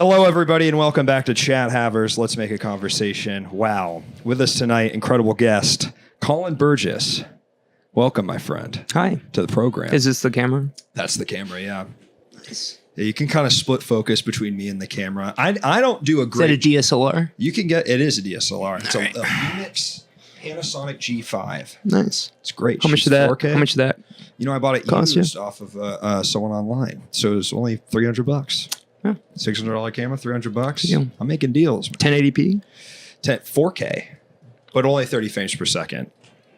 Hello, everybody, and welcome back to Chat Havers. Let's make a conversation. Wow. With us tonight, incredible guest, Colin Burgess. Welcome, my friend. Hi. To the program. Is this the camera? That's the camera, yeah. Nice. Yeah, you can kind of split focus between me and the camera. I don't do a great... Is that a DSLR? You can get... It is a DSLR. It's a Lumix Panasonic G5. Nice. It's great. How much is that? 4K. How much is that? You know, I bought it used off of someone online. So it was only $300. Yeah. $600 camera, $300. Yeah. I'm making deals. 1080p? 4K, but only 30 frames per second.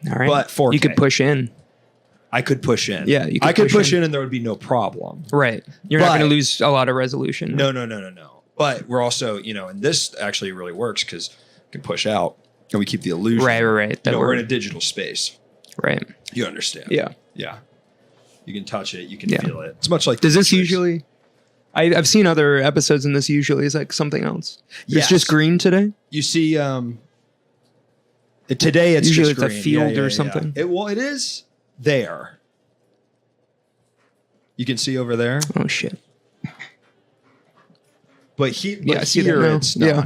All right. But 4K. You could push in. I could push in. Yeah, you could I could push in. in and there would be no problem. Right. You're not going to lose a lot of resolution. No. But we're also, and this actually really works because we can push out and we keep the illusion. Right. We're in a digital space. Right. You understand. Yeah. Yeah. You can touch it. You can feel it. It's much like... Does this usually... I've seen other episodes, and this usually is like something else. Yes. It's just green today? You see, today it's usually just green. It's a field or something. It is there. You can see over there. Oh, shit. But I see here that now. it's not. Yeah.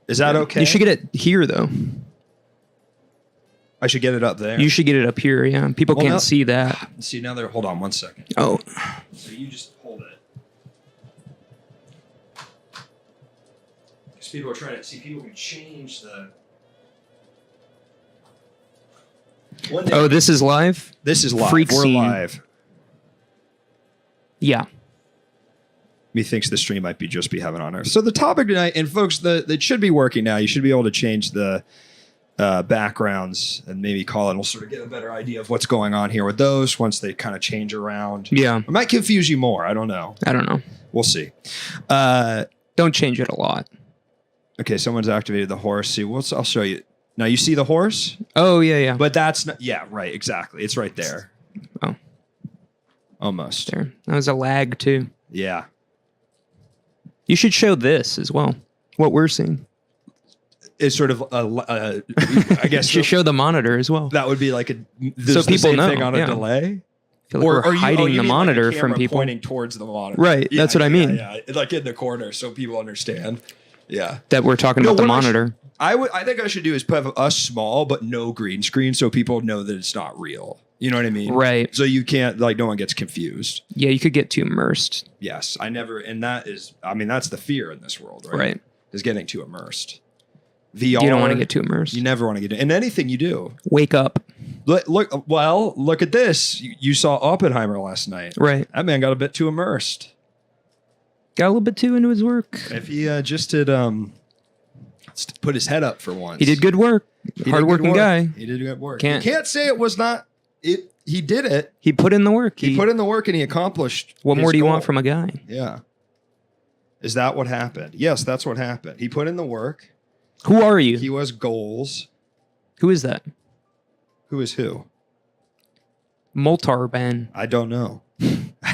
Is that okay? You should get it here, though. I should get it up there. You should get it up here, yeah. People can't see that. See, now they're... Hold on one second. Oh. So you just hold it. Because people are trying to see... People can change the... Oh, this is live? This is live. Freak We're scene. live. Yeah. Methinks the stream might be just be heaven on earth. So the topic tonight, and folks, it should be working now. You should be able to change the backgrounds, and maybe Colin will sort of get a better idea of what's going on here with those once they kind of change around. Yeah. It might confuse you more. I don't know. We'll see. Don't change it a lot. Okay, someone's activated the horse. See, I'll show you. Now you see the horse? Oh, yeah. But that's not... Yeah, right, exactly. It's right there. Oh. Almost. There. That was a lag, too. Yeah. You should show this as well, what we're seeing. It's sort of I guess you should show the monitor as well. That would be like so people know thing on a delay. Feel like we're hiding the monitor like from people pointing towards the monitor. Right, that's what I mean. Yeah, like in the corner so people understand. Yeah. That we're talking about the monitor. I think I should do is put us small but no green screen so people know that it's not real. You know what I mean? Right. So you can't, no one gets confused. Yeah, you could get too immersed. Yes, and that is, that's the fear in this world, right? Right. Is getting too immersed. VR. You don't want to get too immersed. You never want to get in anything you do. Wake up. Look at this. You saw Oppenheimer last night. Right. That man got a bit too immersed. Got a little bit too into his work. If he just did put his head up for once. He did good work. Hardworking guy. He did good work. Can't say it was not it. He did it. He put in the work. He put in the work and he accomplished. What more do you want from a guy? Yeah. Is that what happened? Yes, that's what happened. He put in the work. Who are you? He was goals. Who is that? Who is who? Moltarban. I don't know.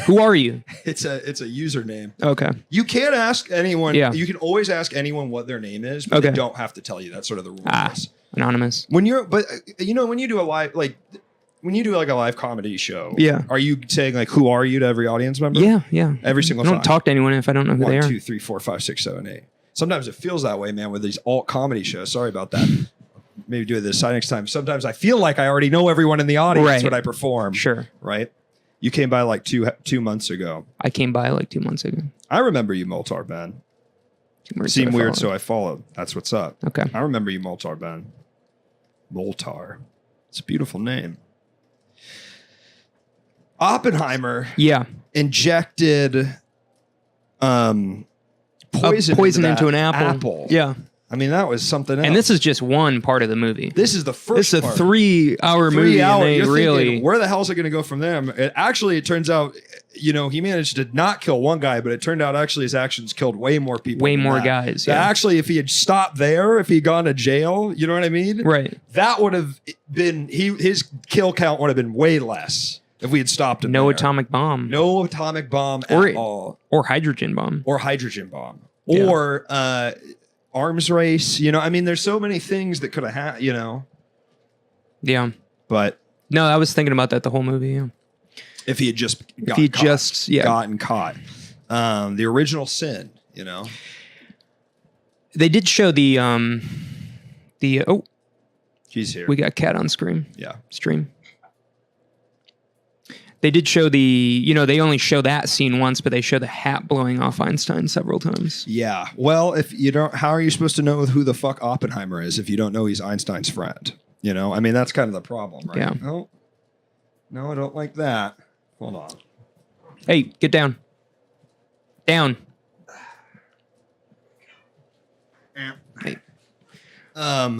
Who are you? It's a username. Okay. You can't ask anyone. Yeah. You can always ask anyone what their name is, but they don't have to tell you. That's sort of the rules. Anonymous. When you do a live when you do like a live comedy show, are you saying like who are you to every audience member? Yeah. Every single time. I time. don't talk to anyone if I don't know who they are. 1, 2, 3, 4, 5, 6, 7, 8. Sometimes it feels that way, man, with these alt comedy shows. Sorry about that. Maybe do it this side next time. Sometimes I feel like I already know everyone in the audience when I perform. Sure. Right? You came by like two months ago. I came by like 2 months ago. I remember you, Moltar Ben. It seemed weird, so I followed. That's what's up. Okay. I remember you, Moltar Ben. Moltar. It's a beautiful name. Oppenheimer. Yeah. Injected poison into an apple. Yeah. I mean, that was something else. And this is just one part of the movie. This is the first part. This is a 3-hour movie. And they thinking, where the hell is it going to go from there? It turns out, he managed to not kill one guy, but it turned out actually his actions killed way more people. Way more guys. Yeah. Actually, if he had stopped there, if he'd gone to jail, you know what I mean? Right. That would have been, his kill count would have been way less if we had stopped him. No atomic bomb. No atomic bomb at all. Or hydrogen bomb. Yeah. Or arms race. There's so many things that could have happened, Yeah. But no, I was thinking about that the whole movie. Yeah. If he had just gotten caught. The original sin, you know. They did show the He's here. we got cat on screen. Yeah. Stream. They did show they only show that scene once, but they show the hat blowing off Einstein several times. Yeah. Well, if you don't, how are you supposed to know who the fuck Oppenheimer is if you don't know he's Einstein's friend? You know, I mean, that's kind of the problem, right? Yeah. Oh, no, I don't like that. Hold on. Hey, get down. Down. Hey.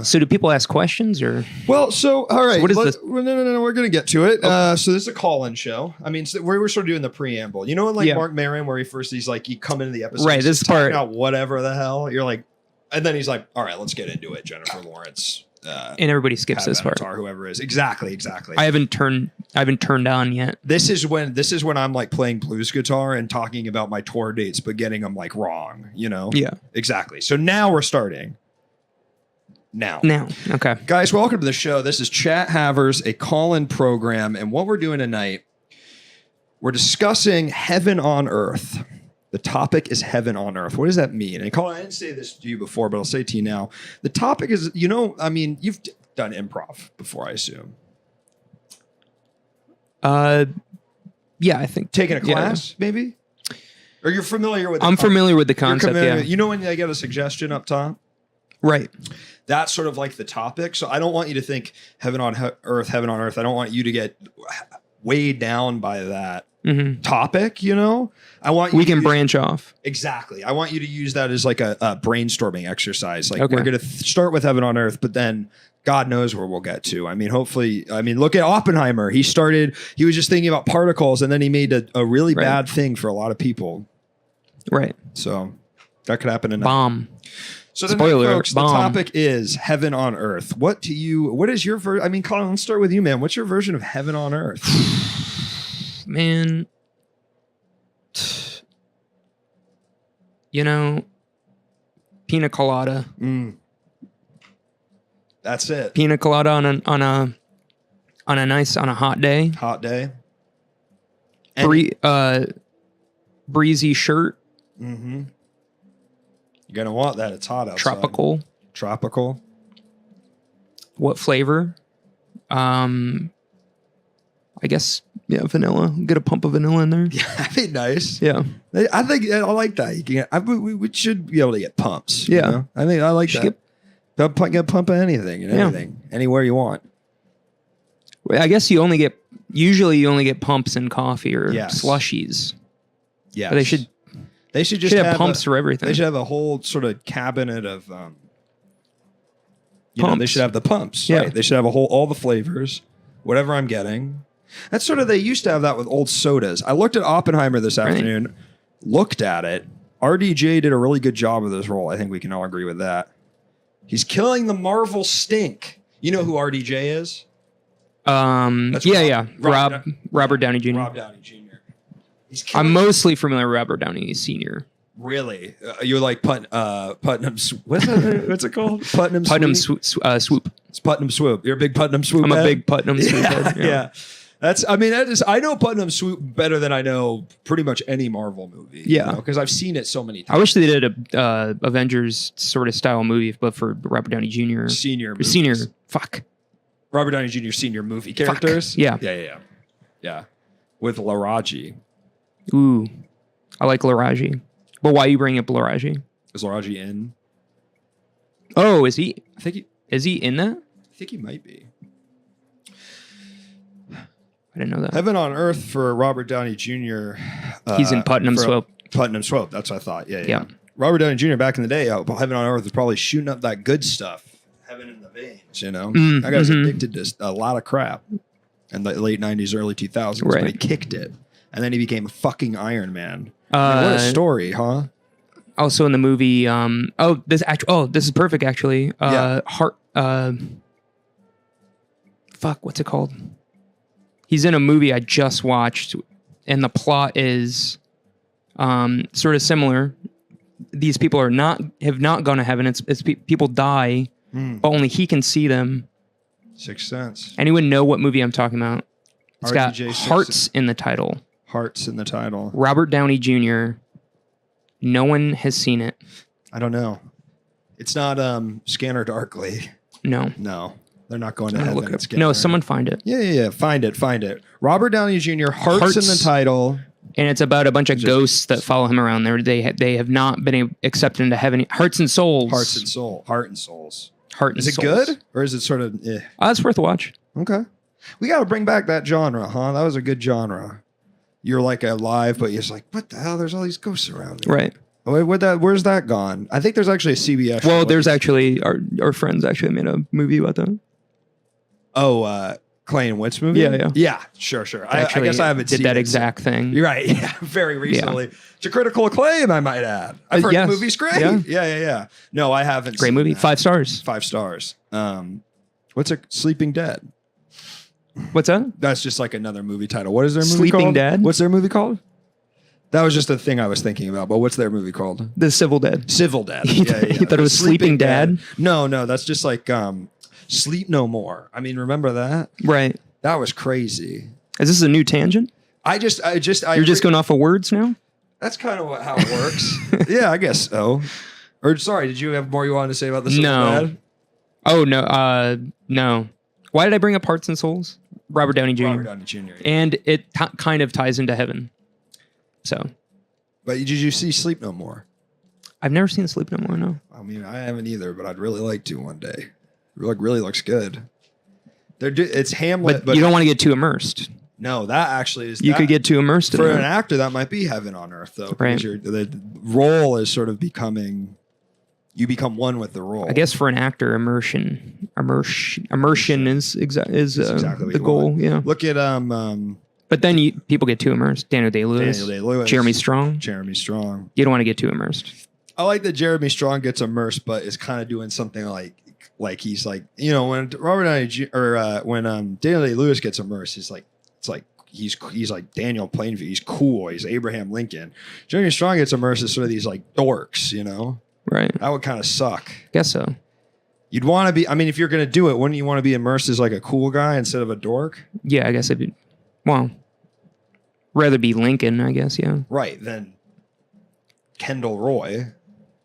So do people ask questions or? Well, so all right. So what is this? No. We're gonna get to it. So this is a Colin show. I mean, so we're sort of doing the preamble. You know, like Mark Maron, where he's like, you come into the episode, right? This part, out whatever the hell you're like, and then he's like, all right, let's get into it. Jennifer Lawrence, and everybody skips this part. Whoever it is, exactly. I haven't turned on yet. This is when I'm like playing blues guitar and talking about my tour dates, but getting them like wrong. You know? Yeah. Exactly. So now we're starting. Now. Okay. Guys, welcome to the show. This is Chat Havers, a call-in program. And what we're doing tonight, we're discussing heaven on earth. The topic is heaven on earth. What does that mean? And Colin, I didn't say this to you before, but I'll say it to you now. The topic is, I mean, you've done improv before, I assume. Yeah, I think. Taking a class, maybe? Or you're familiar with I'm familiar with the concept, yeah. You know when I get a suggestion up top? Right. That's sort of like the topic. So I don't want you to think heaven on earth, heaven on earth. I don't want you to get weighed down by that topic, you know? We can branch off. Exactly. I want you to use that as like a brainstorming exercise. Like we're going to start with heaven on earth, but then God knows where we'll get to. I mean, hopefully, look at Oppenheimer. He was just thinking about particles and then he made a really bad thing for a lot of people. Right. So that could happen in bomb. So tonight, folks, the topic is heaven on earth. What is your version? I mean, Colin, let's start with you, man. What's your version of heaven on earth? Man, pina colada. That's it. Pina colada on a hot day. Hot day. Breezy shirt. Mm-hmm. You're going to want that. It's hot outside. Tropical. What flavor? I guess, vanilla. Get a pump of vanilla in there. Yeah, that'd be nice. Yeah. I think I like that. We should be able to get pumps. Yeah. You know? I think I like that. Get a pump of anything and anything. Anywhere you want. I guess you only get pumps in coffee or slushies. Yeah. They should just have pumps for everything. They should have a whole sort of cabinet of, they should have the pumps. Yeah. Right? They should have all the flavors, whatever I'm getting. That's sort of, they used to have that with old sodas. I looked at Oppenheimer this afternoon, looked at it. RDJ did a really good job of this role. I think we can all agree with that. He's killing the Marvel stink. You know who RDJ is? Robert Downey Jr. Rob Downey Jr. I'm mostly familiar with Robert Downey Sr. Really? You're like Putnam. What's it called? Putnam Swoop. It's Putnam Swoop. You're a big Putnam Swoop. I'm a big Putnam Swoop head. Yeah. I know Putnam Swoop better than I know pretty much any Marvel movie. Yeah. Because I've seen it so many times. I wish they did a Avengers sort of style movie, but for Robert Downey Jr. Senior. Fuck. Robert Downey Jr. senior movie characters. Fuck. Yeah. With Laraji. Ooh, I like Laraji. But why are you bringing up Laraji? Is Laraji in? Oh, is he? Is he in that? I think he might be. I didn't know that. Heaven on Earth for Robert Downey Jr. He's in Putnam Swope. Putnam Swope. That's what I thought. Yeah. Robert Downey Jr. back in the day, Heaven on Earth was probably shooting up that good stuff. Heaven in the veins, That guy's addicted to a lot of crap in the late 90s, early 2000s, but he kicked it. And then he became a fucking Iron Man. What a story, huh? Also in the movie, this is perfect actually. What's it called? He's in a movie I just watched, and the plot is sort of similar. These people have not gone to heaven. It's people die, but only he can see them. Sixth Sense. Anyone know what movie I'm talking about? It's got RDJ hearts in the title. Hearts in the title. Robert Downey Jr. No one has seen it. I don't know. It's not Scanner Darkly. No. No. They're not going to I'm gonna heaven. look it up. Scanner. No, someone find it. Yeah. Find it. Robert Downey Jr. Hearts in the title. And it's about a bunch of ghosts that follow him around. They have not been accepted into heaven. Hearts and Souls. Heart and Souls. Heart and Is it Souls. good? Or is it sort of It's worth a watch. Okay. We got to bring back that genre, huh? That was a good genre. You're like alive, but you're just like, what the hell? There's all these ghosts around me. Right. Where's that gone? I think there's actually a CBS show. Well, there's actually, our friends actually made a movie about that. Oh, Clay and Witt's movie? Yeah. Yeah, sure. I guess I haven't did seen that it, exact thing. You're right. Yeah, very recently. To critical acclaim, I might add. I've heard yes. the movie's great. Yeah. No, I haven't Great seen movie. that. 5 stars. 5 stars. What's a Sleeping Dead? What's that? That's just like another movie title. What is their movie Sleeping called? Dead? What's their movie called? That was just a thing I was thinking about, but what's their movie called? The Civil Dead. Civil Dead. You thought it was Sleeping Dad? No, that's just like Sleep No More. I mean, remember that? Right. That was crazy. Is this a new tangent? You're just going off of words now? That's kind of how it works. Yeah, I guess so. Or sorry, did you have more you wanted to say about the Civil Dead? Oh, no. No. Why did I bring up Hearts and Souls? Robert Downey Jr. Robert Downey Jr. And it kind of ties into heaven. So. But did you see Sleep No More? I've never seen Sleep No More, no. I mean, I haven't either, but I'd really like to one day. Really looks good. It's Hamlet, But you don't want to get too immersed. No, that actually is. You could get too immersed in for it. an actor. That might be heaven on earth, though. Right. Because the role is sort of becoming. You become one with the role. I guess for an actor, immersion is exactly the goal. Want. Yeah. Look at But then people get too immersed. Daniel Day-Lewis, Jeremy Strong. You don't want to get too immersed. I like that Jeremy Strong gets immersed, but is kind of doing something like he's like, when Robert Downey when Daniel Day-Lewis gets immersed, it's like he's like Daniel Plainview. He's cool. He's Abraham Lincoln. Jeremy Strong gets immersed as sort of these like dorks, Right. That would kind of suck. Guess so. You'd want to be. I mean, if you're going to do it, wouldn't you want to be immersed as like a cool guy instead of a dork? Yeah, I guess it'd be. Well, rather be Lincoln, I guess. Yeah. Right. Then Kendall Roy.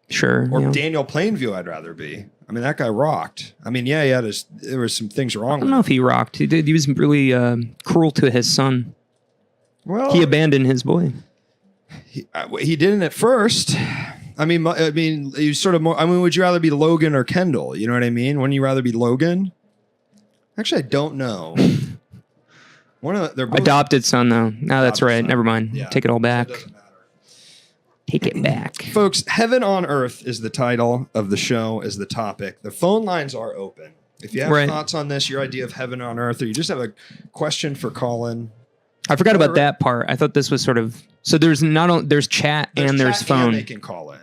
Sure. Or Daniel Plainview, I'd rather be. I mean, that guy rocked. I mean, yeah, there was some things wrong with him. I don't know if he rocked. He was really cruel to his son. Well, he abandoned his boy. He didn't at first. I mean, you sort of more. I mean, would you rather be Logan or Kendall? You know what I mean? Wouldn't you rather be Logan? Actually, I don't know. They're both Adopted son, though. No, that's right. son. Never mind. Yeah. Take it all back. It doesn't matter. Take it back. Folks, Heaven on Earth is the title of the show, is the topic. The phone lines are open. If you have thoughts on this, your idea of Heaven on Earth, or you just have a question for Colin. I forgot about that part. I thought this was sort of... So there's chat and there's phone. And they can call in.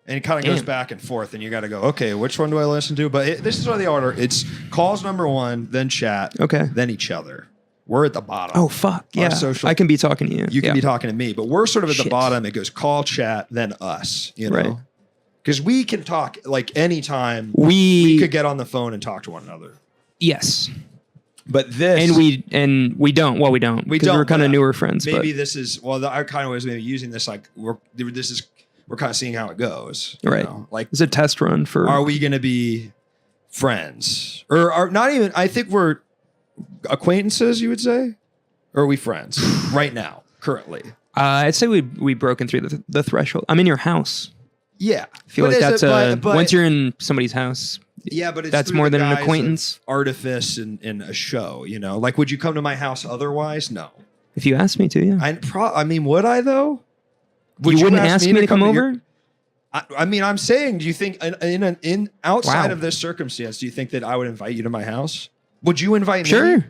And it kind of goes back and forth, and you got to go, okay, which one do I listen to? But this is how the order. It's calls number 1, then chat, then each other. We're at the bottom. Oh, fuck. Yeah. I can be talking to you. You can be talking to me, but we're sort of at the bottom. It goes call, chat, then us, Right. Because we can talk like anytime. We could get on the phone and talk to one another. Yes. But this... And we don't. Well, we don't. Because we're kind of newer friends. Maybe this is... Well, I kind of was maybe using this like... We're kind of seeing how it goes. Right. Like, it's a test run for... Are we going to be friends? Or are not even... I think we're acquaintances, you would say? Or are we friends right now, currently? I'd say we've broken through the threshold. I'm in your house. Yeah. I feel like that's once you're in somebody's house... Yeah, but that's more than an acquaintance. Artifice in a show, Like, would you come to my house otherwise? No. If you asked me to, yeah. I mean, would I though? You wouldn't ask me to come over? I mean, I'm saying, do you think in outside of this circumstance, do you think that I would invite you to my house? Would you invite me? Sure.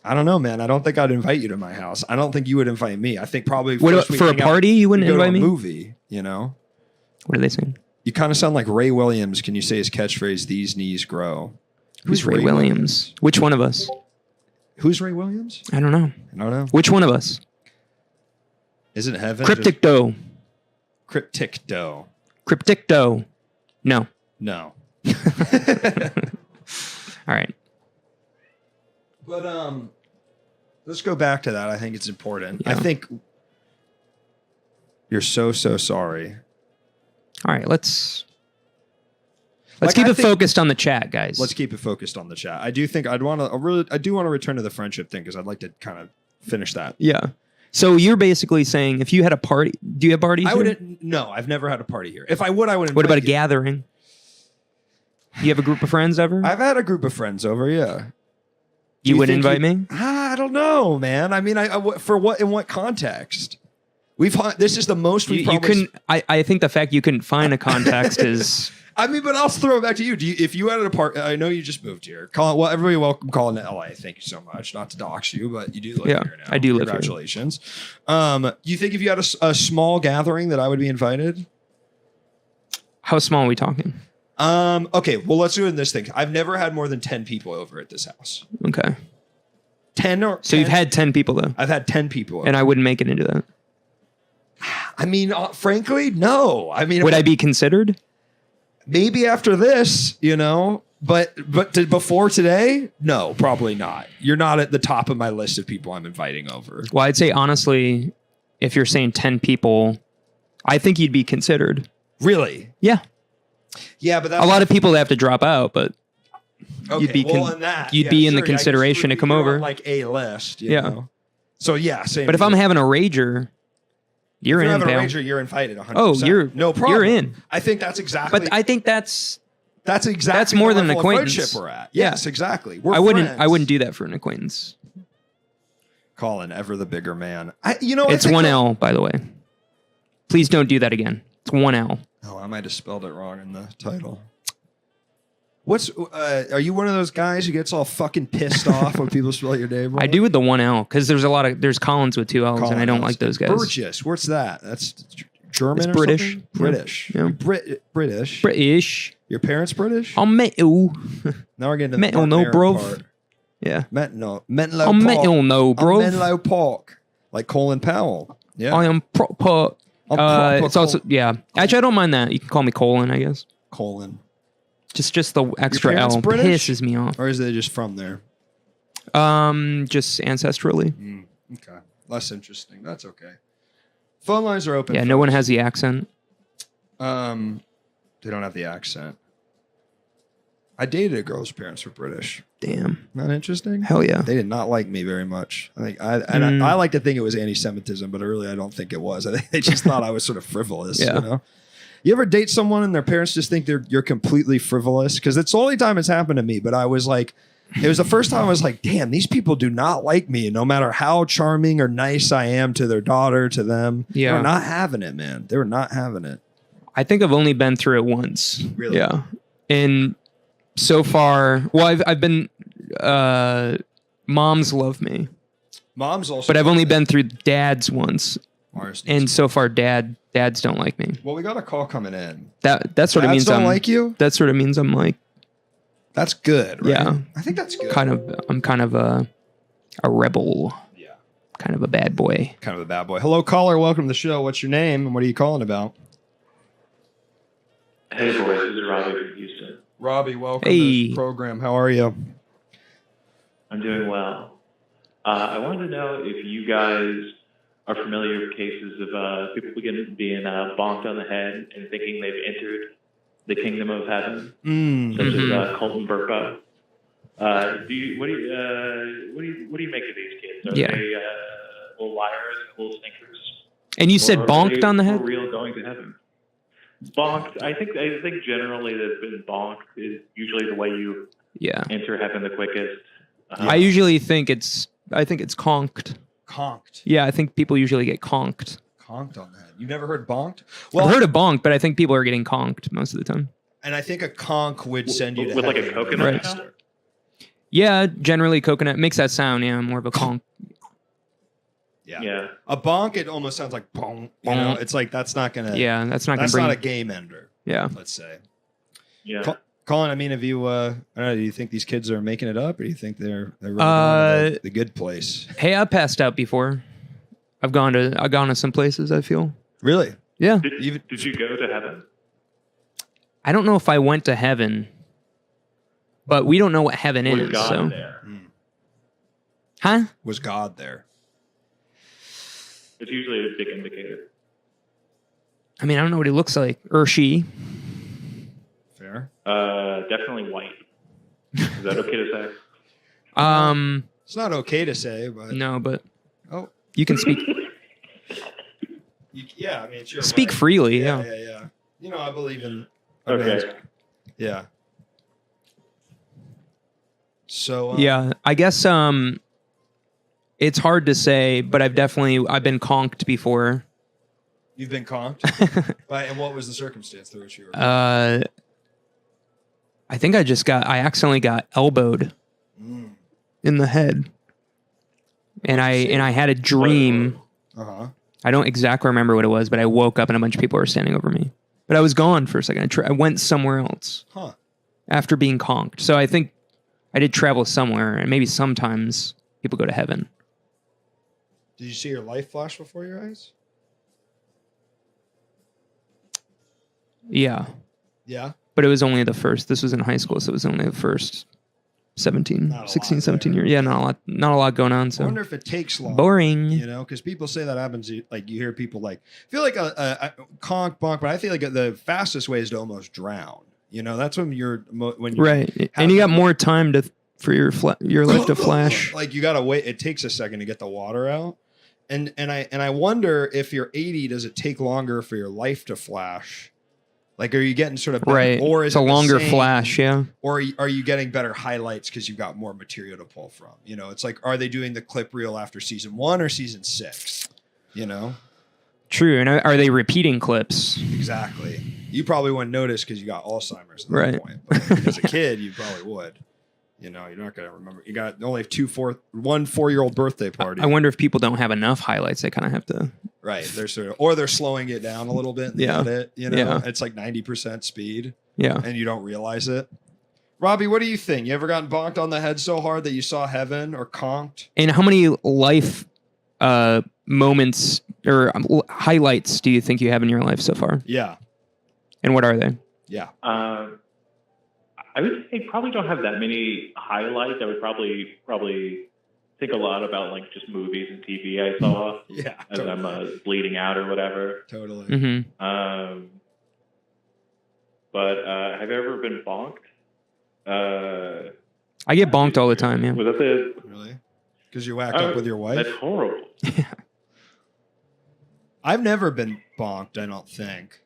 I don't know, man. I don't think I'd invite you to my house. I don't think you would invite me. I think probably for a party you wouldn't invite me. Movie, What are they saying? You kind of sound like Ray Williams. Can you say his catchphrase, "These knees grow"? Who's Ray Williams? Which one of us? Who's Ray Williams? I don't know. I don't know. Which one of us? Isn't heaven Cryptic Dough? Cryptic Dough. Cryptic Dough. No. No. All right. But let's go back to that. I think it's important. Yeah. I think You're so sorry. All right, let's Like, keep I it think- focused on the chat, guys. Let's keep it focused on the chat. I do think I do want to return to the friendship thing because I'd like to kind of finish that. Yeah. So you're basically saying if you had a party, do you have parties? I here? wouldn't. No, I've never had a party here. If I would, I would. What about a invite you. gathering? You have a group of friends ever? I've had a group of friends over. Yeah. You would think invite me? I don't know, man. I mean, for what in what context? This is the most we've You probably. couldn't. I think the fact you couldn't find a context is. I mean, but I'll throw it back to you. If you had a party, I know you just moved here. Colin, well, everybody welcome Colin to LA. Thank you so much. Not to dox you, but you do live Yeah, here now. I do live here. Congratulations. You think if you had a small gathering that I would be invited? How small are we talking? Okay, well, let's do it in this thing. I've never had more than 10 people over at this house. Okay. 10 or So 10? you've had 10 people though, I've had 10 people over. and I wouldn't make it into that. I mean, frankly, no. I mean, Would I be considered? maybe after this, but before today, no, probably not. You're not at the top of my list of people I'm inviting over. Well, I'd say honestly, if you're saying 10 people, I think you'd be considered. Really? Yeah. Yeah, but that's A lot of people have to drop out, but okay, you'd be you'd be in the sure, I guess consideration to come you're over. on like a list. You Yeah. know? So yeah, same. But if I'm having a rager, you're if in, having a pal. rager, you're invited. 100%. Oh, you're no problem. You're in. I think that's exactly. But I think that's that's more the than an level of acquaintance. friendship we're at. Yeah. Yes, exactly. We're I wouldn't friends. do that for an acquaintance. Colin, ever the bigger man. It's one L, by the way. Please don't do that again. It's one L. Oh, I might have spelled it wrong in the title. Are you one of those guys who gets all fucking pissed off when people spell your name wrong? I do with the one L because there's Collins with two L's, and I don't like those guys. Burgess, what's that? That's German It's or British. something? British. Yeah. British. British. Your parents British? I'll met you. Now we're getting to the Mental Mark no, Maron bro. part. Yeah. Menlo I'll met Park. you no, bro. Menlo Park. Like Colin Powell. Yeah. I am proper. I'm proper It's also Actually, I don't mind that. You can call me Colin, I guess. Colin. Just the extra parents L British? pisses me off. Or is it just from there? Just ancestrally. Okay. Less interesting. That's okay. Phone lines are open. Yeah, no one has the accent. They don't have the accent. I dated a girl whose parents were British. Damn. Not interesting? Hell yeah. They did not like me very much. I think I like to think it was anti-Semitism, but really I don't think it was. I think they just thought I was sort of frivolous. Yeah. You know? You ever date someone and their parents just think you're completely frivolous? Because it's the only time it's happened to me. But I was like, it was the first time I was like, damn, these people do not like me. And no matter how charming or nice I am to their daughter, to them, Yeah. they're not having it, man. They were not having it. I think I've only been through it once. Really? Yeah. And so far, well, I've been, moms love me, Mom's also. but I've only been through dads once. Ours. And so far, dads don't like me. Well, we got a call coming in. That sort of Dads means don't I'm like you? That sort of means I'm like That's good, right? Yeah. I think that's good. I'm kind of a rebel, Yeah. kind of a bad boy. Kind of a bad boy. Hello, caller. Welcome to the show. What's your name and what are you calling about? Hey boys, this is Robbie from Houston. Robbie, welcome Hey. to the program. How are you? I'm doing well. I wanted to know if you guys are familiar with cases of people being bonked on the head and thinking they've entered the kingdom of heaven, such as Colin Burpo. What do you make of these kids? Are Yeah. they little liars and little stinkers? And you said Or are bonked they on the for head? real going to heaven? Bonked. I think generally that been bonked is usually the way you Yeah. enter heaven the quickest. I usually think it's conked. Conked. Yeah, I think people usually get conked. Conked on the head. You've never heard bonked? I've heard of bonk, but I think people are getting conked most of the time. And I think a conk would send you to with like a heaven. coconut. Right. Right. Yeah, generally coconut makes that sound. Yeah, more of a conk. Yeah. Yeah. A bonk, it almost sounds like bonk. You know, Bonk. it's like that's not gonna. Yeah, that's not gonna That's bring. not a game ender. Yeah. Let's say. Yeah. Colin, I mean, have you? I don't know. Do you think these kids are making it up, or do you think they're really going to the good place? Hey, I passed out before. I've gone to some places. I feel. Really? Yeah. Did you go to heaven? I don't know if I went to heaven, but we don't know what heaven Was is. God So, there? huh? Was God there? It's usually a big indicator. I mean, I don't know what he looks like. Or she. Fair. Definitely white. Is that okay to say? It's not okay to say, but No, but oh, you can speak. yeah. I mean, it's your Speak right. freely. Yeah, Yeah. yeah, yeah. You know, I believe in. Okay. Yeah. So Yeah. I guess it's hard to say, but I've been conked before. you've been conked. And what was the circumstance through which you were? I think I accidentally got elbowed in the head. And I had a dream. I don't exactly remember what it was, but I woke up and a bunch of people were standing over me. But I was gone for a second. I went somewhere else after being conked. So I think I did travel somewhere, and maybe sometimes people go to heaven. Did you see your life flash before your eyes? Yeah. Yeah. But it was only the first. This was in high school, so it was only the first 16, 17 years. Yeah, not a lot going on. So I wonder if it takes long. Boring. You know, because people say that happens. Like you hear people like feel like a conk bonk, but I feel like the fastest way is to almost drown. You know, that's when you're right, and you got more time for your life to flash. Like you gotta wait. It takes a second to get the water out, and I wonder if you're 80, does it take longer for your life to flash? Like, are you getting sort of better, right? or is it's a longer flash, yeah. Or are you getting better highlights because you've got more material to pull from? You know, it's like, are they doing the clip reel after season 1 or season 6? You know, true. And are they repeating clips? Exactly. You probably wouldn't notice because you got Alzheimer's at that right. point. But as a kid, you probably would. You know, you're not going to remember. You got only one 4-year-old birthday party. I wonder if people don't have enough highlights. They kind of have to. Right. They're slowing it down a little bit. In the edit, you know, it's like 90% speed. Yeah. And you don't realize it. Robbie, what do you think? You ever gotten bonked on the head so hard that you saw heaven or conked? And how many life moments or highlights do you think you have in your life so far? Yeah. And what are they? Yeah. I would say probably don't have that many highlights. I would probably think a lot about like just movies and TV I saw as I'm bleeding out or whatever. Totally. Mm-hmm. But have you ever been bonked? I get bonked all the time. Yeah. Was that really? Because you whacked up with your wife? That's horrible. Yeah. I've never been bonked. I don't think.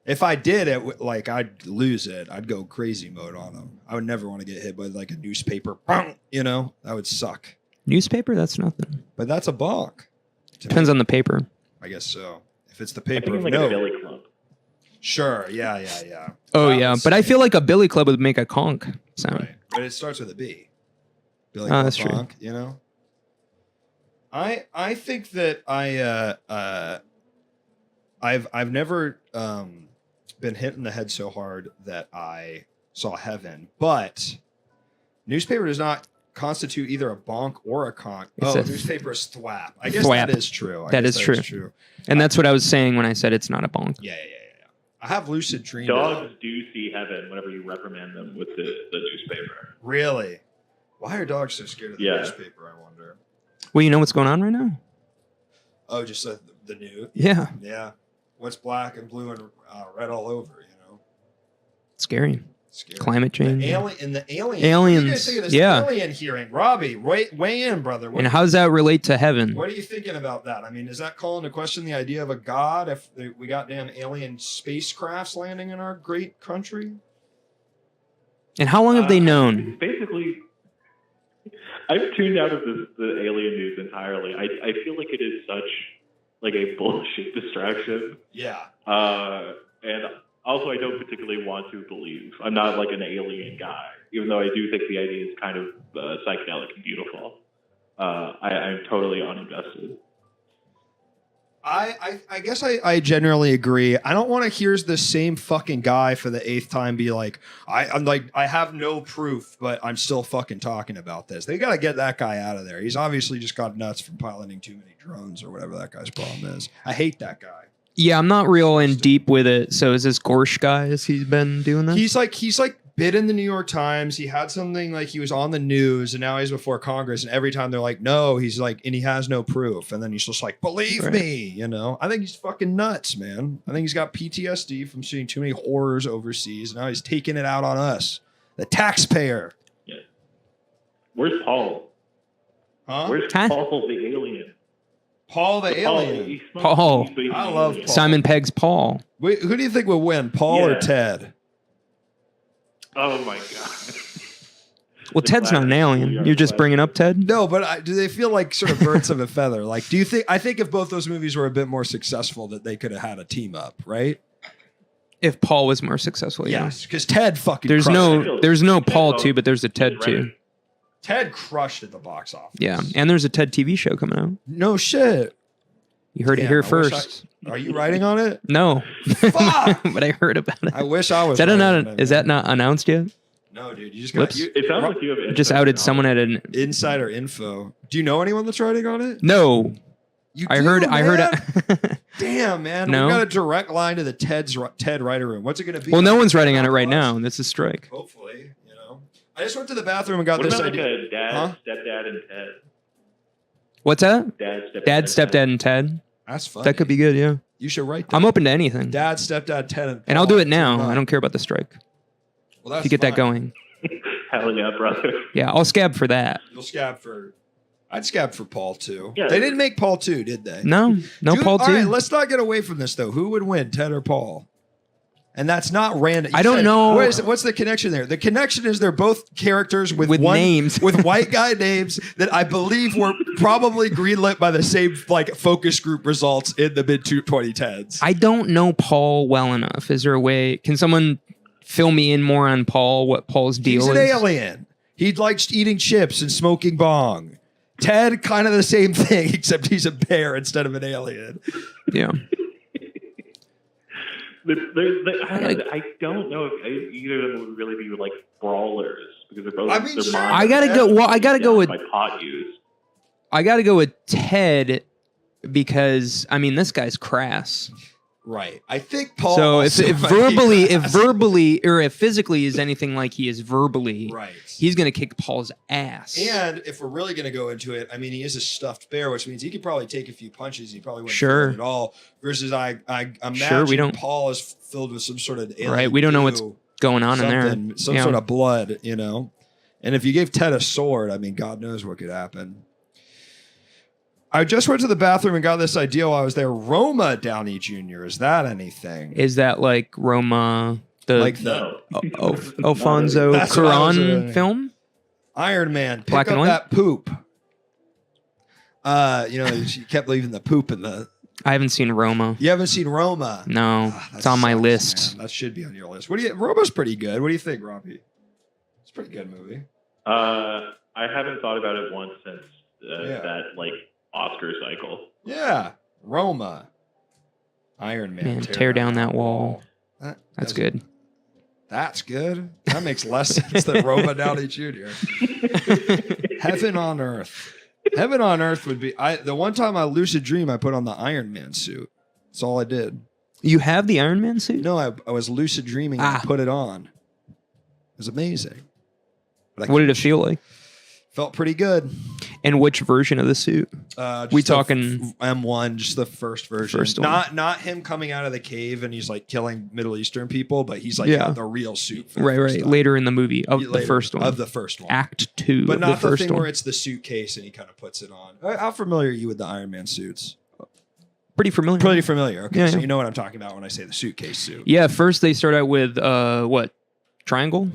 If I did it, I'd lose it. I'd go crazy mode on them. I would never want to get hit by like a newspaper. You know, that would suck. Newspaper? That's nothing. But that's a bonk. Depends on the paper. I guess so. If it's the I paper think of like no. a billy club. Sure. Yeah. Oh, yeah. But I feel like a billy club would make a conk sound. Right. But it starts with a B. Billy Oh, club that's true. bonk, you know? I think that I've never been hit in the head so hard that I saw heaven, but newspaper does not constitute either a bonk or a conk. Newspaper is thwap. I guess thwap. that is true. That is true. And that's what I was saying when I said it's not a bonk. Yeah. I have lucid dreams. Dogs do see heaven whenever you reprimand them with the newspaper. Really? Why are dogs so scared of the newspaper, I wonder? Well, you know what's going on right now? Oh, just the news? Yeah. Yeah. What's black and blue and red all over, you know? Scary. Scary. Climate change. The alien. Aliens. What do you guys think of this alien hearing? Robbie, weigh in, brother. And how does that relate to heaven? What are you thinking about that? I mean, is that calling into question the idea of a god if we got damn alien spacecrafts landing in our great country? And how long have they known? Basically, I've tuned out of the alien news entirely. I feel like it is such like a bullshit distraction. Yeah. And also, I don't particularly want to believe. I'm not like an alien guy, even though I do think the idea is kind of psychedelic and beautiful. I'm totally uninvested. I guess I generally agree. I don't want to hear the same fucking guy for the 8th time be like, I have no proof, but I'm still fucking talking about this. They got to get that guy out of there. He's obviously just got nuts from piloting too many drones or whatever that guy's problem is. I hate that guy. Yeah, I'm not real in deep with it. So is this Gorsh guy? Has he been doing this? He's like bid in the New York Times. He had something like he was on the news, and now he's before Congress. And every time they're like, no, he's like, and he has no proof. And then he's just like, believe me, you know. I think he's fucking nuts, man. I think he's got PTSD from seeing too many horrors overseas. And now he's taking it out on us, the taxpayer. Yeah. Where's Paul? Huh? Where's Paul the alien? Paul the alien. Paul. I love Paul. Simon Pegg's Paul. Wait, who do you think will win, Paul or Ted? Oh my god. Well, Ted's not an alien. You're just bringing up Ted? No, but do they feel like sort of birds of a feather? Like, do you think? I think if both those movies were a bit more successful, that they could have had a team up, right? If Paul was more successful, yeah. Yes, because Ted fucking. There's crushed there's no Ted Paul Paul 2, but there's a Ted right. 2. Ted crushed at the box office. Yeah, and there's a Ted TV show coming out. No shit. You heard it Damn, here I wish first. Are you writing on it? No, Fuck! but I heard about it. I wish I was. Is that not announced yet? No, dude. You just Whoops. got. It sounds like you have Just outed someone at an. Insider info. Do you know anyone that's writing on it? No, You I do, heard. man? Damn, man. No? We got a direct line to the Ted writer room. What's it going to be? Well, no like? one's writing on it right now. This is strike. Hopefully, you know. I just went to the bathroom and got What this about like idea. a dad, stepdad, and Ted? What's that? Dad, stepdad, Dad, and stepdad, Ted. and Ted. That's funny. That could be good. Yeah, You should write that. I'm open to anything, Dad, stepdad, Ted, and I'll do it now. Team up. I don't care about the strike. Well, that's To get that fine. going. Hell yeah, brother. Yeah, I'll scab for that. You'll scab for. I'd scab for Paul too. Yeah. They didn't make Paul 2, did they? No Paul All right, 2. let's not get away from this though. Who would win, Ted or Paul? And that's not random. You I don't said- know. What's the connection there? The connection is they're both characters with With names. with white guy names that I believe were probably greenlit by the same like focus group results in the mid 2010s. I don't know Paul well enough. Is there a way? Can someone fill me in more on Paul? What Paul's deal He's an is? alien. He likes eating chips and smoking bong. Ted, kind of the same thing, except he's a bear instead of an alien. Yeah. I don't know if either of them would really be like brawlers because they're both. I mean, they're sure. minors. I gotta go. Well, I gotta go with. by pot use. I gotta go with Ted because I mean this guy's crass. Right. I think Paul. So also if might be verbally, class. or if physically is anything like he is verbally, Right. he's gonna kick Paul's ass. And if we're really going to go into it, I mean, he is a stuffed bear, which means he could probably take a few punches. He probably wouldn't Sure. feel it at all. Versus I imagine Sure, we don't- Paul is filled with some sort of alien Right, we don't know what's goo, going on in there. something, some Yeah. sort of blood, you know. And if you gave Ted a sword, I mean, God knows what could happen. I just went to the bathroom and got this idea while I was there. Roma Downey Jr. Is that anything? Is that like Roma, the Like the Alfonso That's what I was Cuarón wondering. film? Iron Man, pick Black up and white? that poop. She kept leaving the poop in the. I haven't seen Roma. You haven't seen Roma? No, Ah, that it's on my sucks, list. man. That should be on your list. What do you? Roma's pretty good. What do you think, Robbie? It's a pretty good movie. I haven't thought about it once since Yeah. that like Oscar cycle. Yeah, Roma. Iron Man. Man, tear down that wall. That's That's good. That's good. That makes less sense than Roma Downey Jr. Heaven on Earth. Heaven on Earth would be. The one time I lucid dream, I put on the Iron Man suit. That's all I did. You have the Iron Man suit? No, I was lucid dreaming and I Ah. put it on. It was amazing. But I What did it feel like? Felt pretty good. And which version of the suit? Just We the talking- M1, just the first version. First one. Not him coming out of the cave and he's like killing Middle Eastern people, but he's like Yeah. got the real suit. For the Right. first time. Later in the movie of the Later, first one. Of the first one. Act 2 But of not the the first thing one. where it's the suitcase and he kind of puts it on. How familiar are you with the Iron Man suits? Pretty familiar. Pretty familiar. Okay, Yeah, so yeah. you know what I'm talking about when I say the suitcase suit. Yeah, first they start out with what? Triangle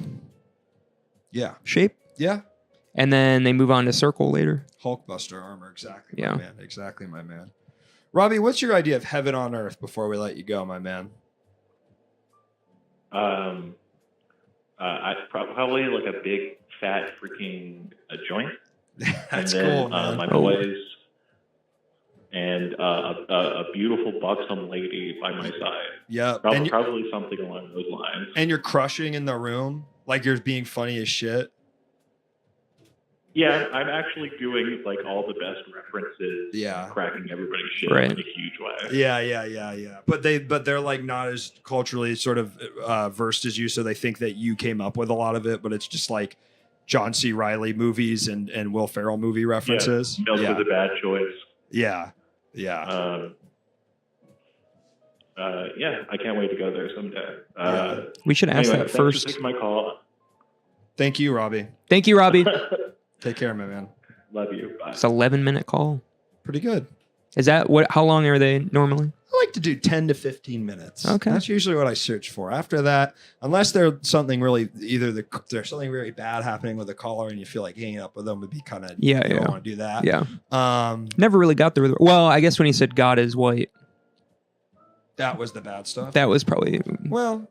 Yeah. shape? Yeah. And then they move on to circle later. Hulkbuster armor. Exactly, Yeah. my man. Exactly, my man. Robbie, what's your idea of heaven on earth before we let you go, my man? I probably like a big fat freaking joint. That's and then, cool, man. My Oh. boys and a beautiful buxom lady by my side. Yeah. Probably something along those lines. And you're crushing in the room like you're being funny as shit. Yeah, I'm actually doing like all the best references. Yeah. Cracking everybody's shit Right. in a huge way. Yeah. But they're like not as culturally sort of versed as you, so they think that you came up with a lot of it, but it's just like John C. Reilly movies and Will Ferrell movie references. Milk was a bad choice. Yeah. Yeah, I can't wait to go there someday. We should ask anyway, that thanks for first. taking my call. Thank you, Robbie. Thank you, Robbie. Take care, my man. Love you. Bye. It's an 11-minute call. Pretty good. Is that what? How long are they normally? I like to do 10 to 15 minutes. Okay. That's usually what I search for. After that, unless there's something really, there's something very bad happening with the caller and you feel like hanging up with them would be kind of, you don't want to do that. Yeah. Um, Never really got the. Well, I guess when he said God is white, that was the bad stuff. that was probably. Well,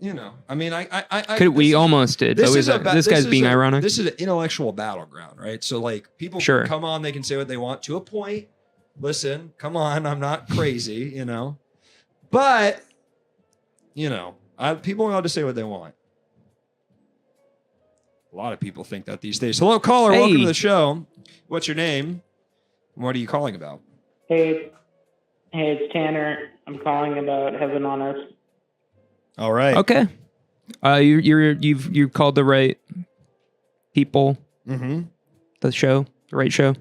I mean, We almost did. But this guy's being ironic. This is an intellectual battleground, right? So like people Sure. come on, they can say what they want to a point. Listen, come on, I'm not crazy, But, people are allowed to say what they want. A lot of people think that these days. Hello, caller. Hey. Welcome to the show. What's your name? What are you calling about? Hey, it's Tanner. I'm calling about Heaven on Earth. All right. Okay. You've called the right people. Mm-hmm. The right show.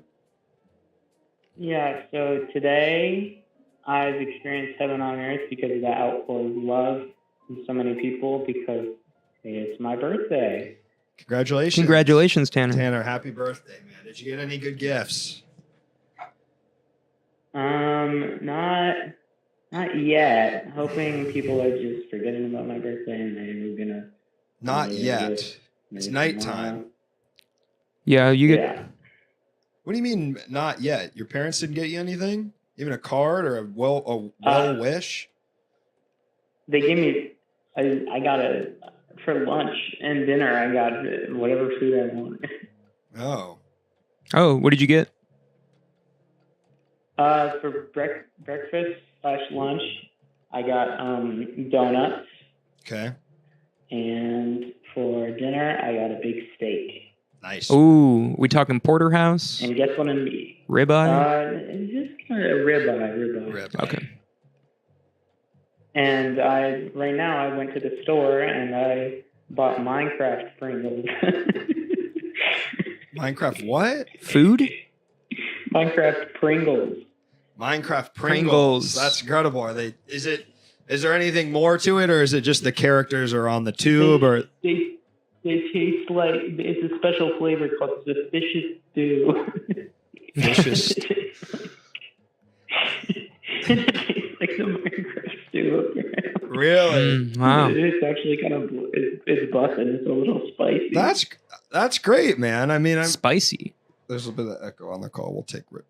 Yeah, so today I've experienced Heaven on Earth because of the outpour of love from so many people because it's my birthday. Congratulations. Congratulations, Tanner. Tanner, happy birthday, man. Did you get any good gifts? Not yet. Hoping people are just forgetting about my birthday and they're gonna. Not yet. It's maybe nighttime. tomorrow. Yeah, you get. Yeah. What do you mean not yet? Your parents didn't get you anything? Even a card or a well wish? They gave me. I got for lunch and dinner. I got whatever food I wanted. Oh. Oh, what did you get? For breakfast/lunch, I got donuts, Okay. and for dinner, I got a big steak. Nice. Ooh, we talking porterhouse? And guess what I'm eating? Ribeye? Just kind of ribeye. Rib. Okay. And right now I went to the store and I bought Minecraft Pringles. Minecraft what? Food? Minecraft Pringles. Minecraft Pringles. Pringles. That's incredible. Is there anything more to it, or is it just the characters are on the tube? Or They taste like it's a special flavor called suspicious stew. Vicious. It tastes like the Minecraft stew. Really? Wow. It's actually kind of it's busted. It's a little spicy. That's great, man. I mean, Spicy. there's a bit of echo on the call. We'll get rid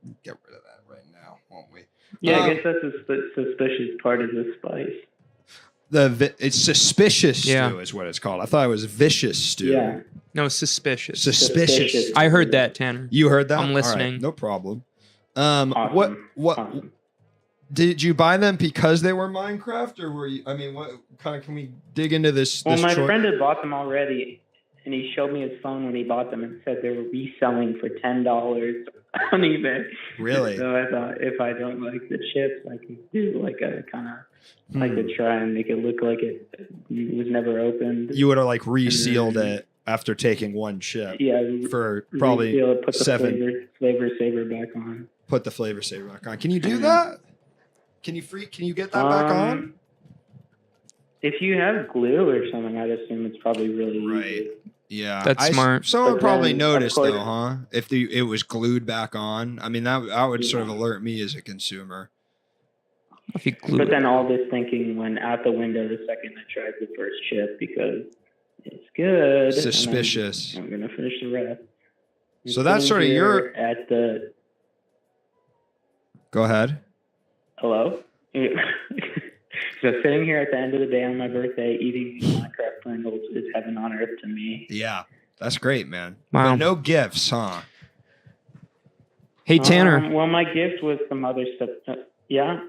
of that right now, won't we? Yeah, I guess that's the suspicious part of the spice. It's suspicious Yeah. stew is what it's called. I thought it was vicious stew. Yeah. No, suspicious. Suspicious. I heard that, Tanner. You heard that? I'm All right, listening. no problem. Awesome. What Awesome. did you buy them because they were Minecraft, or were you? I mean, what kind of can we dig into this? Well, this my choi- friend had bought them already, and he showed me his phone when he bought them and said they were reselling for $10 on eBay. Really? So I thought if I don't like the chips, I could do like a kind of I could try and make it look like it was never opened. You would have like resealed it after taking one chip for probably reseal it, put the $7. flavor saver back on. Put the flavor saver back on. Can you do that? Can you get that back on? If you have glue or something, I'd assume it's probably really easy. Yeah, That's smart. Someone But probably then, noticed of course- though, huh? If it was glued back on, I mean that would sort of alert me as a consumer. If you glue But it. then all this thinking went out the window the second I tried the first chip because it's good. and Suspicious. I'm gonna finish the rest. So that's Sitting sort of here your. at the Go ahead. hello. So sitting here at the end of the day on my birthday, eating Minecraft Pringles is heaven on earth to me. Yeah, that's great, man. Wow. But no gifts, huh? Hey, Tanner, Well, my gift was some other stuff. Yeah.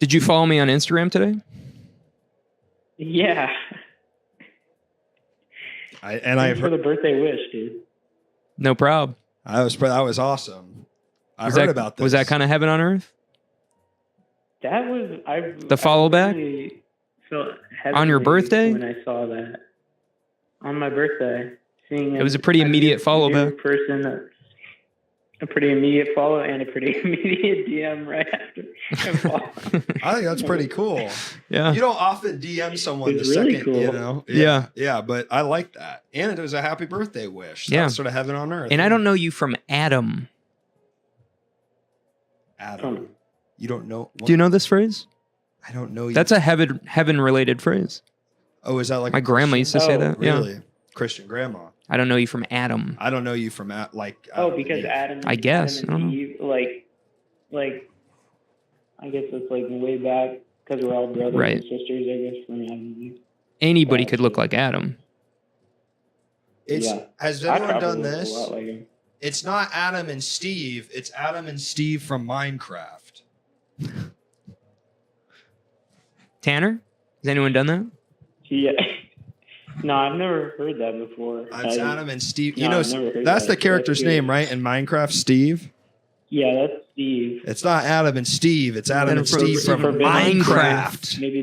did you follow me on Instagram today? Yeah. I've Thanks for heard. the birthday wish, dude. No prob. That was awesome. I Was heard that, about this. Was that kind of heaven on earth? That was The follow back? really felt On your heavenly birthday? when I saw that on my birthday. Seeing It was a pretty immediate follow back. Person, a pretty immediate follow and a pretty immediate DM right after. I think that's pretty cool. Yeah. You don't often DM someone It's the really second, cool. you know? Yeah. Yeah, but I like that. And it was a happy birthday wish. So Yeah. That's sort of heaven on earth. And I don't know you from Adam. Adam. You don't know? Do you know this phrase? I don't know you. That's a heaven related phrase. Oh, is that like My a grandma Christian- used to say that. Really? Yeah. Christian grandma. I don't know you from Adam. I don't know you from Because Adam. I guess. Adam I don't and know. Eve, like, I guess it's like way back because we're all brothers Right. and sisters. I guess from Adam and Eve. Anybody could look like Adam. Yeah. Has I anyone probably done look a this? lot like him. It's not Adam and Steve. It's Adam and Steve from Minecraft. Tanner? Has anyone done that? Yeah. No, I've never heard that before. It's Adam and Steve. No, You know, I've never heard that's that. the character's That's name, weird. right? In Minecraft, Steve. Yeah, that's Steve. It's not Adam and Steve. It's Adam and Steve from Forbidden Minecraft. Maybe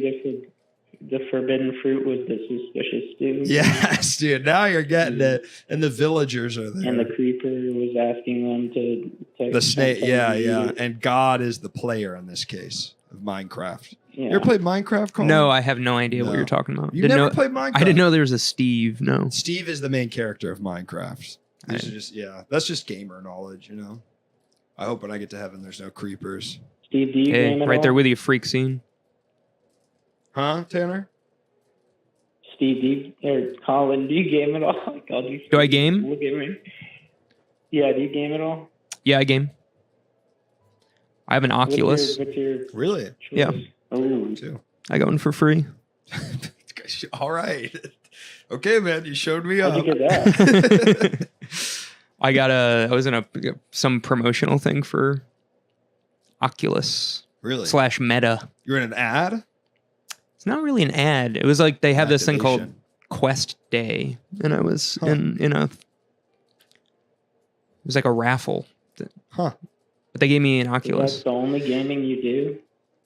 the forbidden fruit was the suspicious stew. Yes, dude. Now you're getting it. And the villagers are there. And the creeper was asking them to The snake. to Yeah, eat yeah. it. And God is the player in this case of Minecraft. Yeah. You ever played Minecraft, Colin? No, I have no idea what No. you're talking about. You Didn't never know, played Minecraft? I didn't know there was a Steve. No. Steve is the main character of Minecraft. I These are didn't. just, that's just gamer knowledge, you know? I hope when I get to heaven, there's no creepers. Steve, do you Hey, game at right all? there with you, freak scene. Huh, Tanner? Steve, Colin, do you game at all? God, Do I game? Look at me. Yeah, do you game at all? Yeah, I game. I have an Oculus. What's your Really? choice? Yeah. Oh, Too. I got one for free. All right. Okay, man. You showed me how'd up. you get that? I was in some promotional thing for Oculus Really? / Meta. You're in an ad? It's not really an ad. It was like they have this thing called Activation. Quest Day, and I was Huh. in a. It was like a raffle, Huh. but they gave me an That's Oculus. the only gaming you do?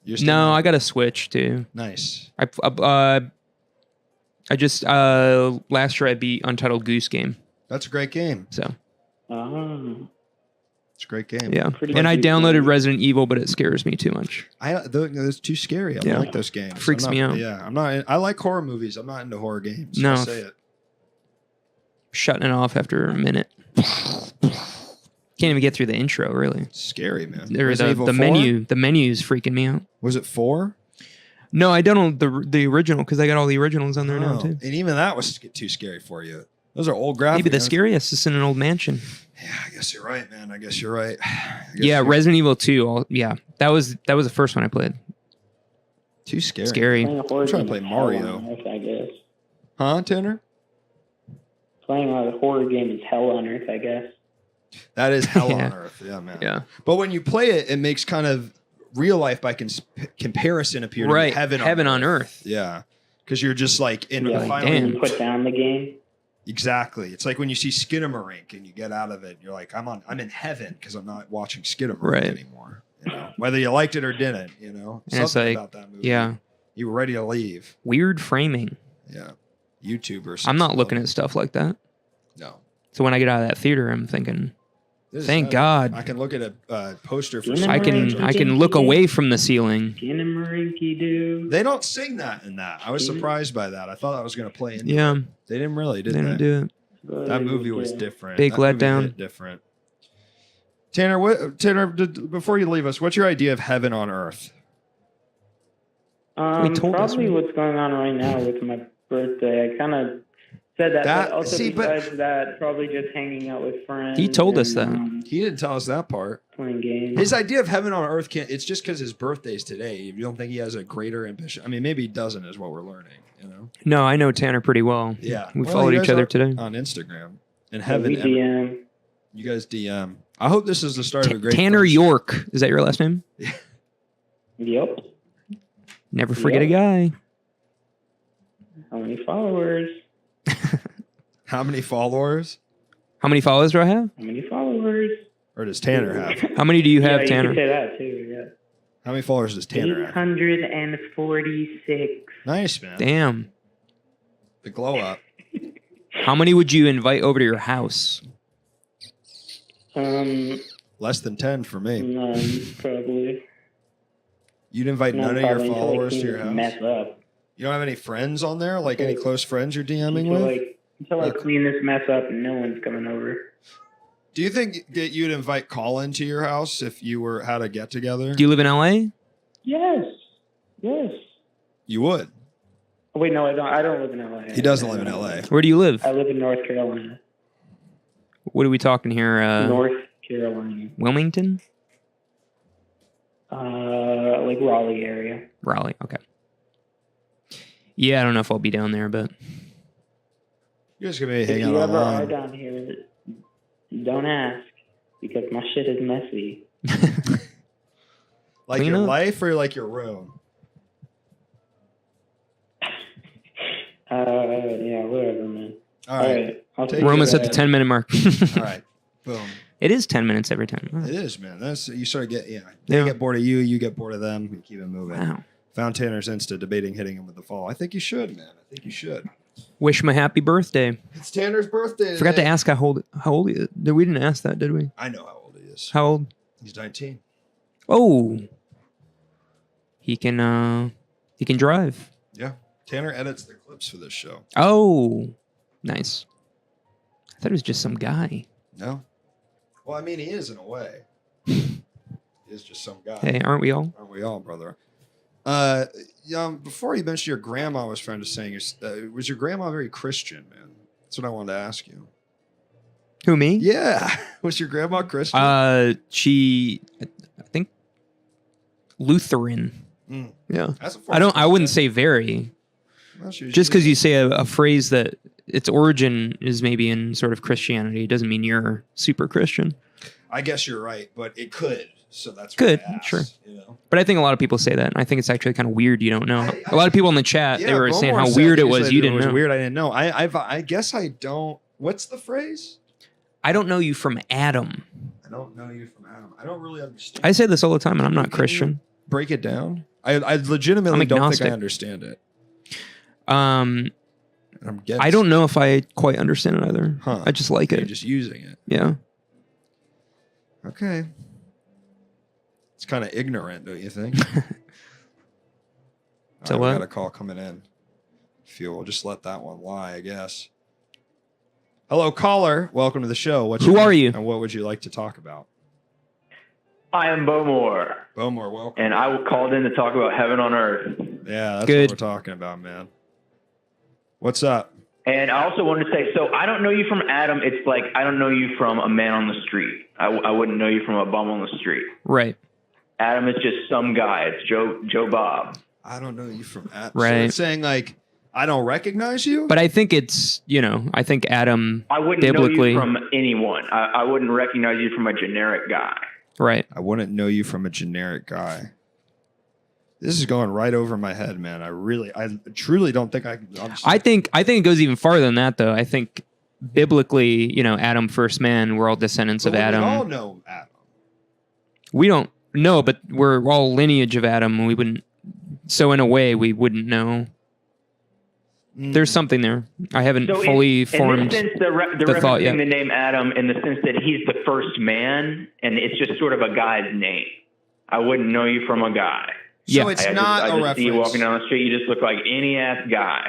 You're still No, not- I got a Switch too. Nice. I just last year I beat Untitled Goose Game, That's a great game. so Oh. It's a great game. yeah. Pretty And I good downloaded game. Resident Evil, but it scares me too much. It's too scary. I don't Yeah. like those games. Freaks I'm me not- out. Yeah, I'm not. I like horror movies. I'm not into horror games. No. I'll say it. Shutting it off after a minute. Can't even get through the intro, really. It's scary, man. Or Resident Evil the 4? menu's freaking me out. Was it 4? No, I don't know the original because I got all the originals on there now Oh, too. and even that was too scary for you. Those are old graphics. Maybe the scariest is in an old mansion. Yeah, I guess you're right, man. I guess you're right. Yeah, Resident Evil 2. That was the first one I played. Too scary. Scary. Playing a horror I'm trying to game play is hell Mario. on earth, I guess. Huh, Tanner? Playing a horror game is hell on earth, I guess. That is hell Yeah. on earth. Yeah, man. Yeah. But when you play it, it makes kind of real life by comparison appear to be Right. heaven on earth. earth. Yeah. Because you're just like in Yeah, the like, final. damn. You put down the game. Exactly. It's like when you see Skinamarink and you get out of it, you're like, I'm in heaven because I'm not watching Skinamarink Right. anymore. You know? Whether you liked it or didn't, you know. And it's Something like, about that movie. yeah, You were ready to leave. weird framing. Yeah. YouTubers. I'm not looking at stuff like that. No. So when I get out of that theater, I'm thinking, This is thank not- God. I can look at a poster for Didn't I something. can look away from the ceiling. Ginamarinky doo. They don't sing that in that. I was surprised by that. I thought I was going to play in. Yeah, They didn't really, did they they? didn't do it. That movie was different. Big That movie letdown. hit different. Tanner, before you leave us, what's your idea of heaven on earth? We told us, Probably right? what's going on right now with my birthday. I kind of said that, That- but also see, but- besides that, probably just hanging out with friends. He told us and, that. He didn't tell us that part. Playing games. His idea of heaven on earth it's just because his birthday's today. You don't think he has a greater ambition? I mean, maybe he doesn't, is what we're learning. You know? No, I know Tanner pretty well. Yeah. We Well, followed you each guys other are today. on Instagram. And Yeah, heaven, we DM. you guys DM. I hope this is the start of a great Tanner friendship. York. Is that your last name? Yep. Never forget a Yeah. guy. How many followers? How many followers? How many followers do I have? How many followers? followers. Or does Tanner have? How many do you have, yeah, Tanner? you could say that too. Yeah. How many followers does Tanner have? 846. Nice, man. Damn. The glow up. How many would you invite over to your house? Less than 10 for me. None, probably. You'd invite none of your probably until I followers to clean your this house? Mess up. You don't have any friends on there? Like any close friends you're DMing Until with? I clean this mess up, no one's coming over. Do you think that you'd invite Colin to your house if you had a get together? Do you live in LA? Yes. Yes. You would. Oh, wait, no, I don't. I don't live in LA. He doesn't live in LA. Where do you live? I live in North Carolina. What are we talking here? North Carolina. Wilmington? Like Raleigh area. Raleigh, okay. Yeah, I don't know if I'll be down there, but You're just going to be If hanging you out ever are online. down here, don't ask because my shit is messy. Like Clean your up. life or like your room? Yeah, whatever, man. All right. I'll Take take we're it almost at the that. 10-minute mark. All right. Boom. It is 10 minutes every time. Oh, It is, man. That's you sort of get They Yeah. get bored of you, you get bored of them. We keep it moving. wow. Found Tanner's Insta debating hitting him with the fall. I think you should, man. I think you should. Wish him a happy birthday. It's Tanner's birthday. Forgot to today. ask how old he is. We didn't ask that, did we? I know how old he is. How old? He's 19. Oh. He can drive. Yeah. Tanner edits the clips for this show. Oh. Nice. I thought it was just some guy. No. Well, I mean, he is in a way. He is just some guy. Hey, aren't we all? Aren't we all, brother? Before you mentioned your grandma was trying to saying, was your grandma very Christian, man? That's what I wanted to ask you. Who, me? Yeah. Was your grandma Christian? She, I think, Lutheran. Mm. Yeah. That's a I wouldn't say very. Well, Just because you say a phrase that its origin is maybe in sort of Christianity doesn't mean you're super Christian. I guess you're right, but it could. So that's Could, what I asked, sure. You know? But I think a lot of people say that. And I think it's actually kind of weird you don't know. A lot of people in the chat, they were saying Bowmore how said weird it he was said you it didn't was know. weird. I didn't know. I guess I don't. What's the phrase? I don't know you from Adam. I don't know you from Adam. I don't really understand. I say this all the time, and I'm not Can you Christian. Break it down. I legitimately I'm don't think agnostic. I understand it. Um, I'm getting. I don't know if I quite understand it either. Huh. I just like You're it. just using it. Yeah. Okay. It's kind of ignorant, don't you think? So We what? got a call coming in. We'll just let that one lie, I guess. Hello, caller. Welcome to the show. Who are you? And what would you like to talk about? I am Bowmore, Bowmore, welcome. and I called in to talk about heaven on earth. Yeah, that's Good. what we're talking about, man. What's up? And I also wanted to say, so I don't know you from Adam. It's like I don't know you from a man on the street. I wouldn't know you from a bum on the street. Right. Adam is just some guy. It's Joe Bob. I don't know you from Adam. Right. So it's saying like I don't recognize you. But I think it's, I think Adam, I wouldn't biblically, know you from anyone. I wouldn't recognize you from a generic guy. right. I wouldn't know you from a generic guy. This is going right over my head, man. I truly don't think I can. I think it goes even farther than that, though. I think biblically, Adam, first man, we're all descendants of Adam. We all know Adam. We don't know, but we're all lineage of Adam. We wouldn't. So in a way, we wouldn't know. There's something there. I haven't So fully formed. in this sense, they're the thought referencing yet. the name Adam in the sense that he's the first man, and it's just sort of a guy's name. I wouldn't know you from a guy. Yeah. So it's I not just, a I just see you reference. walking down the street. You just look like any ass guy.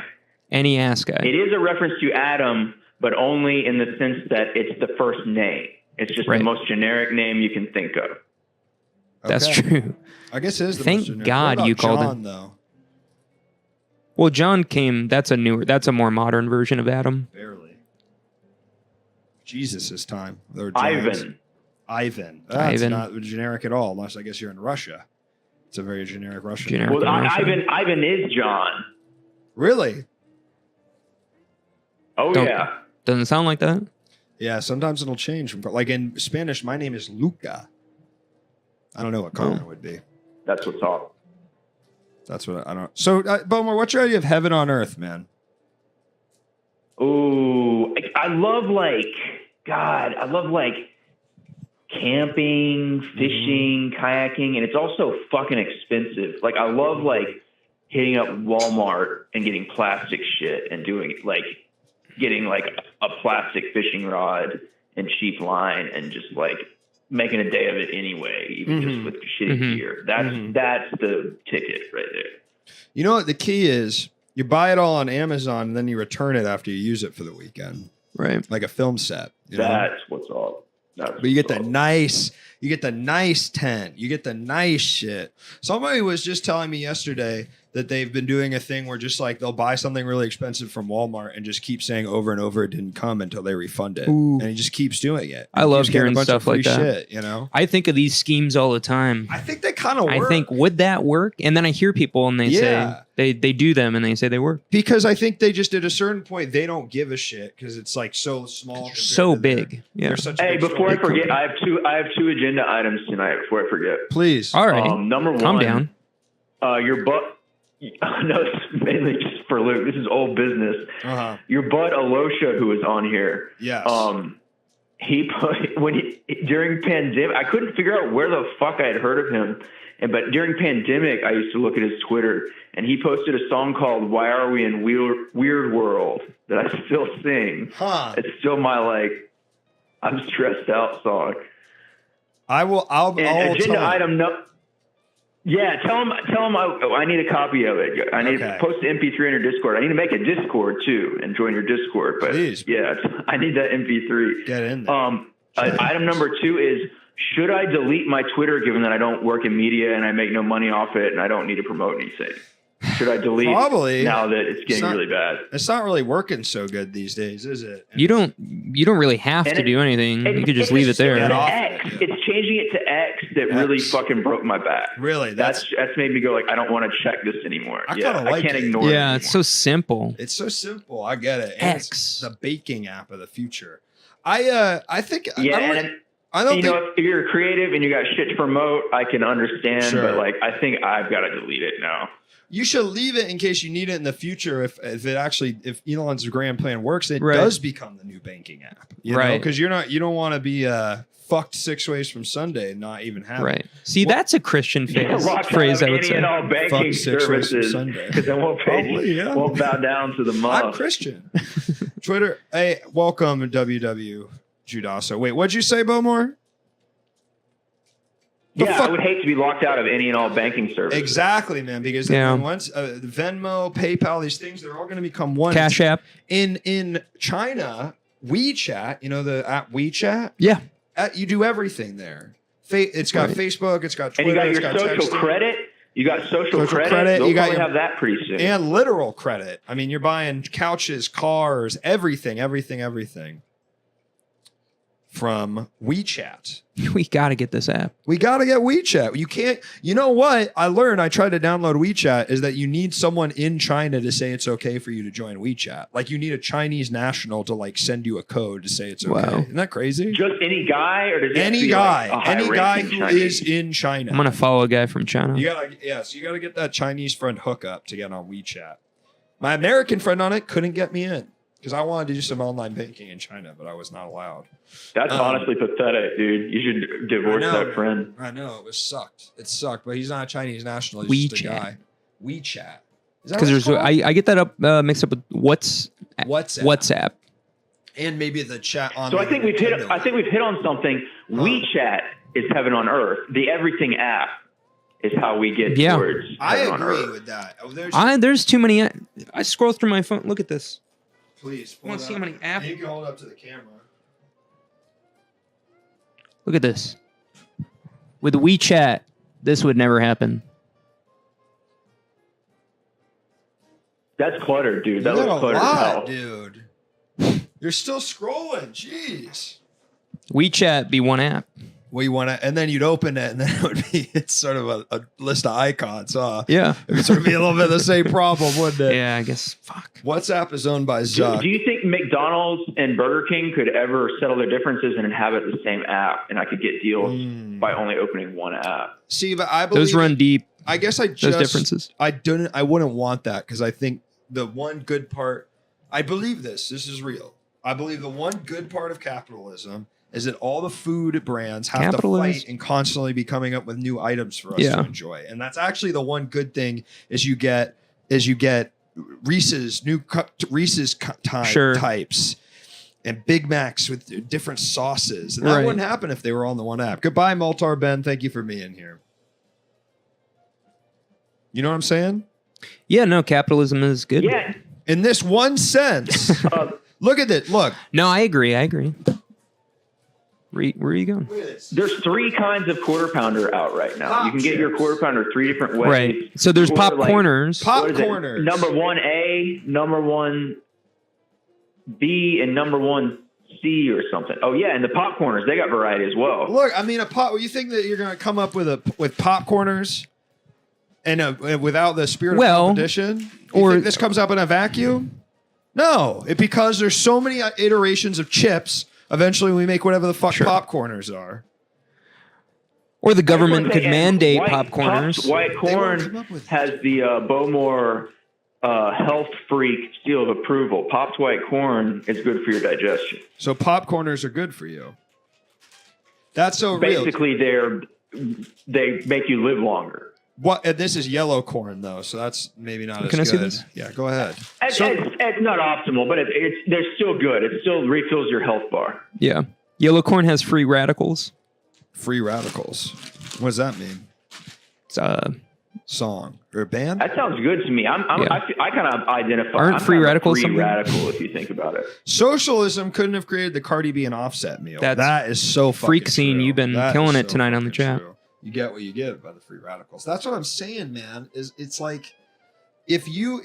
Any ass guy. It is a reference to Adam, but only in the sense that it's the first name. It's just Right. the most generic name you can think of. That's Okay. true. I guess it is. The Thank most generic. God What about you called John, him. though. Well, John came. That's a more modern version of Adam. Barely. Jesus' time. There were Johns. Ivan. That's Ivan. not generic at all, unless I guess you're in Russia. It's a very generic Russian. Generic. name. Well, American. Ivan is John. Really? Oh, Don't- yeah. Doesn't sound like that. Yeah, sometimes it'll change. Like in Spanish, my name is Luca. I don't know what Colin would be. That's what's up. That's what I don't. So, Bowmore, what's your idea of heaven on earth, man? Ooh, I love like camping, fishing, kayaking, and it's also fucking expensive. Like I love like hitting up Walmart and getting plastic shit and doing like getting like a plastic fishing rod and cheap line and just like making a day of it anyway, even just with shitty gear. That's the ticket right there. You know what the key is? You buy it all on Amazon and then you return it after you use it for the weekend. Right. Like a film set. You know? That's what's up. But you get the nice tent. You get the nice shit. Somebody was just telling me yesterday that they've been doing a thing where just like they'll buy something really expensive from Walmart and just keep saying over and over it didn't come until they refund it. Ooh. And he just keeps doing it. I love Keeps getting a hearing bunch of stuff like free that. shit, you know? I think of these schemes all the time. I think they kind of work. I think, would that work? And then I hear people and they Yeah. say they do them and they say they work. Because I think they just at a certain point they don't give a shit because it's like so small. compared So to their- big. Yeah. they're such a Hey, big before I store. forget, I have two agenda items tonight. Before I forget, Please. All right. number one, Calm down. Your butt. No, it's mainly just for Luke. This is old business. Uh-huh. Your bud Alosha, who was on here. Yes. He put during pandemic. I couldn't figure out where the fuck I had heard of him, but during pandemic, I used to look at his Twitter, and he posted a song called "Why Are We in Weird World" that I still sing. Huh. It's still my like, I'm stressed out song. I'll And agenda tell him. item no. Yeah, tell him I need a copy of it. I need Okay. to post the MP3 in your Discord. I need to make a Discord too and join your Discord. But Please. yeah, I need that MP3. Get in there. Item number 2 is, should I delete my Twitter given that I don't work in media and I make no money off it and I don't need to promote anything? Should I delete Probably. now that it's getting not- really bad? It's not really working so good these days, is it? You don't really have And to it- do anything. You could just It's leave it there. Get off of X. it, yeah. It's changing it to X that really X. fucking broke my back. Really? That's made me go like, I don't want to check this anymore. I Yeah, kinda like I can't it. ignore it. Yeah, anymore. it's so simple. It's so simple. I get it. And it's X. the baking app of the future. I think. Yeah, I don't you think. know, if you're creative and you got shit to promote, I can understand, Sure. but like, I think I've got to delete it now. You should leave it in case you need it in the future. If if Elon's grand plan works, it Right. does become the new banking app. You know, Right. because you don't want to be fucked 6 ways from Sunday and not even have Right. See, that's a Christian phrase, I would Any say. and all banking Fuck 6 ways from services, Sunday. because then Probably, yeah. won't bow down to the mob. I'm Christian. Twitter. Hey, welcome WW Judaso. Wait, what'd you say, Bowmore? The Yeah, fuck- I would hate to be locked out of any and all banking services. Exactly, man. Because Yeah. once Venmo, PayPal, these things, they're all going to become one. Cash App. In China, WeChat, you know the app WeChat, Yeah. you do everything there. It's got Right. Facebook, it's got And Twitter, you got it's your got social texting, credit. You got social credit. They'll you got probably your- have that pretty soon. and literal credit. I mean, you're buying couches, cars, everything from WeChat. We got to get this app. We got to get WeChat. You can't, you know what? I learned, I tried to download WeChat, is that you need someone in China to say it's okay for you to join WeChat. Like you need a Chinese national to like send you a code to say it's okay. Wow. Isn't that crazy? Just any guy, or does it have to Any be, guy, like, a any guy high-ranking who Chinese? is in China. I'm going to follow a guy from China. You gotta get that Chinese friend hookup to get on WeChat. My American friend on it couldn't get me in because I wanted to do some online banking in China, but I was not allowed. That's honestly pathetic, dude. You should divorce I know. that friend. I know it was sucked. It sucked, but he's not a Chinese national. He's just a WeChat. guy. WeChat. Because there's, I get that up mixed up with WhatsApp. WhatsApp. And maybe the chat on. So I the think we've hit. Nintendo I think we've hit on something. WeChat is heaven on earth. The everything app is how we get Yeah. towards I heaven on agree earth. with that. Oh, There's too many. I scroll through my phone. Look at this. please. I want to see how many apps. You can hold up to the camera. Look at this. With WeChat, this would never happen. That's cluttered, dude. That You was got a cluttered as hell. lot, dude. You're still scrolling. Jeez. WeChat be one app. We want to, and then you'd open it, and then it would be it's sort of a list of icons. Yeah. It would sort of be a little bit of the same problem, wouldn't it? Yeah, I guess. Fuck. WhatsApp is owned by Do Zuck. you think McDonald's and Burger King could ever settle their differences and inhabit the same app, and I could get deals by only opening one app? See, but I believe Those run deep. I guess I Those just differences. I wouldn't want that because I think the one good part. I believe this. This is real. I believe the one good part of capitalism is that all the food brands have Capitalism. to fight and constantly be coming up with new items for us to enjoy. And that's actually the one good thing is you get Reese's Reese's types and Big Macs with different sauces. And that wouldn't happen if they were all in the one app. Goodbye, Maltar Ben. Thank you for being here. You know what I'm saying? Yeah, no, capitalism is good. Yeah. In this one sense. Look at it. Look. No, I agree. Where are you going? There's 3 kinds of quarter pounder out right now. You can get your quarter pounder 3 different ways. Right. So there's pop corners. Pop corners. Number 1A, number 1B, and number 1C or something. Oh yeah, and the pop corners, they got variety as well. Look, I mean, you think that you're going to come up with pop corners and without the spirit of competition? You think this comes up in a vacuum? No, because there's so many iterations of chips. Eventually, we make whatever the fuck popcorners are. Or the government could mandate popcorners. Pops White Corn has the Bowmore health freak seal of approval. Pops White Corn is good for your digestion. So popcorners are good for you. That's so basically they make you live longer. What? And this is yellow corn though, so that's maybe not as good. Can I see this? Yeah, go ahead. It's not optimal, but they're still good. It still refills your health bar. Yeah, yellow corn has free radicals. Free radicals. What does that mean? It's a song or a band. That sounds good to me. I kind of identify. Aren't free radicals free something? radical if you think about it. Socialism couldn't have created the Cardi B and Offset meal. That is so fucking freak scene. true. You've been killing it tonight on the chat. True. You get what you get by the free radicals. That's what I'm saying, man. It's like if we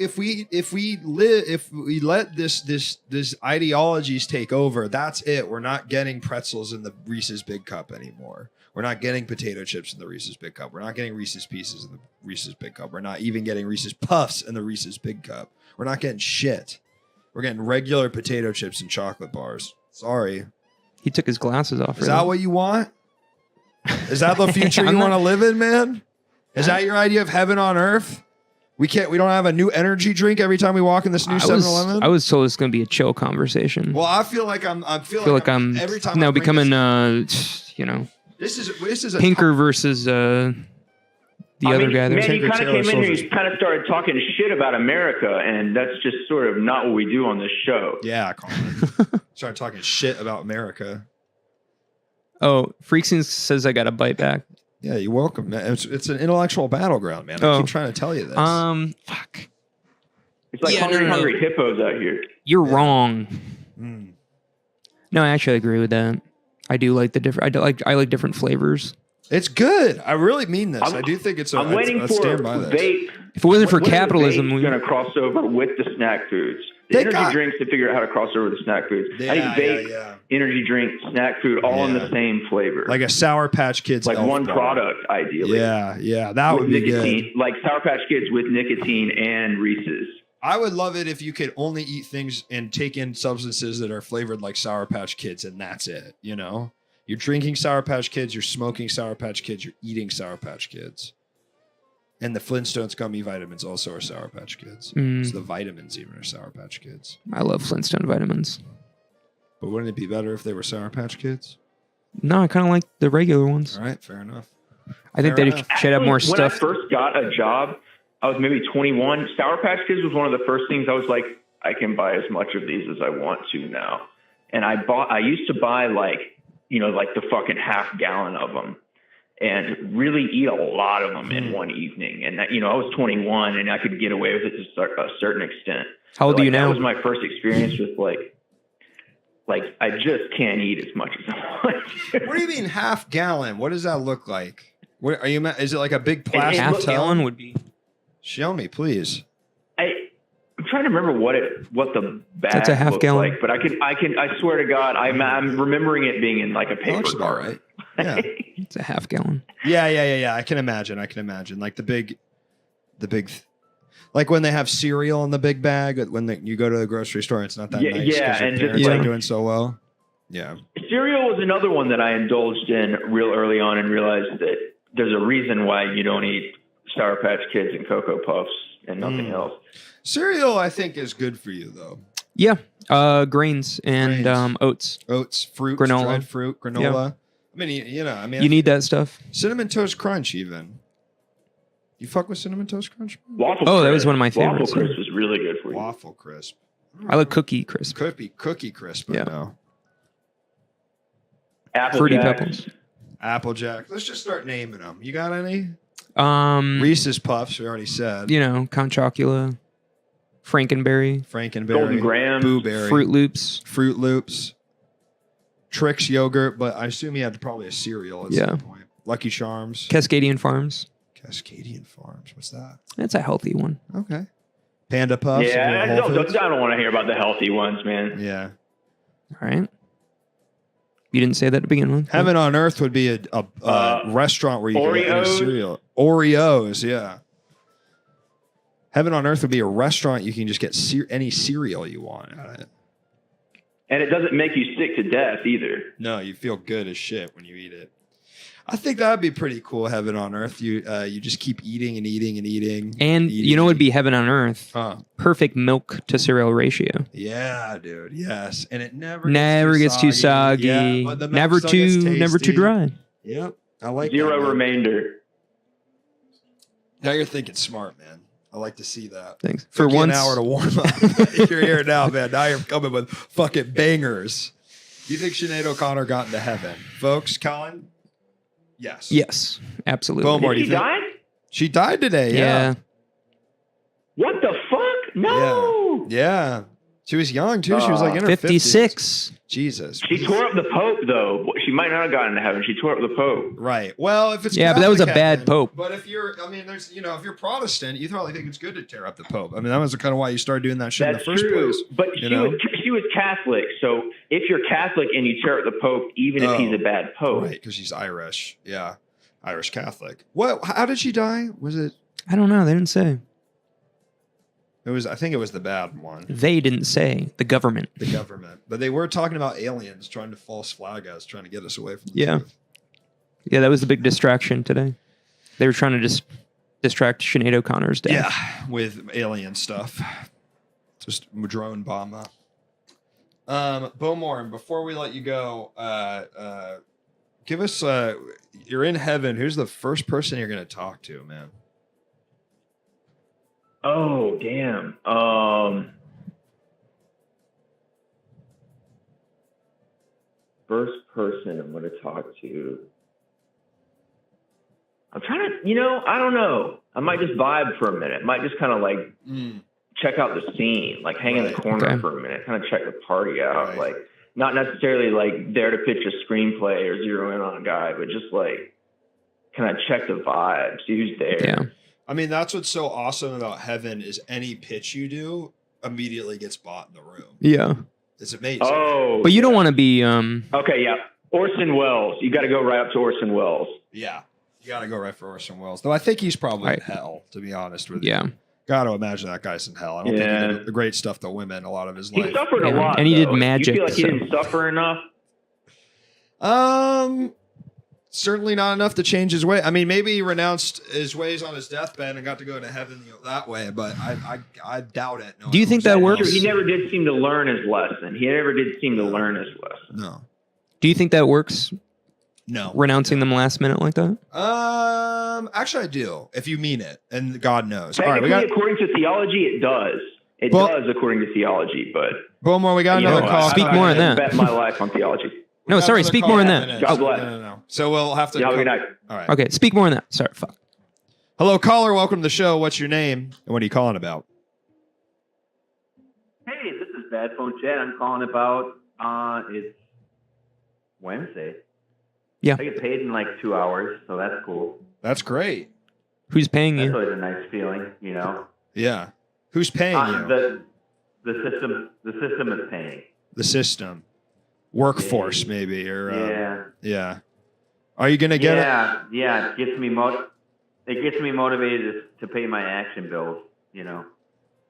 let this ideologies take over, that's it. We're not getting pretzels in the Reese's Big Cup anymore. We're not getting potato chips in the Reese's Big Cup. We're not getting Reese's Pieces in the Reese's Big Cup. We're not even getting Reese's Puffs in the Reese's Big Cup. We're not getting shit. We're getting regular potato chips and chocolate bars. Sorry. He took his glasses off. Is that what you want? Is that the future you want to live in, man? Is that your idea of heaven on earth? We don't have a new energy drink every time we walk in this new 7-Eleven? I was told it's going to be a chill conversation. Well, I feel like I'm every time now becoming this is a Pinker versus the other guy there. Man, you kind of came in here, you kind of started talking shit about America, and that's just sort of not what we do on this show. Yeah, Colin. Started talking shit about America. Oh, Freaksing says I got to bite back. Yeah, you're welcome, man. It's an intellectual battleground, man. I keep trying to tell you this. Fuck. It's like hungry hippos out here. You're wrong. No, I actually agree with that. I do like the different. I like different flavors. It's good. I really mean this. I do think it's. I'm waiting for vape. If it wasn't for capitalism, we're going to cross over with the snack foods. The energy drinks to figure out how to cross over the snack foods. I think vape, energy drink, snack food, all in the same flavor. Like a Sour Patch Kids. Like one product, ideally. Yeah, that would be good. Like Sour Patch Kids with nicotine and Reese's. I would love it if you could only eat things and take in substances that are flavored like Sour Patch Kids, and that's it. You know, you're drinking Sour Patch Kids, you're smoking Sour Patch Kids, you're eating Sour Patch Kids. And the Flintstones gummy vitamins also are Sour Patch Kids. So the vitamins even are Sour Patch Kids. I love Flintstone vitamins. But wouldn't it be better if they were Sour Patch Kids? No, I kind of like the regular ones. All right, fair enough. I think they should have more stuff. When I first got a job, I was maybe 21. Sour Patch Kids was one of the first things I was like, I can buy as much of these as I want to now. And I used to buy like the fucking half gallon of them. And really eat a lot of them in one evening. And that, I was 21 and I could get away with it to a certain extent. How old are you now? That was my first experience with like I just can't eat as much as I want. What do you mean half gallon? What does that look like? What are you? Is it like a big plastic? Half gallon would be. Show me, please. I'm trying to remember what the bag That's a half looked gallon. like, but I swear to God, I'm remembering it being in like a paper Looks about carton. right. Yeah. It's a half gallon. Yeah. I can imagine. Like the big, like when they have cereal in the big bag. When you go to the grocery store, it's not that nice. Yeah, and just like doing so well. Yeah. Cereal was another one that I indulged in real early on and realized that there's a reason why you don't eat Sour Patch Kids and Cocoa Puffs and nothing else. Cereal, I think, is good for you though. Yeah. Grains and Grains. oats. Oats, fruit, Granola. dried fruit, granola. I mean, You need that stuff. Cinnamon Toast Crunch even. You fuck with Cinnamon Toast Crunch? Waffle Oh, that crisp. was one of my favorites, Waffle crisp was really good for you. Waffle crisp. I like cookie crisp. Cookie crisp. Yeah. I know. Apple Fruity Jacks. Pebbles. Applejack. Let's just start naming them. You got any? Um, Reese's Puffs. We already said. you know, Count Chocula, Frankenberry, Frankenberry. Golden Grahams. Blueberry. Fruit Loops. Fruit Loops. Trix yogurt, but I assume he had probably a cereal at some point. Lucky Charms. Cascadian Farms. Cascadian Farms. What's that? That's a healthy one. Okay. Panda Puffs. Yeah, I Whole Foods? don't want to hear about the healthy ones, man. Yeah. All right. You didn't say that to begin with. Heaven on Earth would be a restaurant where you can get any Oreos? cereal. Oreos, yeah. Heaven on Earth would be a restaurant you can just get any cereal you want at it. And it doesn't make you sick to death either. No, you feel good as shit when you eat it. I think that would be pretty cool, Heaven on Earth. You just keep eating and eating and eating. And eating, you know what would be heaven on earth? Huh. Perfect milk to cereal ratio. Yeah, dude. Yes. And it never Never gets too soggy. Yeah, but the milk never still gets too tasty. dry. Yep. I like Zero that. remainder. Now you're thinking smart, man. I like to see that. Thanks. Took For you once, an hour to warm up. You're here now, man. Now you're coming with fucking bangers. Do you think Sinead O'Connor got into heaven? Folks, Colin? Yes. yes, absolutely. Bowmore, do Did you she think? die? She died today, Yeah. yeah. What the fuck? No. Yeah. She was young, too. She was like in her 50s. 56. Jesus. She tore up the Pope, though. She might not have gotten into heaven. She tore up the Pope. Right. Well, if it's Yeah, but that was a Catholic bad heaven, pope. But if you're, I mean, there's, if you're Protestant, you probably think it's good to tear up the Pope. I mean, that was kind of why you started doing that shit That's in the first true. place. But you she know? was Catholic. So if you're Catholic and you tear up the Pope, even if he's a bad Pope. Right, because she's Irish. Yeah. Irish Catholic. What? How did she die? Was it? I don't know. They didn't say. It was. I think it was the bad one. They didn't say. The government. The government, but they were talking about aliens trying to false flag us, trying to get us away from. The Yeah. truth. Yeah, that was the big distraction today. They were trying to just distract Sinead O'Connor's death. Yeah, with alien stuff. Just drone bomb up. Bowmore, before we let you go, give us. You're in heaven. Who's the first person you're going to talk to, man? Oh, damn. First person I'm going to talk to. I'm trying to, I don't know. I might just vibe for a minute. Might just kind of like check out the scene, like hang in the corner for a minute, kind of check the party out. Right. Like, not necessarily like there to pitch a screenplay or zero in on a guy, but just like kind of check the vibe, see who's there. Yeah. I mean, that's what's so awesome about heaven is any pitch you do immediately gets bought in the room. Yeah. It's amazing. Oh, But you don't want to be. okay, yeah. Orson Welles. You got to go right up to Orson Welles. Yeah. You got to go right for Orson Welles. Though I think he's probably in hell, to be honest with you. Yeah. Got to imagine that guy's in hell. I don't think he did the great stuff to women a lot of his He life. suffered a lot, And he did though. magic, You feel like he so- didn't suffer enough? Certainly not enough to change his way. I mean, maybe he renounced his ways on his deathbed and got to go to heaven that way, but I doubt it. Do you think that works? He never did seem to learn his lesson. He never did seem to learn his lesson. No. Do you think that works? No. Renouncing them last minute like that? Actually, I do. If you mean it, and God knows. All right, Technically, according to theology, it does. It does according to theology, but Bowmore, we got another call. Speak more on that. Bet my life on theology. No, sorry. Speak more on that. God bless. No. So we'll have to. Yeah, good night. All right. Okay, speak more on that. Sorry, fuck. Hello, caller. Welcome to the show. What's your name and what are you calling about? Hey, this is Bad Phone Chat. I'm calling about, it's Wednesday. Yeah. I get paid in like 2 hours, so that's cool. That's great. Who's paying That's you? always a nice feeling, you know. Yeah. Who's paying you? The system is paying. The system. Workforce, maybe, or Yeah. yeah. Are you gonna get it? Yeah. It gets me motivated to pay my action bills, you know.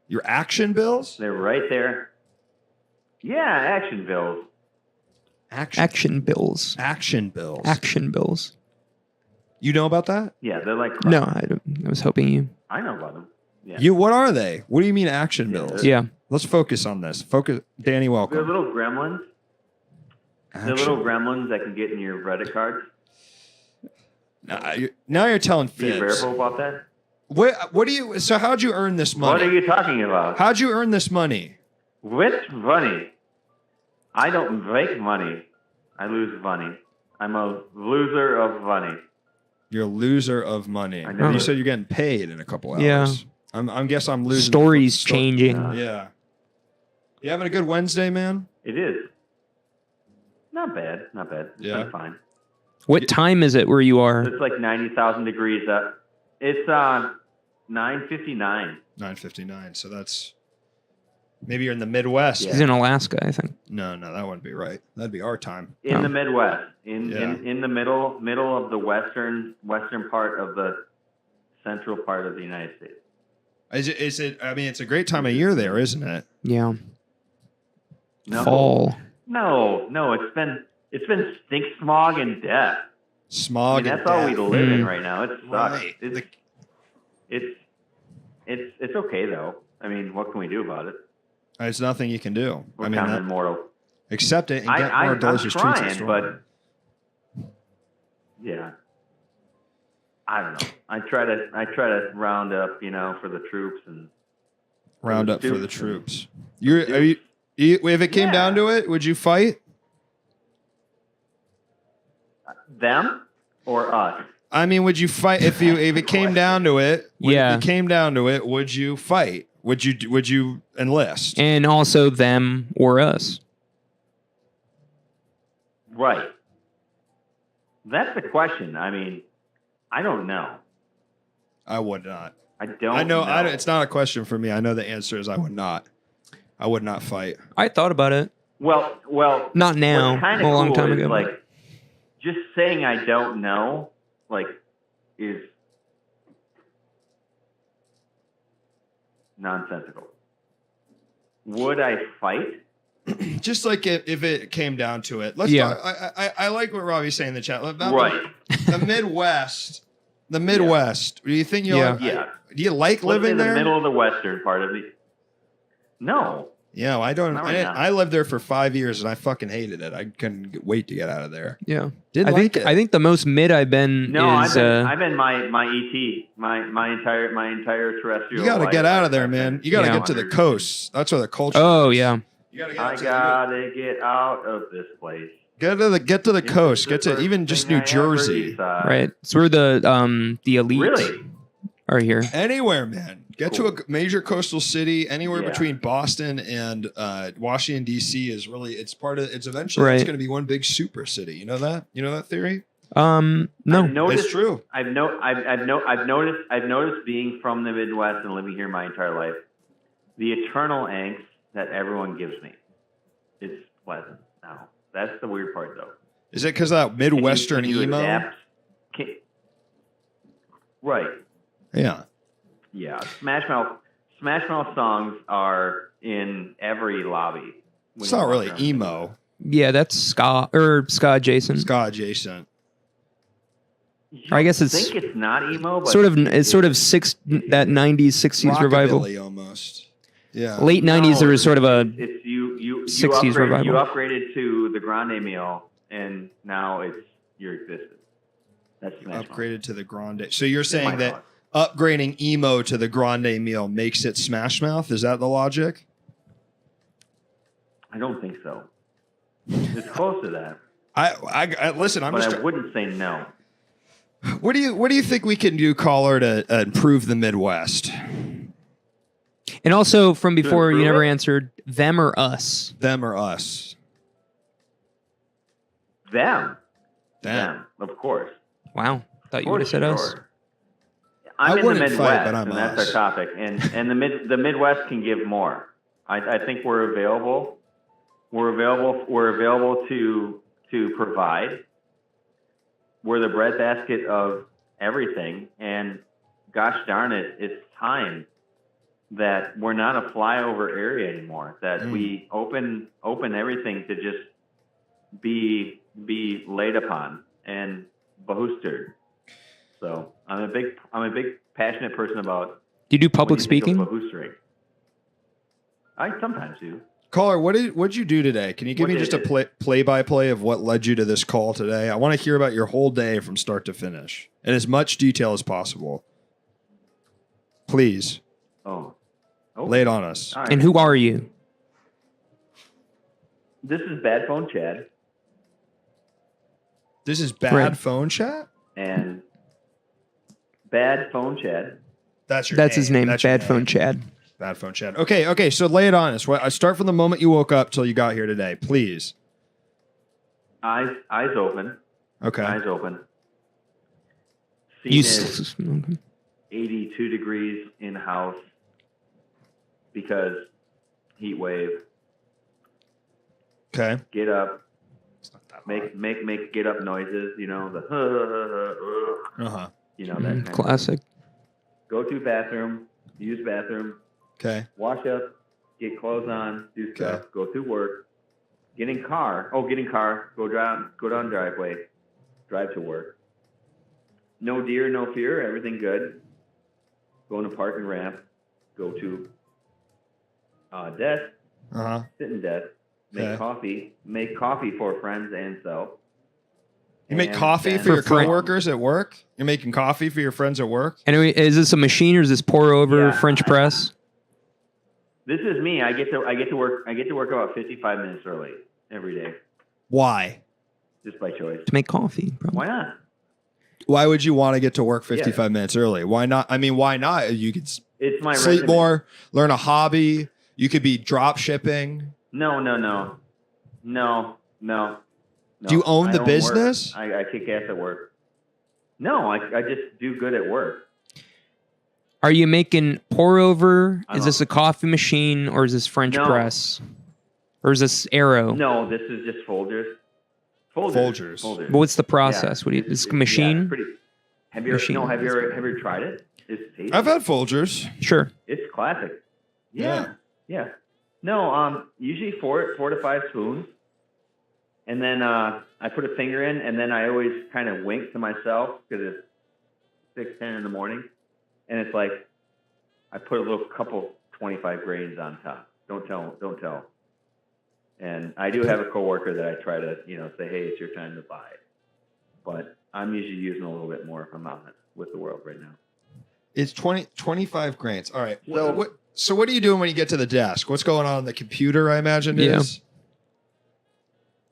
Your action bills? They're right there. Yeah, action bills. Action bills. Action bills. Action bills. You know about that? Yeah, they're like No, I was hoping you. I know about them. Yeah. You? What are they? What do you mean action bills? Yeah. Let's focus on this. Focus, Danny. They're Welcome. little gremlins. They're little gremlins that can get in your credit cards. Now you're telling Be fibs. careful about that. What do you? So how'd you earn this money? What are you talking about? How'd you earn this money? Which money? I don't make money. I lose money. I'm a loser of money. You're a loser of money. I know. You said you're getting paid in a couple hours. Yeah. I'm guess I'm losing. Stories changing. Yeah. You having a good Wednesday, man? It is. Not bad. Not bad. It's Yeah. been fine. What time is it where you are? It's like 90,000 degrees up. It's 9:59. 9:59. So that's maybe you're in the Midwest. Yeah. He's in Alaska, I think. No, that wouldn't be right. That'd be our time. In Oh. the Midwest, in the middle of the western part of the central part of the United States. Is it? I mean, it's a great time of year there, isn't it? Yeah. No, Fall. no, it's been stink, smog, and death. Smog. I mean, that's all we live in Mm. right now. It sucks. Right. It's okay though. I mean, what can we do about it? There's nothing you can do. We're I mean, kind of immortal. accept it and get more I'm delicious treats. in trying, store. but yeah, I don't know. I try to round up, for the troops and round up for the Dukes. troops. If it came Yeah. down to it, would you fight? them or us. I mean, would you fight if it came down to it? Yeah. If it came down to it, would you fight? Would you enlist? And also them or us. Right. That's the question. I mean, I don't know. I would not. I don't. I know. It's not a question for me. I know the answer is I would not. I would not fight. I thought about it. Well. Not now. What's kind A of long cool time is, ago. like, just saying I don't know, is nonsensical. Would I fight? Just like if it came down to it. Let's Yeah. talk, I like what Robbie's saying in the chat. About Right. The Midwest. The Midwest. Do you think you? Yeah. Yeah. Do you like Let's say living the there? middle of the western part of the. No. Yeah, I don't. Not right now. I lived there for 5 years and I fucking hated it. I couldn't wait to get out of there. Yeah. Didn't I think like it. I think the most mid I've been No, is I've been my ET, my entire terrestrial. You got to life. get out of there, man. You got to Yeah. get to the coast. That's where the culture. Oh is. yeah. You gotta get I out to gotta get out of this place. get to the coast. Get to even just New Jersey. Right. It's where the elite Really? are here. Anywhere, man. Get to a major coastal city. Anywhere Yeah. between Boston and Washington D.C. is really. It's part of. It's eventually. Right. It's going to be one big super city. You know that. You know that theory. No. I've noticed, It's true. I've noticed being from the Midwest and living here my entire life, the eternal angst that everyone gives me. It's pleasant now. That's the weird part, though. Is it because of that Midwestern Can you emo? adapt? Right. Yeah. Yeah. Smash Mouth songs are in every lobby. when It's you not walk really around. emo. Yeah, that's ska adjacent. Ska adjacent. You I guess it's think it's not emo, but Sort of that 90s 60s revival. Rockabilly almost. Yeah. Late 90s there was sort of a It's you 60s revival. You upgraded to the grande meal, and now it's your existence. That's Smash Mouth. Upgraded to the grande. So you're saying My that thought. upgrading emo to the grande meal makes it Smash Mouth? Is that the logic? I don't think so. It's close to that, I listen. I'm but just. I wouldn't say no. What do you think we can do, caller, to improve the Midwest? And also from before you improve never it? answered them or us. Them or us? Them, Them. of course. Wow. Thought Of you would have course, said us. sure. I I'm in the wouldn't Midwest, fight, but I'm and that's us. our topic. And the Midwest can give more. I think we're available. We're available to provide. We're the breadbasket of everything, and gosh darn it, it's time that we're not a flyover area anymore. That we open everything to just be laid upon and boosted. So I'm a big passionate person about. Do you do public when you think speaking? of boostering. I sometimes do. Caller, what'd you do today? Can you give What me just is a play-by-play of what led you to this call today? I want to hear about your whole day from start to finish in as much detail as possible. Please. Oh. Lay it on us. All right. And who are you? This is Bad Phone Chad. This is bad Right. phone chat? And Bad Phone Chad. That's your That's his name, That's your Bad Phone Chad. Bad phone chat. Okay. So lay it on us. I start from the moment you woke up till you got here today, please. Eyes open. Okay. Eyes open. Scene You is 82 degrees in house because heat wave. Okay. Get up. It's not that Make get up noises. You know the Uh-huh. you know that kind of classic. Go to bathroom. Use bathroom. Okay. Wash up. Get clothes on. Do stuff. Okay. Go to work. Get in car. Get in car. Go down driveway. Drive to work. No deer, no fear. Everything good. Go in a parking ramp. Go to desk. Uh-huh. Sit in desk. Make Okay. coffee. Make coffee for friends and self. You make And coffee then- for your For friend- coworkers at work? You're making coffee for your friends at work? Anyway, is this a machine or is this pour over Yeah. French press? This is me. I get to work about 55 minutes early every day, Why? just by choice. To make coffee, probably. Why not? Why would you want to get to work 55 minutes early? Why not? I mean, why not? You could It's my sleep regimen. more, learn a hobby. You could be drop shipping. No. Do you own I the work. business? I kick ass at work. No, I just do good at work. Are you making pour over? I Is this a coffee machine or is this French No. press? Or is this Arrow? No, this is just Folgers. Folgers. But what's the process? Yeah. What do you, It's- it's a machine? yeah, it's pretty. Have you Machine. have you ever tried it? It's tasty. I've had Folgers. Sure. It's classic. Yeah. Yeah. No, usually four to five spoons. And then I put a finger in, and then I always kind of wink to myself because it's 6:10 in the morning, and it's like I put a little couple 25 grains on top. Don't tell. And I do have a coworker that I try to say, hey, it's your time to buy. But I'm usually using a little bit more if I'm honest with the world right now. It's 25 grains. All right. So what are you doing when you get to the desk? What's going on the computer, I imagine it Yeah. is?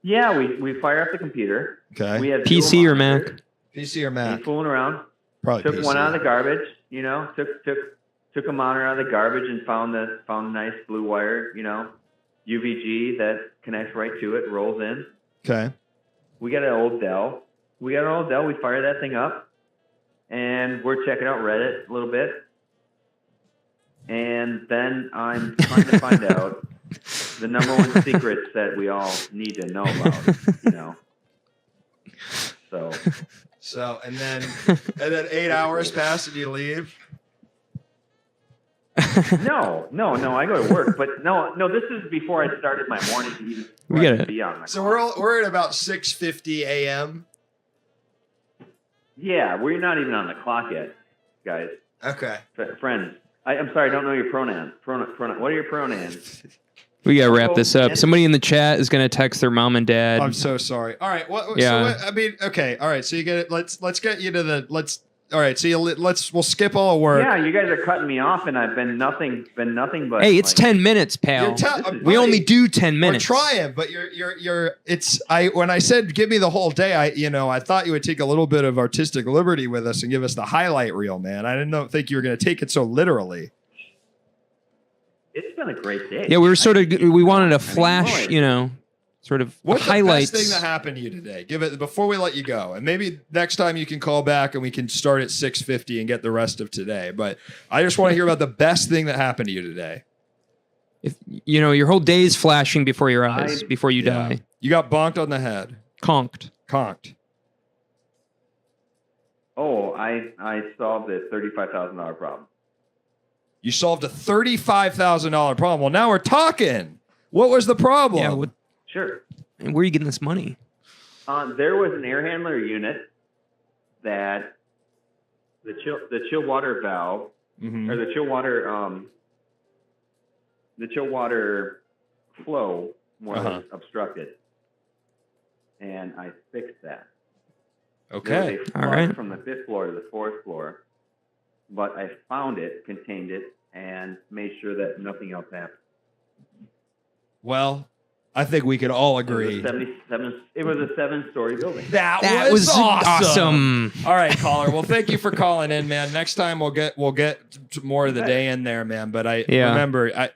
Yeah, we fire up the computer. Okay. We have PC dual or Mac? monitors. PC or Ain't Mac? fooling around. Probably Took PC. one out of the garbage, took a monitor out of the garbage and found a nice blue wire, UVG that connects right to it, rolls in. Okay. We got an old Dell. We fire that thing up, and we're checking out Reddit a little bit. And then I'm trying to find out the number one secrets that we all need to know about, So and then 8 hours pass and you leave. No, I go to work, but no, this is before I started my morning to even We gotta- be on my So clock. we're at about 6:50 a.m. Yeah, we're not even on the clock yet, guys. Okay. Friends. I'm sorry, I don't know your pronouns. What are your pronouns? We gotta wrap this up. and- Somebody in the chat is gonna text their mom and dad. I'm so sorry. All right. Yeah. Okay. All right. So you get it. Let's get you to the All right. So we'll skip all work. Yeah, you guys are cutting me off, and I've been nothing but. Hey, it's like, 10 minutes, pal. We only do 10 minutes. We're trying, but when I said give me the whole day, I thought you would take a little bit of artistic liberty with us and give us the highlight reel, man. I didn't think you were going to take it so literally. It's been a great day. Yeah, we were we wanted a flash, boy. sort of What's highlights. the best thing that happened to you today? Give it before we let you go, and maybe next time you can call back and we can start at 6:50 and get the rest of today. But I just want to hear about the best thing that happened to you today. If your whole day is flashing before your eyes before you Yeah. die. You got bonked on the head, Conked. Oh, I solved a $35,000 problem. You solved a $35,000 problem. Well, now we're talking. What was the problem? Yeah, Sure. and where are you getting this money? There was an air handler unit that the chill water valve Mhm. or the chill water water flow was Uh-huh. obstructed, and I fixed that. Okay. There was a All plug right. from the 5th floor to the 4th floor, but I found it, contained it, and made sure that nothing else happened. Well, I think we could all It was agree. a 7-story building. That was awesome. All right, caller. Well, thank you for calling in, man. Next time we'll get to more of the day in there, man. But remember,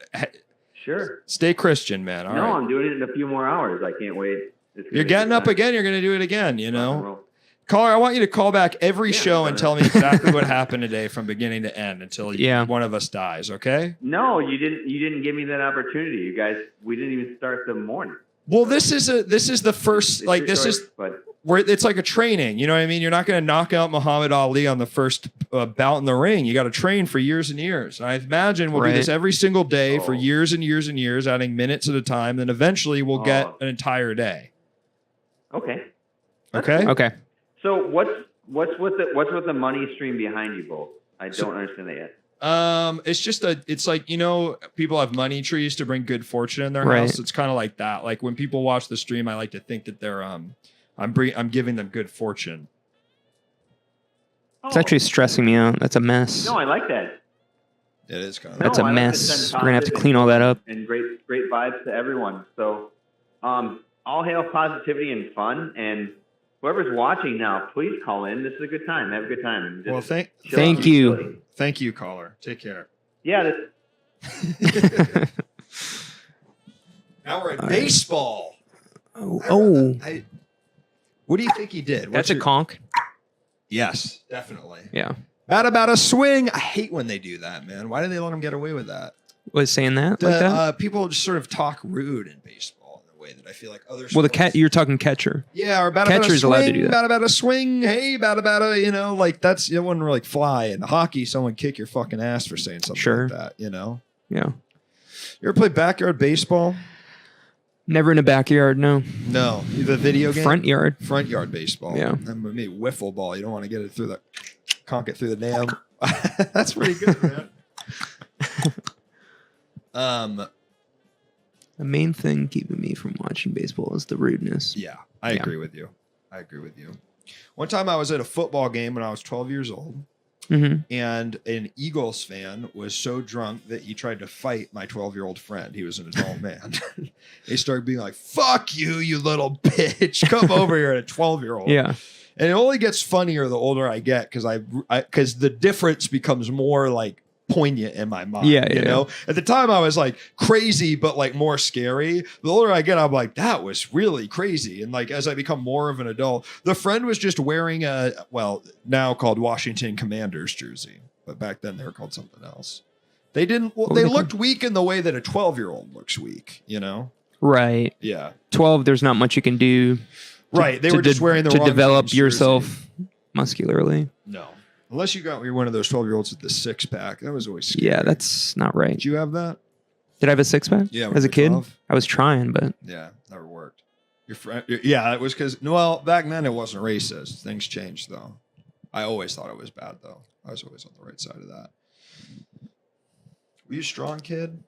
Sure. stay Christian, man. All right. I'm doing it in a few more hours. I can't wait. You're getting up again. You're going to do it again, you know? Caller, I want you to call back every show and tell me exactly what happened today from beginning to end until one of us dies, okay? No, you didn't. You didn't give me that opportunity. You guys, we didn't even start the morning. Well, this is the first, like, this is where it's like a training. You know what I mean? You're not going to knock out Muhammad Ali on the first bout in the ring. You got to train for years and years. And I imagine we'll do this every single day for years and years and years, adding minutes at a time. Then eventually we'll get an entire day. Okay. Okay. Okay. So what's with the money stream behind you both? I don't understand that yet. It's just it's like, you know, people have money trees to bring good fortune in their house. It's kind of like that. Like when people watch the stream, I like to think that they're I'm giving them good fortune. It's actually stressing me out. That's a mess. No, I like that. It is kind of. That's a mess. We're gonna have to clean all that up. And great vibes to everyone. So, all hail positivity and fun. And whoever's watching now, please call in. This is a good time. Have a good time. Well, thank you. Thank you, caller. Take care. Yeah. Now we're at baseball. Oh. What do you think he did? That's a conk. Yes, definitely. Yeah. About a swing. I hate when they do that, man. Why do they let him get away with that? Was saying that like that? People just sort of talk rude in baseball in a way that I feel like others. Well, you're talking catcher. Yeah, or about catcher's a swing, allowed to do that. About a swing. Hey, about a, you know, like that's, it wouldn't really fly. In hockey, someone kick your fucking ass for saying something like that, you know? Yeah. You ever play backyard baseball? Never in a backyard, no. No. The video game? Front yard. Front yard baseball. Yeah. And maybe wiffle ball. You don't want to get it through conk it through the nail. That's pretty good, man. The main thing keeping me from watching baseball is the rudeness. Yeah, I agree with you. One time I was at a football game when I was 12 years old. Mm-hmm. And an Eagles fan was so drunk that he tried to fight my 12-year-old friend. He was an adult man. He started being like, "Fuck you, you little bitch. Come over here," at a 12-year-old. Yeah. And it only gets funnier the older I get because the difference becomes more like poignant in my mind. Yeah, you know? At the time I was like crazy, but like more scary. The older I get, I'm like, that was really crazy. And like as I become more of an adult, the friend was just wearing a, well, now called Washington Commanders jersey, but back then they were called something else. They didn't. Well, they looked weak in the way that a 12-year-old looks weak. You know. Right. Yeah. 12. There's not much you can do. Right. They were just wearing the to wrong develop jersey. yourself muscularly. No. Unless you're one of those 12-year-olds with the six-pack. That was always scary. Yeah, that's not right. Did you have that? Did I have a six-pack? Yeah. As a kid? 12? I was trying, but. Yeah, never worked. Your friend? Yeah, it was because, well, back then it wasn't racist. Things changed, though. I always thought it was bad, though. I was always on the right side of that. Were you a strong kid?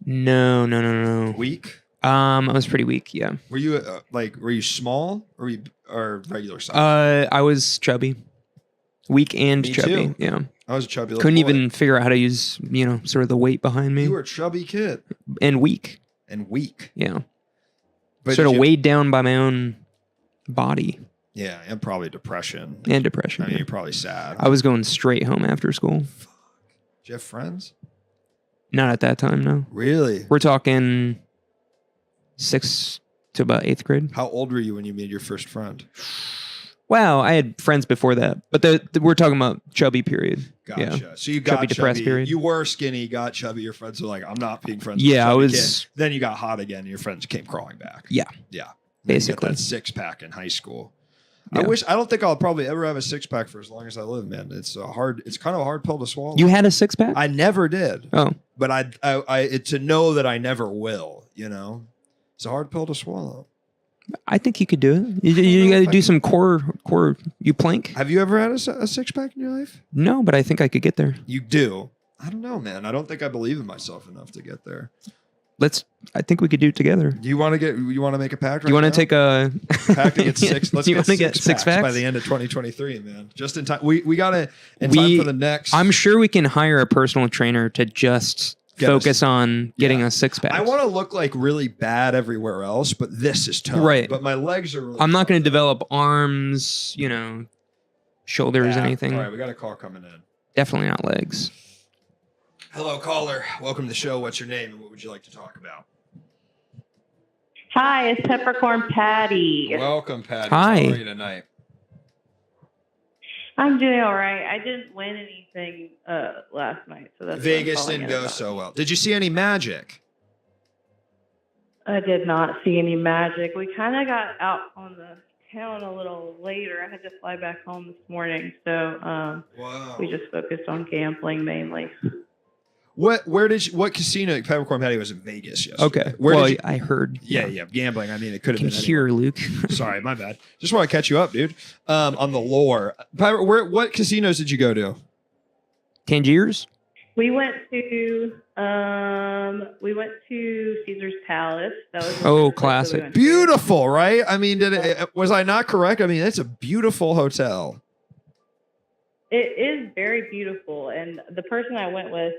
No. Weak? I was pretty weak, yeah. Were you were you small or regular size? I was chubby. Weak and Me chubby, too. yeah. I was a chubby little Couldn't boy. even figure out how to use, sort of the weight behind me. You were a chubby kid. And weak. But Yeah. sort did of you- weighed down by my own body Yeah, and probably depression. and depression. I mean, yeah. you're probably sad. I was going straight home after school. Did you have friends? Not at that time, no. Really? We're talking 6th to about 8th grade. How old were you when you made your first friend? Wow, I had friends before that, but we're talking about chubby period. Gotcha. Yeah. So you got Chubby, depressed period. You were skinny, got chubby. Your friends were like, "I'm not being friends." Yeah, with a I chubby was- kid." Then you got hot again, and your friends came crawling back. Yeah. Then you got Basically. that 6-pack in high school. Yeah. I don't think I'll probably ever have a 6-pack for as long as I live, man. It's kind of a hard pill to swallow. You had a 6-pack? I never did. Oh. But I to know that I never will, it's a hard pill to swallow. I think you could do it. You got to do some core. You plank? Have you ever had a 6-pack in your life? No, but I think I could get there. You do. I don't know, man. I don't think I believe in myself enough to get there. I think we could do it together. Do you want to make a pact right You want to now? take a pact to get six? Let's you get wanna get six six packs by packs? the end of 2023, man. Just in time. We got to in time for the next. I'm sure we can hire a personal trainer to just focus on getting us six packs. I want to look like really bad everywhere else, but this is tough. Right. But my legs are really I'm not going to tough. develop arms, shoulders, anything. All right, we got a call coming in. Definitely not legs. Hello, caller. Welcome to the show. What's your name and what would you like to talk about? Hi, it's Peppercorn Patty. Welcome, Patty. Hi. How are you tonight? I'm doing all right. I didn't win anything last night, so that's Vegas what I'm didn't calling go in so well. Did you see any magic? about. I did not see any magic. We kind of got out on the town a little later. I had to fly back home this morning, so Wow. we just focused on gambling mainly. What casino? Peppercorn Patty was in Vegas yesterday. Okay. Where well, did you, I heard. yeah, gambling. I mean, it could I have can been hear Luke. anywhere. Sorry, my bad. Just want to catch you up, dude. On the lore. What casinos did you go to? Tangiers? We went to Caesar's Palace. That was the Oh, first place that we classic. went to. Beautiful, right? I mean, was I not correct? I mean, it's a beautiful hotel. It is very beautiful, and the person I went with,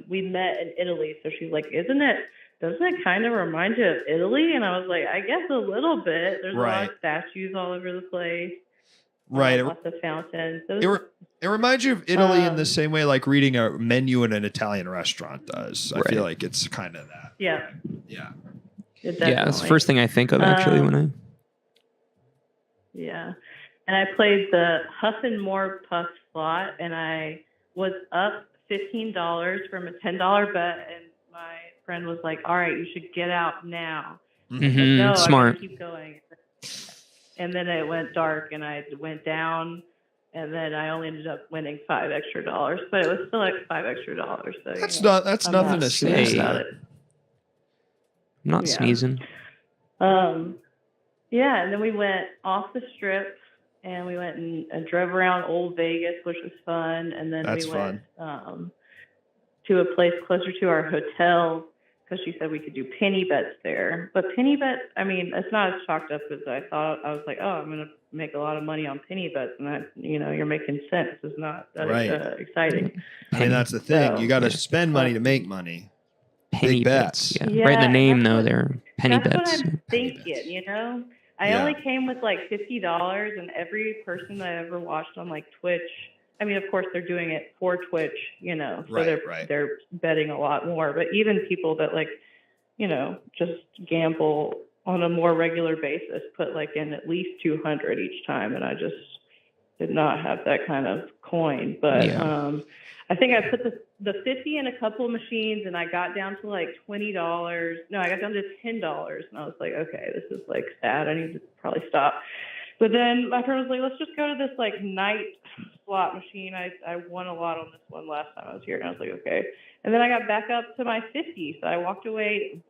we met in Italy. So she's like, doesn't it kind of remind you of Italy?" And I was like, "I guess a little bit. There's a lot of statues all over the place, Right. lots of fountains." So It reminds you of Italy in the same way like reading a menu in an Italian restaurant does. I feel like it's kind of that. yeah, Yeah. it Yeah, it's the definitely. first thing I think of actually when I. Yeah, and I played the Huff and More Puff slot, and I was up $15 from a $10 bet, and my friend was like, "All right, you should get out now." Mhm, No, smart. I'm gonna keep going. And then it went dark, and I went down, and then I only ended up winning $5 extra, but it was still like $5 extra. So That's I'm nothing not to stressed sneeze about at. it. I'm not Yeah. sneezing. Yeah, and then we went off the strip, and we went and drove around Old Vegas, which was fun. And then That's we went to a place closer to our hotel because she said we could do penny bets there. But penny bets, I mean, it's not as chalked up as I thought. I was like, oh, I'm going to make a lot of money on penny bets, and that, you're making sense. It's not that exciting. I mean, that's the thing. So- You got to spend money to make money. Penny Big bets. bets. Yeah. Right in the Yeah, name, that's though, what- they're penny That's bets. what I'm Penny thinking, I Yeah. only came with like $50, and every person that I ever watched on like Twitch, I mean, of course they're doing it for Twitch, so Right. they're betting a lot more. But even people that like, just gamble on a more regular basis put like in at least 200 each time, and I just did not have that kind of coin. But I think I put the 50 in a couple of machines, and I got down to like $20. No, I got down to $10, and I was like, okay, this is like sad. I need to probably stop. But then my friend was like, let's just go to this like night slot machine. I won a lot on this one last time I was here, and I was like, okay. And then I got back up to my 50, so I walked away,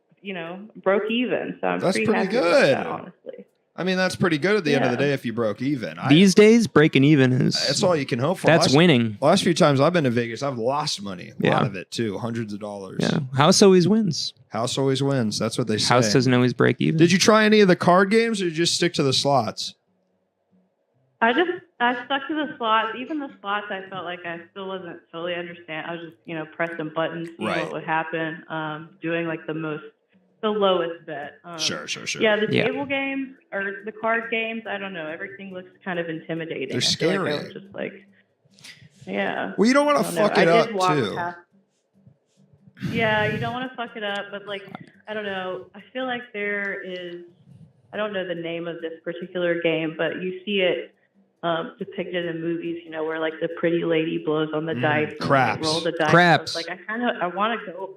broke even. So I'm That's pretty pretty happy with good. that, honestly. I mean, that's pretty good at the end of the Yeah. day if you broke even. These days, breaking even is. That's all you can hope for. That's winning. Last few times I've been to Vegas, I've lost money. A lot Yeah. of it, too. Hundreds of dollars. Yeah. House always wins. House always wins. That's what they say. House doesn't always break even. Did you try any of the card games or did you just stick to the slots? I stuck to the slots. Even the slots, I felt like I still wasn't fully understand. I was just, pressing buttons, seeing Right. what would happen, doing like the lowest bet. Sure. Yeah, the Yeah. table games or the card games, I don't know. Everything looks kind of intimidating. They're I feel like I scary. was just like, yeah. Well, you don't want I to don't know. fuck it I up, did walk too. past- Yeah, you don't want to fuck it up, but like, I don't know. I feel like there is, I don't know the name of this particular game, but you see it depicted in movies, where like the pretty lady blows on the dice. and they craps. roll the dice. Craps. I was like, I want to go.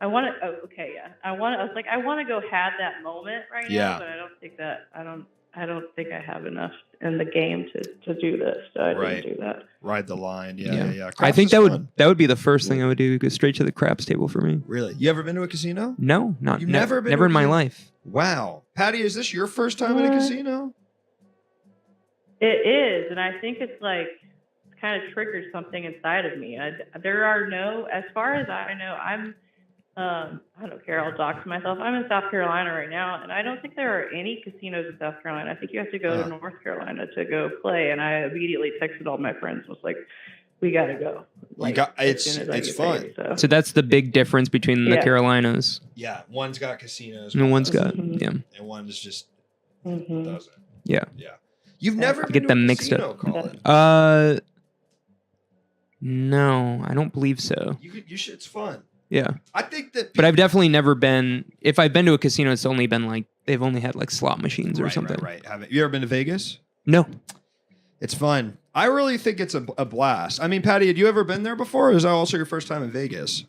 I want to. Oh, okay, yeah. I want to go have that moment right Yeah. now, but I don't think that. I don't think I have enough in the game to do this. So I Right. didn't do that. Ride the line. Yeah. I Craps think is that fun. would be the first thing I would do. Go straight to the craps table for me. Really? You ever been to a casino? No, not You've never. never been Never to in a my casino? life. Wow. Patty, is this your first time in a What? casino? It is, and I think it's like kind of triggered something inside of me. There are no, as far as I know, I don't care. I'll dox myself. I'm in South Carolina right now, and I don't think there are any casinos in South Carolina. I think you have to go to North Carolina to go play. And I immediately texted all my friends, was like, "We gotta go." Like, it's fun. So that's the big difference between the Carolinas. Yeah, one's got casinos, and one's got and one's just doesn't. Yeah. You've never I get them mixed up. Colin. No, I don't believe so. You should. It's fun. Yeah. I think that. But I've definitely never been. If I've been to a casino, it's only been like they've only had like slot machines or something. Right. Have you ever been to Vegas? No. It's fun. I really think it's a blast. I mean, Patty, had you ever been there before? Or is that also your first time in Vegas?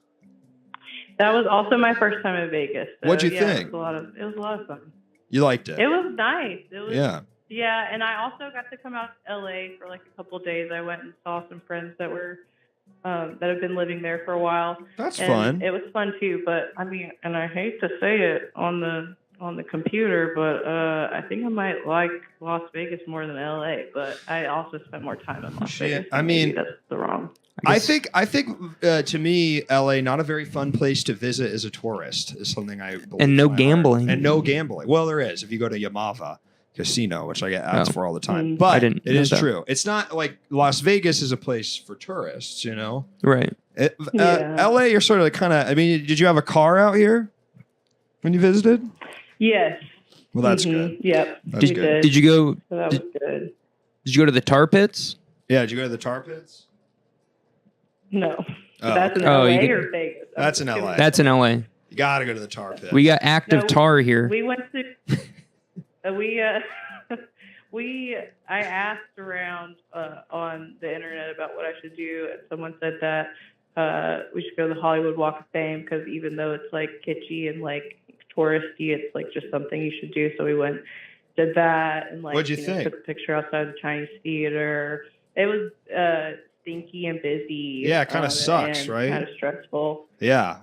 That was also my first time in Vegas. So, What'd you think? It was a lot of fun. You liked it? It was nice. It was. Yeah. Yeah, and I also got to come out to LA for like a couple of days. I went and saw some friends that were that have been living there for a while. That's fun. It was fun too, but I mean, and I hate to say it on the computer, but I think I might like Las Vegas more than LA. But I also spent more time in Las Vegas. I mean, that's the wrong. I think to me, LA not a very fun place to visit as a tourist is something I believe. And no gambling. And no gambling. Well, there is if you go to Yamava Casino, which I get ads for all the time. Mm-hmm. But it is true. It's not like Las Vegas is a place for tourists, you know? Right. LA, you're sort of like kind of, I mean, did you have a car out here when you visited? Yes. Well, that's good. Yep. That's good. Did you go? So that was good. Did you go to the tar pits? Yeah, did you go to the tar pits? No. Oh, That's in oh, LA you or Vegas? That's in LA. That's in LA. You got to go to the tar pits. We got active tar here. We went to I asked around on the internet about what I should do, and someone said that we should go to the Hollywood Walk of Fame because even though it's like kitschy and like touristy, it's like just something you should do. So we went, did that, and like What'd you think? took a picture outside the Chinese theater. It was stinky and busy. Yeah, it kind of sucks, right? Kind of stressful. Yeah.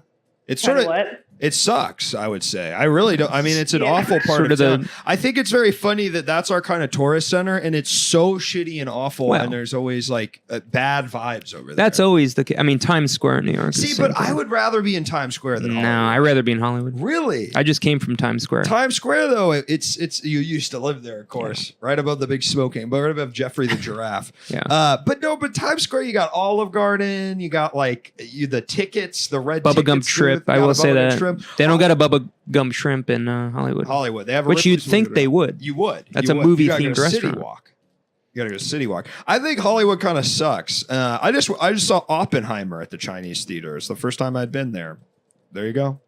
It's sort of what? It sucks, I would say. I really don't. I mean, it's an awful part of town. I think it's very funny that that's our kind of tourist center, and it's so shitty and awful, and there's always like bad vibes over there. That's always the. I mean, Times Square in New York. See, but I would rather be in Times Square than Hollywood. No, I'd rather be in Hollywood. Really? I just came from Times Square. Times Square, though, it's you used to live there, of course, right above the big smoking, but right above Jeffrey the Giraffe. Yeah. But Times Square, you got Olive Garden, you got like the tickets, the red Bubba Gum tickets Trip. I will say that they don't got a Bubba Gum Shrimp in Hollywood. They have, which you'd think they would. You would. That's a movie themed restaurant. City Walk. You gotta go to City Walk. I think Hollywood kind of sucks. I just saw Oppenheimer at the Chinese theater. It's the first time I'd been there. There you go.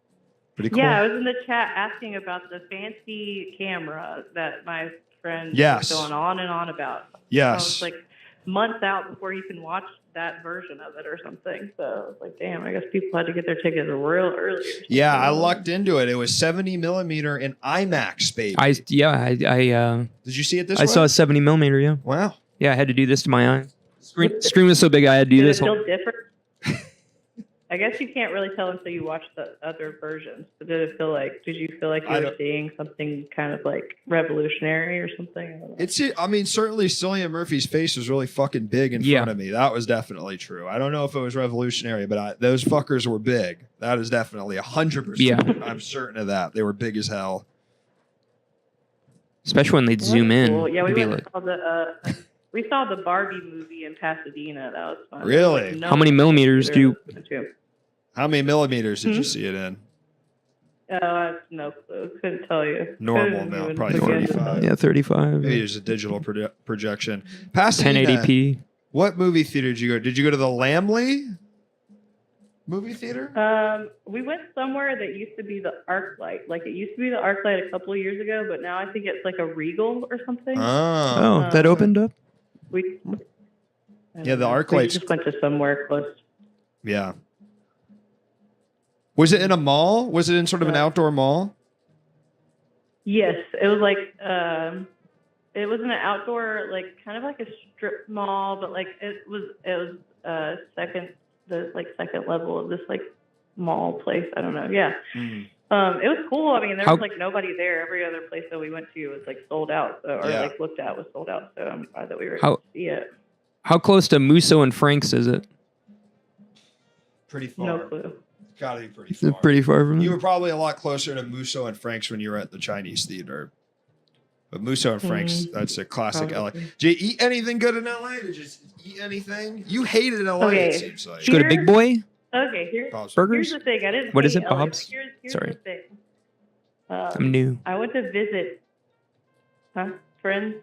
Pretty cool. Yeah, I was in the chat asking about the fancy camera that my friend was going on and on about. Yes. I was like months out before you can watch that version of it or something. So I was like, damn, I guess people had to get their tickets real early. Yeah, I lucked into it. It was 70 millimeter in IMAX, baby. I Did you see it this way? I saw a 70 millimeter, yeah. Wow. Yeah, I had to do this to my eye. Screen was so big I had to do this. Did it feel different? I guess you can't really tell until you watch the other versions. But did you feel like you were seeing something kind of like revolutionary or something? I mean, certainly Cillian Murphy's face was really fucking big in front of me. That was definitely true. I don't know if it was revolutionary, but those fuckers were big. That is definitely 100%. Yeah. I'm certain of that. They were big as hell. Especially when they'd zoom in. Cool. Yeah, we saw the Barbie movie in Pasadena. That was fun. Really? No, How many millimeters do you... How many millimeters did you see it in? I have no clue. Couldn't tell you. Normal now, probably 35. Yeah, 35. Maybe there's a digital projection. Pasadena. 1080p. What movie theater did you go? Did you go to the Lamley movie theater? We went somewhere that used to be the ArcLight. Like it used to be the ArcLight a couple of years ago, but now I think it's like a Regal or something. Oh, that opened up? The ArcLight. We just went to somewhere close. Yeah. Was it in a mall? Was it in sort of an outdoor mall? Yes, it was like it was in an outdoor, like kind of like a strip mall, but like it was second level of this like mall place. I don't know. Yeah. It was cool. I mean, there was like nobody there. Every other place that we went to was like sold out, like looked at was sold out. So I'm glad that we were able to see it. How close to Musso and Frank's is it? Pretty far. No clue. Gotta be pretty Is it far. pretty far from You it? were probably a lot closer to Musso and Frank's when you were at the Chinese theater. But Musso and Frank's, that's a classic LA. Probably. Did you eat anything good in LA? Did you eat anything? You hated LA, Okay. it seems like. Did you go to Big Boy Okay, Bob's Burgers? here's the thing. I didn't. What is hate it, LA, Bob's? but Here's Sorry. the thing. I'm new. I went to visit friends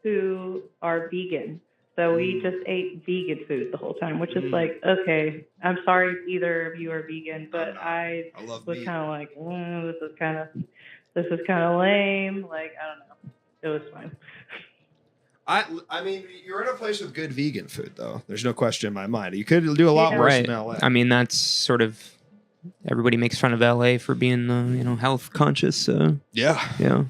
who are vegan. So we just ate vegan food the whole time, which is like, okay, I'm sorry if either of you are vegan, but I love was meat. kind of like, this is kind of lame. Like, I don't know. It was fine. I mean, you're in a place with good vegan food, though. There's no question in my mind. You could do a lot worse Right. in LA. I mean, that's sort of everybody makes fun of LA for being, health conscious. So yeah. yeah.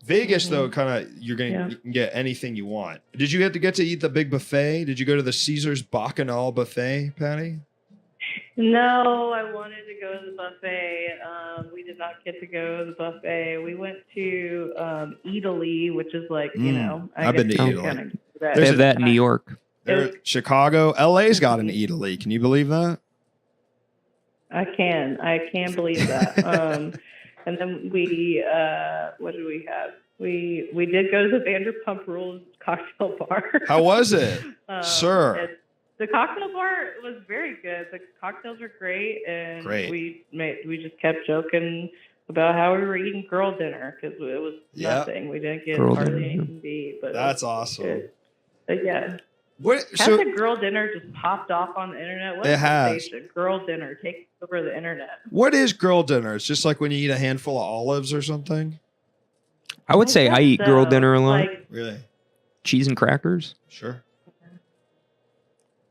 Vegas, though, kind of, you can get anything you want. Did you get to eat the big buffet? Did you go to the Caesar's Bacchanal buffet, Patty? No, I wanted to go to the buffet. We did not get to go to the buffet. We went to Italy, which is like, I've been to guess you Italy. kinda do that. They There's have that in New York. Chicago. LA's got an Italy. Can you believe that? I can believe that. And then what did we have? We did go to the Vanderpump Rules cocktail bar. How was it, sir? The cocktail bar was very good. The cocktails were great, and we just kept joking about how we were eating girl dinner because it was nothing. We didn't get Girl hardly dinner. anything to eat, but That's awesome. good. But yeah. What? Has a girl dinner just popped off on the internet? What It is has. the station? Girl dinner takes over the internet. What is girl dinner? It's just like when you eat a handful of olives or something. I would say I eat girl dinner a lot. Like, Really? Cheese and crackers. Sure.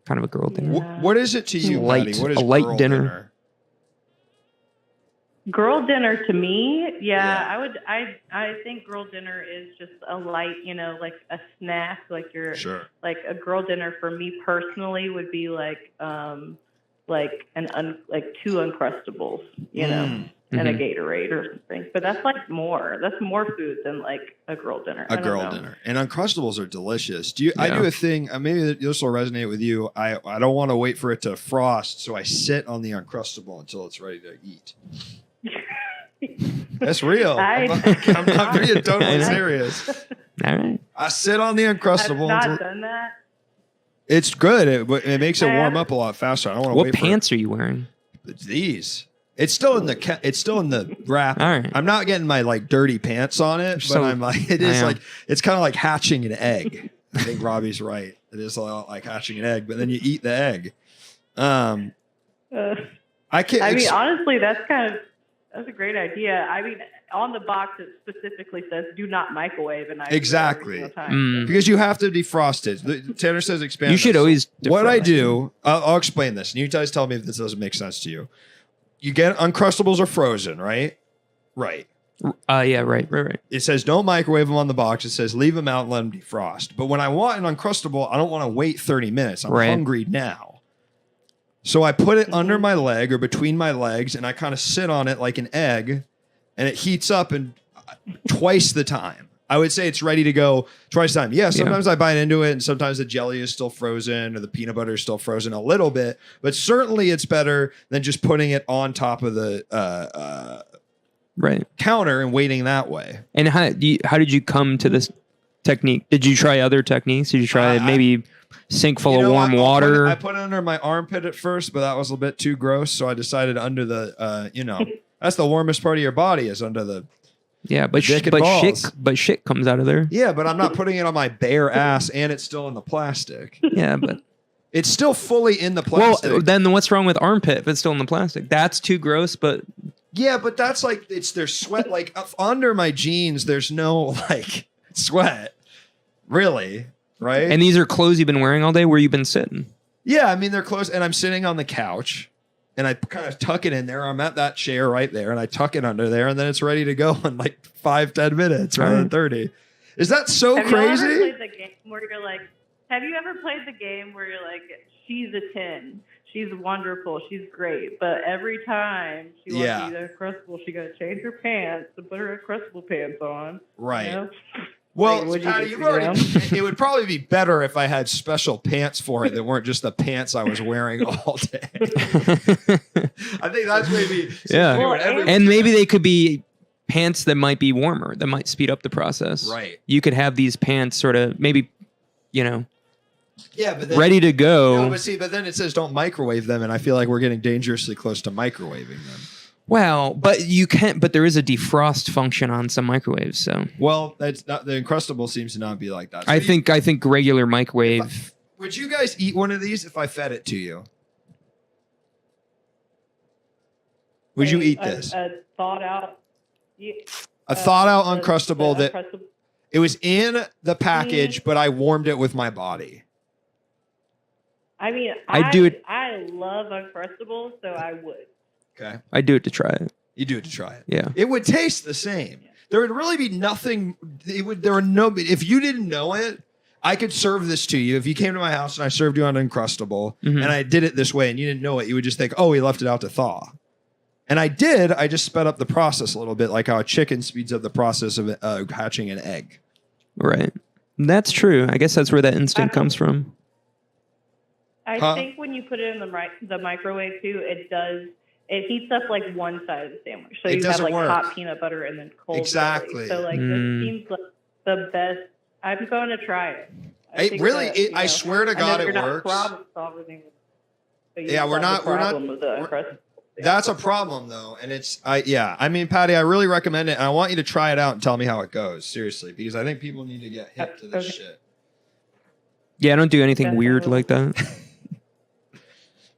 Kind of a girl dinner. What is it to you, Light- Patty? What is a light girl dinner. girl dinner to me, I think girl dinner is just a light, like a snack, like Sure. like a girl dinner for me personally would be like two Uncrustables, and a Gatorade or something. But that's like that's more food than like a girl dinner. I A don't girl know. dinner. And Uncrustables are delicious. I do a thing, maybe this will resonate with you. I don't want to wait for it to frost, so I sit on the Uncrustable until it's ready to eat. That's real. I'm not being totally serious. All right. I sit on the Uncrustable I've until not done that. it's good. It makes it warm up a lot faster. I don't want to What wait pants are you wearing? for it. These. It's still in the wrap. All right. I'm not getting my like dirty pants on it, but So- I'm like it's kind of like hatching an egg. I think Robbie's right. It is a lot like hatching an egg, but then you eat the egg. I can't. I mean, honestly, that's a great idea. I mean, on the box it specifically says "Do not microwave," and I do that Exactly. every single time. Mm. because you have to defrost it. Tanner says expand. You should this. always. What I defrost. do, I'll explain this, and you guys tell me if this doesn't make sense to you. You get Uncrustables are frozen, right? Right. Yeah. Right. It says don't microwave them on the box. It says leave them out and let them defrost. But when I want an Uncrustable, I don't want to wait 30 minutes. I'm Right. hungry now. So I put it under my leg or between my legs, and I kind of sit on it like an egg, and it heats up in twice the time. I would say it's ready to go twice the time. Yeah, sometimes I bite into it, and sometimes the jelly is still frozen or the peanut butter is still frozen a little bit, but certainly it's better than just putting it on top of the Right. counter and waiting that way. And how did you come to this technique? Did you try other techniques? Did you try maybe sink full of warm water? I put it under my armpit at first, but that was a bit too gross, so I decided under the, that's the warmest part of your body is under the. Yeah, but dick and balls. shit comes out of there. Yeah, but I'm not putting it on my bare ass, and it's still in the plastic. Yeah, but It's still fully in the plastic. well, then what's wrong with armpit if it's still in the plastic? That's too gross. But yeah, but that's like there's sweat like under my jeans. There's no like sweat, really, right? and these are clothes you've been wearing all day. Where you've been sitting? Yeah, I mean they're close, and I'm sitting on the couch, and I kind of tuck it in there. I'm at that chair right there, and I tuck it under there, and then it's ready to go in like 5-10 minutes rather than 30. Is that so Have crazy? you ever played the game where you're like? Have you ever played the game where you're like, she's a 10, she's wonderful, she's great, but every time she wants to eat Uncrustable, she got to change her pants to put her Uncrustable pants on. Right. You know? Well, Like, what'd you Patty, do you've for already. them? It would probably be better if I had special pants for it that weren't just the pants I was wearing all day. I think that's maybe. Yeah. Well, And maybe they could be pants that might be warmer, that might speed up the process. Right. You could have these pants sort of maybe, Yeah, but then, ready to go. No, but then it says don't microwave them, and I feel like we're getting dangerously close to microwaving them. Well, but you can't. But there is a defrost function on some microwaves. So Well, that's not the Uncrustable seems to not be like that. So I think regular microwave. Would you guys eat one of these if I fed it to you? Would you eat this? A thought out. A thawed out Uncrustable that it was in the package, but I warmed it with my body. I mean, I do it- I love Uncrustables, so I would. Okay, I do it to try it. you do it to try it. Yeah. It would taste the same. There would really be nothing. There were no. If you didn't know it, I could serve this to you. If you came to my house and I served you on Uncrustable, Mhm. and I did it this way, and you didn't know it, you would just think, "Oh, he left it out to thaw." And I did. I just sped up the process a little bit, like how a chicken speeds up the process of hatching an egg. Right. That's true. I guess that's where that instinct comes from. I Huh? think when you put it in the microwave too, it heats up like one side of the sandwich. So It you have doesn't like work. hot peanut butter and then cold Exactly. jelly. So like Mm. this seems like the best. I'm going to try it. I It think really, that, I swear to I know God, you're it not works. problem solving, but you Yeah, we're solve the not- problem with the we're- Uncrustable. That's a problem though, and I mean, Patty, I really recommend it, and I want you to try it out and tell me how it goes, seriously, because I think people need to get hip to this Okay. shit. Yeah, I don't do anything Definitely. weird like that.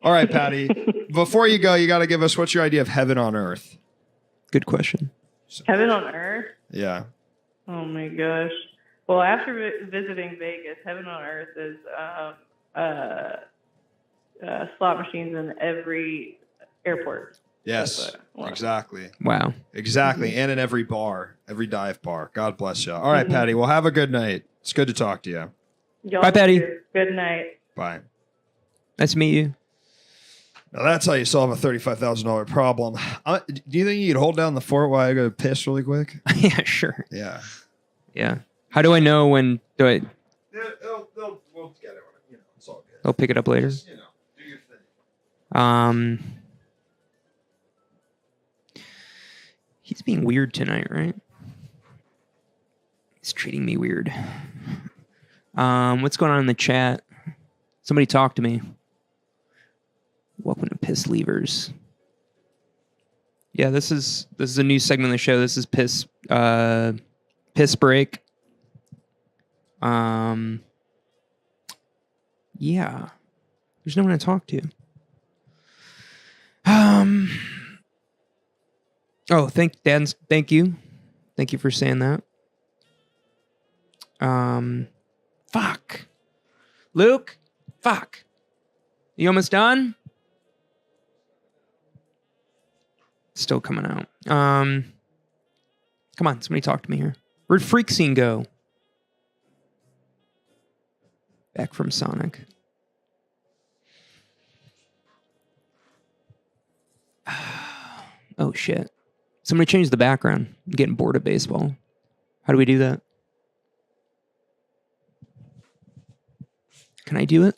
All right, Patty, before you go, you got to give us what's your idea of heaven on earth? Good question. Heaven on earth. Yeah, Oh my gosh. Well, after visiting Vegas, heaven on earth is slot machines in every airport. yes, That's what I want. exactly, Wow. exactly, and in every bar, every dive bar. God bless you. All right, Patty, well, have a good night. It's good to talk to you. Y'all Bye, Patty. too. Good night. Bye. Nice to meet you. Now that's how you solve a $35,000 problem. Do you think you could hold down the fort while I go piss really quick? Yeah, sure. Yeah. Yeah. How do I know when do I? We'll get it. You know, it's all good. I'll pick it up later. Just, you know, do your thing. He's being weird tonight, right? He's treating me weird. What's going on in the chat? Somebody talk to me. Welcome to Piss Levers. Yeah, this is a new segment of the show. This is piss break. Yeah. There's no one to talk to. Oh, thank you. Thank you for saying that. Fuck. Luke, fuck. You almost done? Still coming out. Come on, somebody talk to me here. Where'd Freak Scene go? Back from Sonic. Oh shit. Somebody change the background. I'm getting bored of baseball. How do we do that? Can I do it?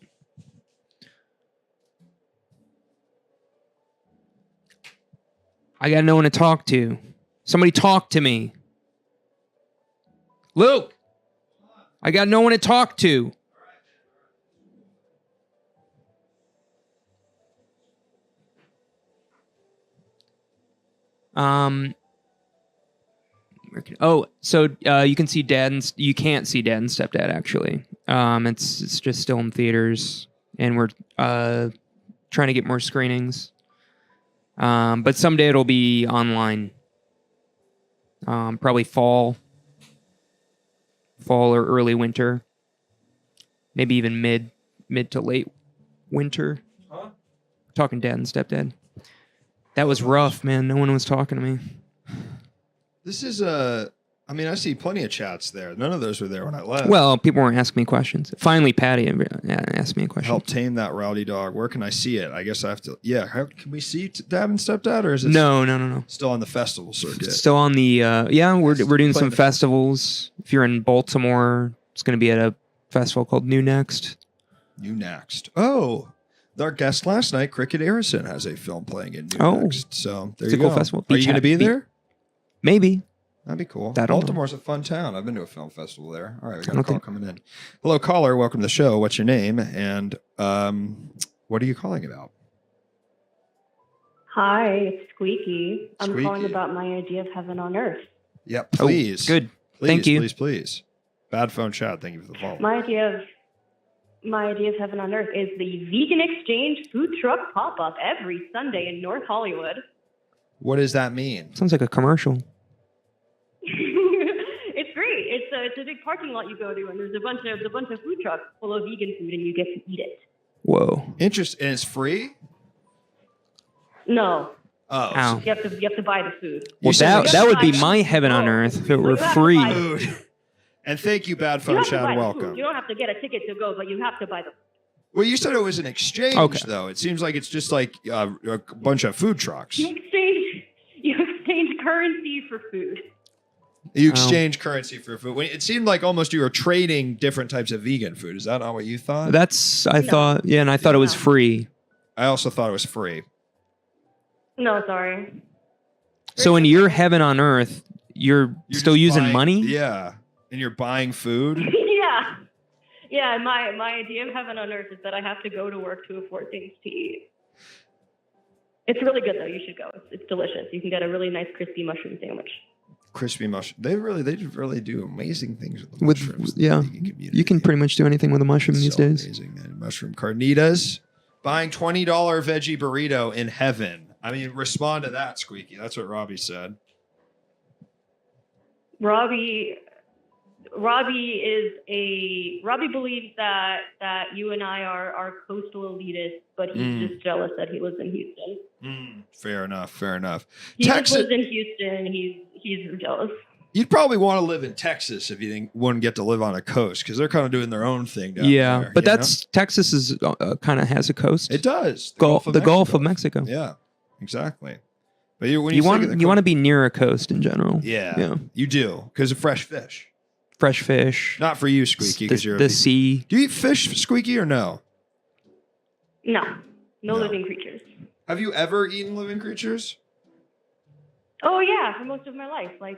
I got no one to talk to. Somebody talk to me. Luke! I got no one to talk to. So you can see Dad and you can't see Dad and Stepdad actually. It's just still in theaters, and we're trying to get more screenings. But someday it'll be online. Probably fall or early winter. Maybe even mid to late winter. Huh? Talking Dad and Stepdad. That was rough, man. No one was talking to me. This is I mean, I see plenty of chats there. None of those were there when I left. Well, people weren't asking me questions. Finally, Patty asked me a question. Help tame that rowdy dog. Where can I see it? I guess I have to. Yeah, can we see Dad and Stepdad, or is it No. still on the festival circuit? Still on the we're doing some playing the- festivals If you're in Baltimore, it's going to be at a festival called New Next. New Next. Oh, our guest last night, Cricket Harrison, has a film playing in New Oh. Next. So there It's you a cool go. festival. Are you going to be there? Maybe. That'd be cool. I don't know. Baltimore's a fun town. I've been to a film festival there. All right, we got a don't call think- coming in. Hello, caller. Welcome to the show. What's your name? And what are you calling about? Hi, it's Squeaky. I'm Squeaky. calling about my idea of heaven on earth. Yep, please. Oh, good. Please, Thank you. Please. Bad phone chat. Thank you for the follow. My idea of heaven on earth is the Vegan Exchange food truck pop-up every Sunday in North Hollywood. What does that mean? Sounds like a commercial. It's great. It's a big parking lot you go to, and there's a bunch of food trucks full of vegan food, and you get to eat it. Whoa. Interesting. And it's free? No, Oh. Ow. you have to buy the food. Well, said that would be my heaven on earth if it were You have to free. buy- Food. And thank you, Bad You Phone have to Chat. buy the Welcome. food. You don't have to get a ticket to go, but you have to buy the. Well, you said it was an exchange, Okay. though. It seems like it's just like a bunch of food trucks. You exchange currency for food. You exchange currency for food. It seemed like almost you were trading different types of vegan food. Is that not what you thought? I thought it was No. free. I also thought it was free. No, sorry. So in your heaven on earth, you're still just using buying- money? Yeah. And you're buying food? Yeah. Yeah, my idea of heaven on earth is that I have to go to work to afford things to eat. It's really good, though. You should go. It's delicious. You can get a really nice crispy mushroom sandwich. Crispy mushroom. They really do amazing things with the With mushrooms. yeah, The vegan community. you can pretty much do anything with a mushroom It's these so days. Amazing, man. Mushroom carnitas. Buying $20 veggie burrito in heaven. I mean, respond to that, Squeaky. That's what Robbie said. Robbie believes that you and I are coastal elitists, but he's just jealous that he lives in Houston. Fair enough. He just Texas. lives in Houston. He's jealous. You'd probably want to live in Texas if you wouldn't get to live on a coast because they're kind of doing their own thing down Yeah, there. but you know? that's Texas is kind of has a coast. It does. The Gulf of Mexico. Yeah, exactly. But when You say want the you want to be near a coast in general. Yeah, you do because of fresh fish. Fresh fish. Not for you, Squeaky, because you're the sea. Do you eat fish, Squeaky, or no? No No. living creatures. Have you ever eaten living creatures? Oh yeah, for most of my life, like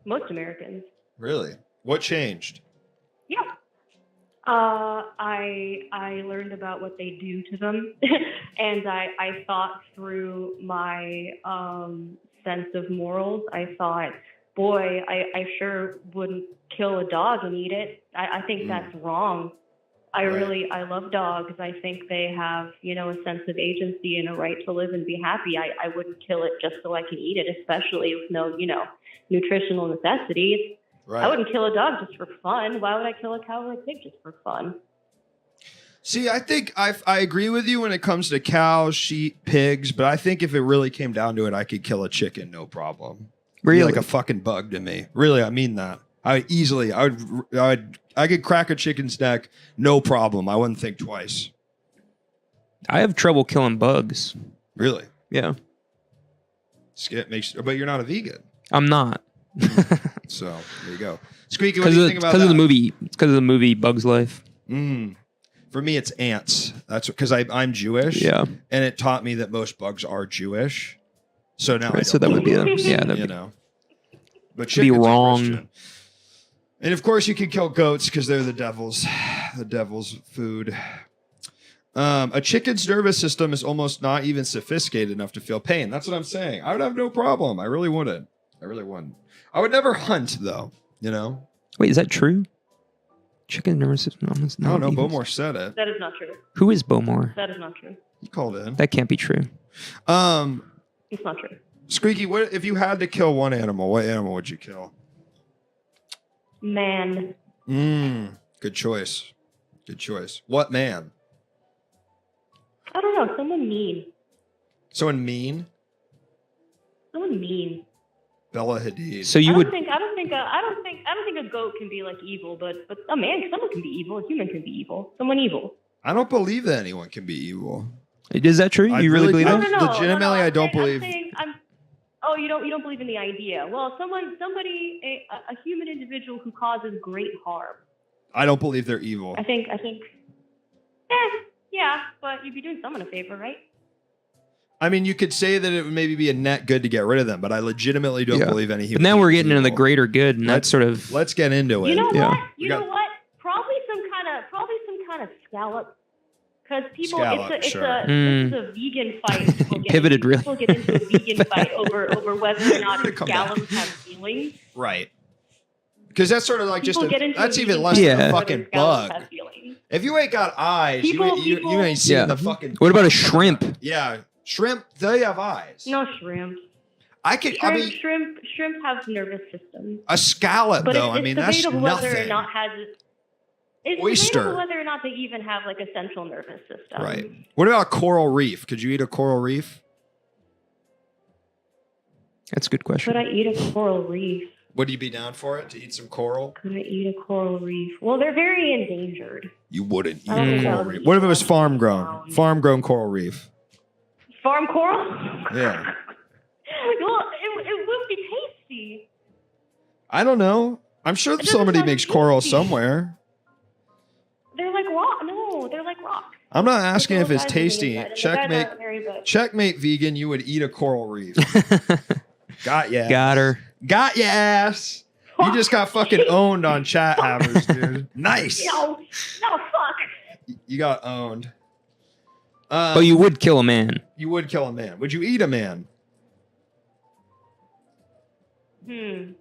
most Americans. Really? What changed? Yeah. I learned about what they do to them, and I thought through my sense of morals. I thought, boy, I sure wouldn't kill a dog and eat it. I think that's wrong. I love dogs. I think they have, a sense of agency and a right to live and be happy. I wouldn't kill it just so I can eat it, especially with no, nutritional necessities. Right. I wouldn't kill a dog just for fun. Why would I kill a cow or a pig just for fun? See, I think I agree with you when it comes to cows, sheep, pigs, but I think if it really came down to it, I could kill a chicken, no problem. Really? Be like a fucking bug to me. Really, I mean that. I could crack a chicken's neck, no problem. I wouldn't think twice. I have trouble killing bugs. Really? Yeah. But you're not a vegan, I'm not. so there you go. Squeaky, what do you think about Because that? of the movie. It's because of the movie Bug's Life. For me, it's ants. That's because I'm Jewish. Yeah. And it taught me that most bugs are Jewish. So now, Right, so that would be But be chickens are wrong. Christian. And of course, you can kill goats because they're the devil's food. A chicken's nervous system is almost not even sophisticated enough to feel pain. That's what I'm saying. I would have no problem. I really wouldn't. I would never hunt, though. Wait, is that true? Chicken nervous system. Almost I don't know. even- Bowmore said it. That is not true. Who is Bowmore? That is not true. He called in. That can't be true. It's not true. Squeaky, what if you had to kill one animal? What animal would you kill? Man. Good choice. What man? I don't know. Someone mean. Someone mean? Someone mean. Bella Hadid. So you I would. don't think a goat can be like evil, but a man, someone can be evil. A human can be evil. Someone evil. I don't believe that anyone can be evil. Is that true? I You really believe I- that? No. legitimately, I don't believe- oh, you don't believe in the idea. Well, a human individual who causes great harm. I don't believe they're evil. I think, yeah, but you'd be doing someone a favor, right? I mean, you could say that it would maybe be a net good to get rid of them, but I legitimately don't believe any human. But now we're being getting into the evil. greater good, and that's sort of. Let's get into it. You know Yeah. what? You know what? Probably some kind of scallop. Because people, Scallop, it's sure. a this is a vegan fight. People get Pivoted into, really People get into a vegan fight over whether or not Come back. scallops have feelings. Right. Because that's sort of like People get into that's a even vegan less fight than over a whether fucking scallops bug. have feelings. If you ain't got eyes, People- you ain't seen Yeah. the fucking. What about a shrimp? Yeah, shrimp. They have eyes. No shrimp. I could. I mean, Shrimp have nervous systems. a scallop But though. it's I mean, that's debatable whether or nothing. not it's Oyster. debatable whether or not they even have like a central nervous system. Right. What about a coral reef? Could you eat a coral reef? That's a good question. Could I eat a coral reef? Would you be down for it to eat some coral? Could I eat a coral reef? Well, they're very endangered. You wouldn't eat I don't a think coral I would reef. eat What if it was one. farm grown? Farm grown coral reef. Farm coral? Yeah. Well, it would be tasty. I don't know. I'm sure It doesn't somebody sound makes coral tasty. somewhere. They're like rock. No, they're like rock. I'm not asking if Little it's guys on the tasty. inside, and the guys Checkmate. aren't very big. Checkmate, vegan. You would eat a coral reef. Got ya. Got her. Got ya ass. You just got fucking owned on chat hammers, dude. Nice. No, fuck. You got owned. But you would kill a man. You would kill a man. Would you eat a man?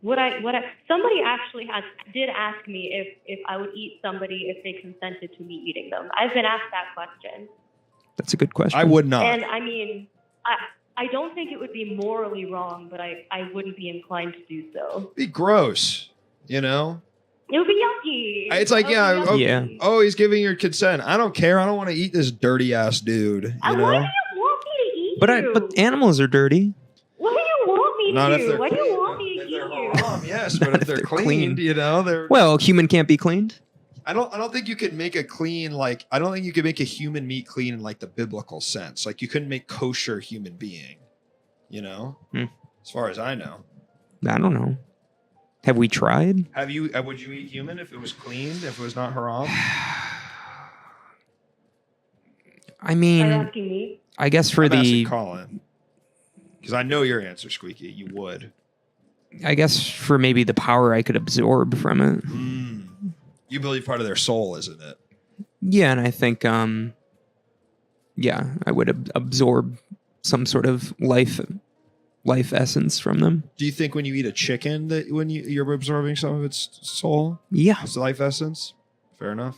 Would I? Somebody actually did ask me if I would eat somebody if they consented to me eating them. I've been asked that question, That's a good question. I would not. and I mean, I don't think it would be morally wrong, but I wouldn't be inclined to do so. Be gross. You know? It would be yucky. It's like, It would yeah, be okay. yucky. Oh, he's giving your consent. I don't care. I don't want to eat this dirty ass dude. You Why do know? you want me to eat you? But animals are dirty. What do you want me Not to if do? they're Why do clean. you want me to If eat they're you? haram, yes, but if they're They're clean, clean. you know, they're. Well, human can't be cleaned. I don't think you could make a clean like. I don't think you could make a human meat clean in like the biblical sense. Like you couldn't make kosher human being. You know, as far as I know. I don't know. Have we tried? Have you? Would you eat human if it was clean? If it was not haram? I Are mean, you asking me? I guess for I'm asking the, Colin, because I know your answer, Squeaky. You would. I guess for maybe the power I could absorb from it. You believe part of their soul, isn't it? Yeah, and I think, yeah, I would absorb some sort of life essence from them. Do you think when you eat a chicken that when you're absorbing some of its soul, Yeah. its life essence? Fair enough.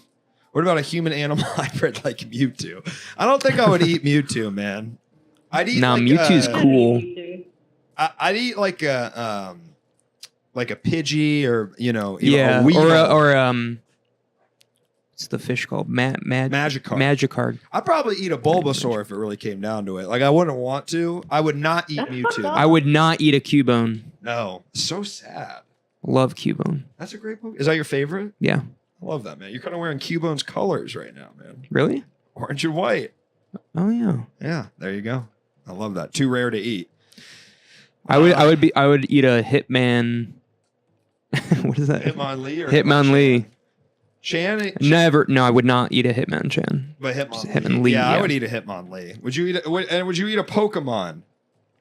What about a human animal hybrid like Mewtwo? I don't think I would eat Mewtwo, man. I'd eat Nah, like Mewtwo's cool. I'd eat like a Pidgey or a Yeah, Weedle. or what's the fish called? Magikarp. Magikarp. I'd probably eat a Bulbasaur if it really came down to it. Like I wouldn't want to. I would not eat That's fucked Mewtwo. up. I would not eat a Cubone. No, so sad. Love Cubone. That's a great book. Is that your favorite? Yeah. I love that, man. You're kind of wearing Cubone's colors right now, man. Really? Orange and white. Oh yeah. Yeah, there you go. I love that. Too rare to eat. I would eat a Hitman. What is that? Hitmonlee or Hitmonlee. Chan? Never. No, I would not eat a Hitmonchan. But Hitmonlee. Hitmonlee, Yeah, I yeah. would eat a Hitmonlee. Would you eat a Pokemon?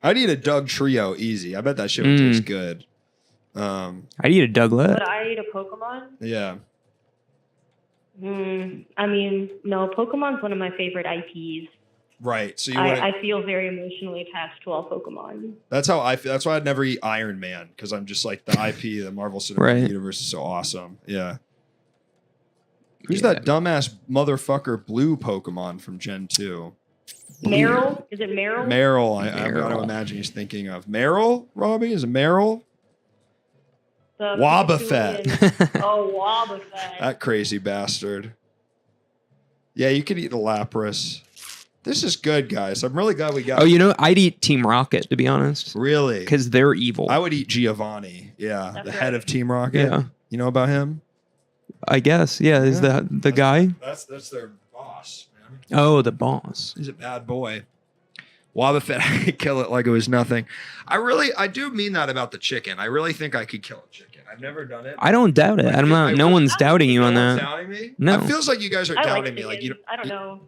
I'd eat a Doug Trio easy. I bet that shit would taste good. I'd eat a Douglet. Would I eat a Pokemon? Yeah. I mean, no, Pokemon's one of my favorite IPs. Right. So you wouldn't. I feel very emotionally attached to all Pokemon. That's how I feel. That's why I'd never eat Iron Man because I'm just like the IP, the Marvel Cinematic Right. Universe is so awesome. Yeah. Who's that dumbass motherfucker blue Pokemon from Gen 2? Meryl? Is it Meryl? Meryl. I've got to Meryl. imagine he's thinking of. Meryl, Robbie? Is it Meryl? The Wobbuffet. Pikachulian- Oh, Wobbuffet. That crazy bastard. Yeah, you could eat a Lapras. This is good, guys. I'm really glad we got. Oh, I'd eat Team Rocket, to be honest. Really? Because they're evil. I would eat Giovanni. Yeah, That's the right. head of Team Rocket. Yeah. You know about him? I guess. Yeah. Is the guy? That's their boss, man. Oh, the boss. He's a bad boy. Wobbuffet, I could kill it like it was nothing. I do mean that about the chicken. I really think I could kill a chicken. I've never done it. I don't doubt it. I'm not. No one's doubting you on No one's that. doubting me? No. It feels like you guys are I doubting like me. Like chickens. I don't know.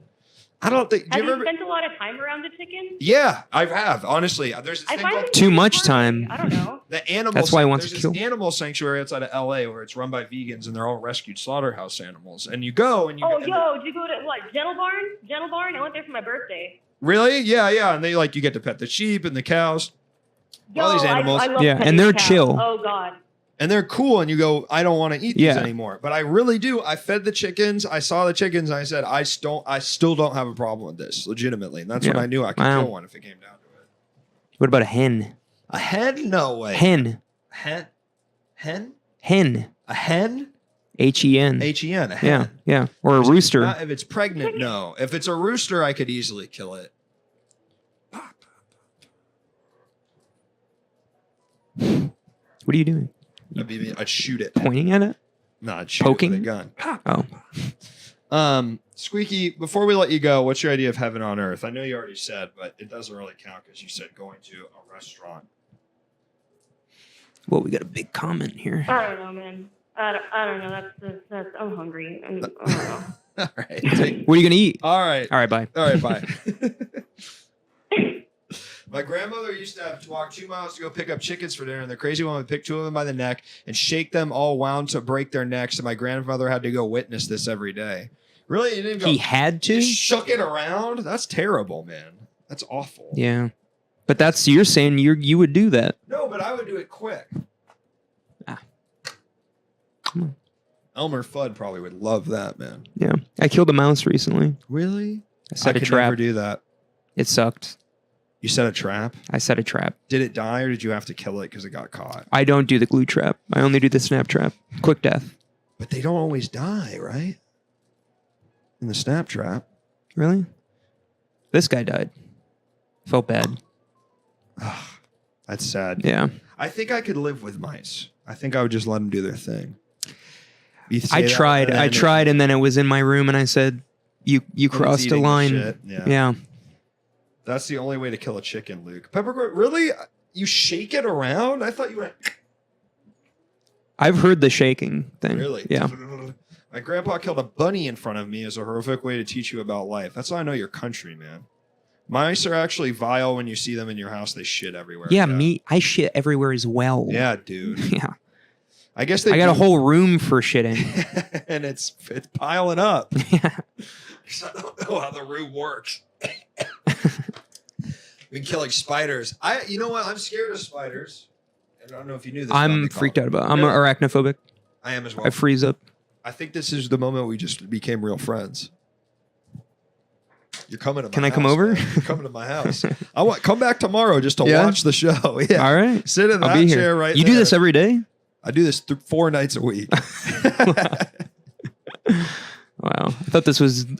I don't think. Do Have you you ever? spent a lot of time around a chicken? Yeah, I have. Honestly, there's this I thing find called it Too really much boring. time. I don't know. the animal. That's why he wants there's to this kill. animal sanctuary outside of LA where it's run by vegans and they're all rescued slaughterhouse animals. And you go and you. Oh, and yo, did you go to what? Gentle Barn? Gentle Barn? I went there for my birthday. Really? Yeah. And they you get to pet the sheep and the cows. Yo, All these animals. I love Yeah, petting and they're cows. chill. Oh God. And they're cool, and you go, I don't want to eat these Yeah. anymore. But I really do. I fed the chickens. I saw the chickens. And I said, I still don't have a problem with this, legitimately. And that's when Yeah. I knew I could Wow. kill one if it came down to it. What about a hen? A hen? No way. Hen. Hen? Hen? Hen. A hen? H-E-N. H-E-N. A hen. Yeah. Yeah. Or a rooster. If it's pregnant, no. If it's a rooster, I could easily kill it. What are you doing? I'd shoot it. Pointing at it? No, I'd shoot Poking? it with a gun. Oh. Squeaky, before we let you go, what's your idea of heaven on earth? I know you already said, but it doesn't really count because you said going to a restaurant. Well, we got a big comment here. I don't know, man. I don't know. That's I'm hungry. I don't know. All right. What are you going to eat? All right. All right, bye. All right, bye. My grandmother used to have to walk 2 miles to go pick up chickens for dinner, and the crazy woman would pick 2 of them by the neck and shake them all wound to break their necks, and my grandfather had to go witness this every day. Really? You didn't go, He had to? just shook it around? That's terrible, man. That's awful. Yeah. But you're saying you would do that. No, but I would do it quick. Come on. Elmer Fudd probably would love that, man. Yeah. I killed a mouse recently. Really? I set a could trap. never do that. It sucked. You set a trap? I set a trap. Did it die, or did you have to kill it because it got caught? I don't do the glue trap. I only do the snap trap. Quick death. But they don't always die, right? In the snap trap. Really? This guy died. Felt bad. That's sad. Yeah. I think I could live with mice. I think I would just let them do their thing. You say I that, tried. and I then tried, and then it was in my room, and I said, "You when it's crossed a eating the line." shit, yeah. Yeah. That's the only way to kill a chicken, Luke. Peppercorn, really? You shake it around? I thought you went... I've heard the shaking thing. Really? Yeah. My grandpa killed a bunny in front of me as a horrific way to teach you about life. That's how I know your country, man. Mice are actually vile when you see them in your house. They shit everywhere. Yeah, me. I shit everywhere as well. Yeah, dude. Yeah. I guess they I got a do. whole room for shitting. And it's piling up. Yeah. I don't know how the room works. Been killing spiders. You know what? I'm scared of spiders. I don't know if you knew this. I'm freaked out about it. I'm No. arachnophobic. I am as well. I freeze up. I think this is the moment we just became real friends. You're coming to my Can I come house, over? man. You're coming to my house. Come back tomorrow just to Yeah? watch the show. Yeah. All right. Sit in I'll that be chair here. right You there. do this every day? I do this 4 nights a week. Wow. I thought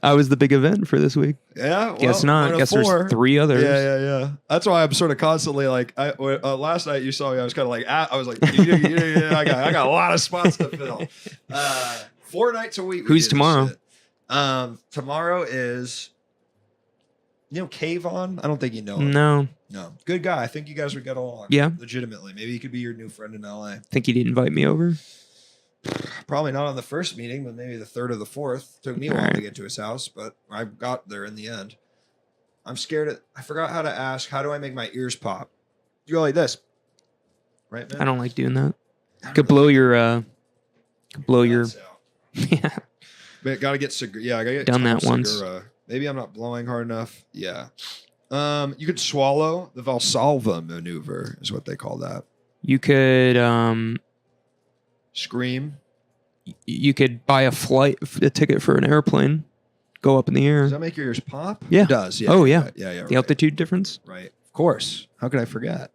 I was the big event for this week. Yeah. Guess well, not. one of Guess 4. there's 3 others. Yeah. That's why I'm sort of constantly like, last night you saw me, I was kind of like, I was like, I got a lot of spots to fill. 4 nights a week. we Who's do this tomorrow? shit. Tomorrow is, Kayvon? I don't think you know him. No. No. Good guy. I think you guys would get along. Yeah. Legitimately. Maybe he could be your new friend in LA. Think you'd invite me over? Probably not on the first meeting, but maybe the 3rd or the 4th. Took me a while Alright. to get to his house, but I got there in the end. I'm scared. I forgot how to ask. How do I make my ears pop? You go like this, right, man? I don't like doing that. Could blow your yeah. But gotta get I gotta get Done that Tom once. Segura. Maybe I'm not blowing hard enough. Yeah. You could swallow. The Valsalva maneuver is what they call that. You could Scream. you could buy a ticket for an airplane, go up in the air. Does that make your ears pop? Yeah. It does. Yeah. Oh, yeah. Right. Yeah. The altitude difference? Right. Of course. How could I forget?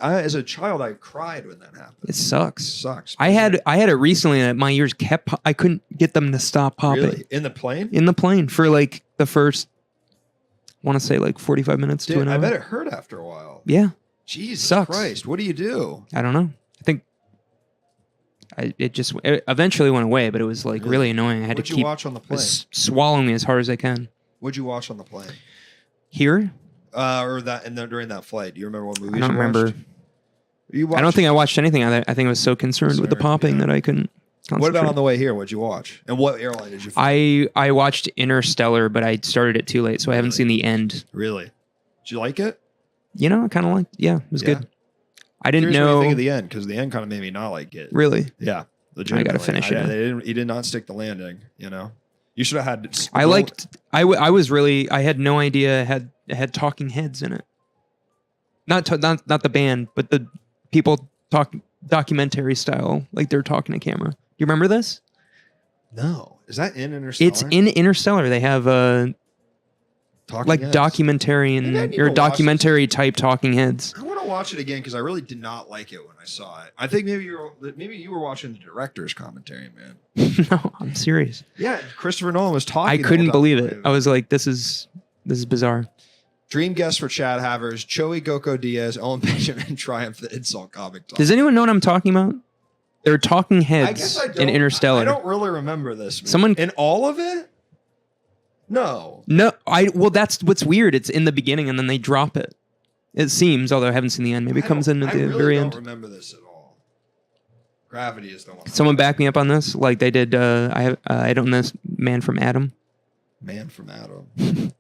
As a child, I cried when that happened. It sucks. It sucks. I had it recently that my ears I couldn't get them to stop popping. Really? In the plane? In the plane for like the first, I want to say like 45 minutes to Dude, an hour. I bet it hurt after a while. Yeah. Jesus Sucks. Christ. What do you do? I don't know. I think it eventually went away, but it was like really annoying. I had What'd to you keep watch on the plane? swallowing me as hard as I can. What'd you watch on the plane? Here, Or that, and then during that flight, do you remember what movies? I don't remember. I don't think I watched anything. I think I was so concerned with the popping that I couldn't. What about on the way here? What'd you watch? And what airline did you fly? I watched Interstellar, but I started it too late, so I haven't seen the end. Really? Did you like it? You know, I kind of liked. Yeah, it was good. I didn't Here's what know. you think of the end, because the end kind of made me not like it. Really? Yeah. I gotta finish it. He did not stick the landing. You know, you should have had. I liked. I was really. I had no idea it had talking heads in it. Not the band, but the people talk documentary style, like they're talking to camera. You remember this? No, is that in Interstellar? It's in Interstellar. They have like heads. documentary or documentary type talking heads. I want to watch it again because I really did not like it when I saw it. I think maybe you were watching the director's commentary, man. No, I'm serious. Yeah, Christopher Nolan was talking. I couldn't believe it. I was like, this is bizarre. Dream guest for Chad Havers, Joey Goko Diaz, Owen Benjamin, Triumph the Insult Comic Talk. Does anyone know what I'm talking about? They're talking heads in Interstellar. I don't really remember this. Someone in all of it? No. No, well, that's what's weird. It's in the beginning and then they drop it. It seems, although I haven't seen the end. Maybe it comes in at the very end. I don't remember this at all. Gravity is the one. Someone back me up on this, like they did. I don't know this Man from Adam. Man from Adam.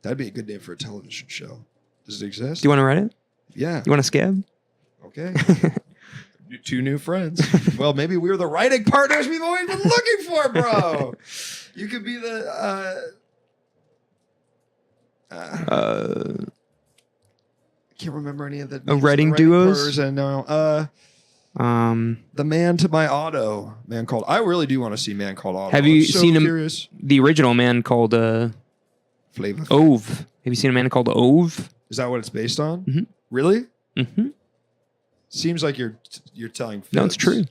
That'd be a good name for a television show. Does it exist? Do you want to write it? Yeah. You want to scab? Okay. Two new friends. Well, maybe we're the writing partners we've always been looking for, bro. You could be the. I can't remember any of the writing duos. Person, no. The Man to My Auto. Man Called. I really do want to see Man Called Auto. Have you seen him? The original Man Called Flavor. Ove. Have you seen a Man Called Ove? Is that what it's based on? Mm-hmm. Really? Mm-hmm. Seems like you're telling fibs. No, it's true.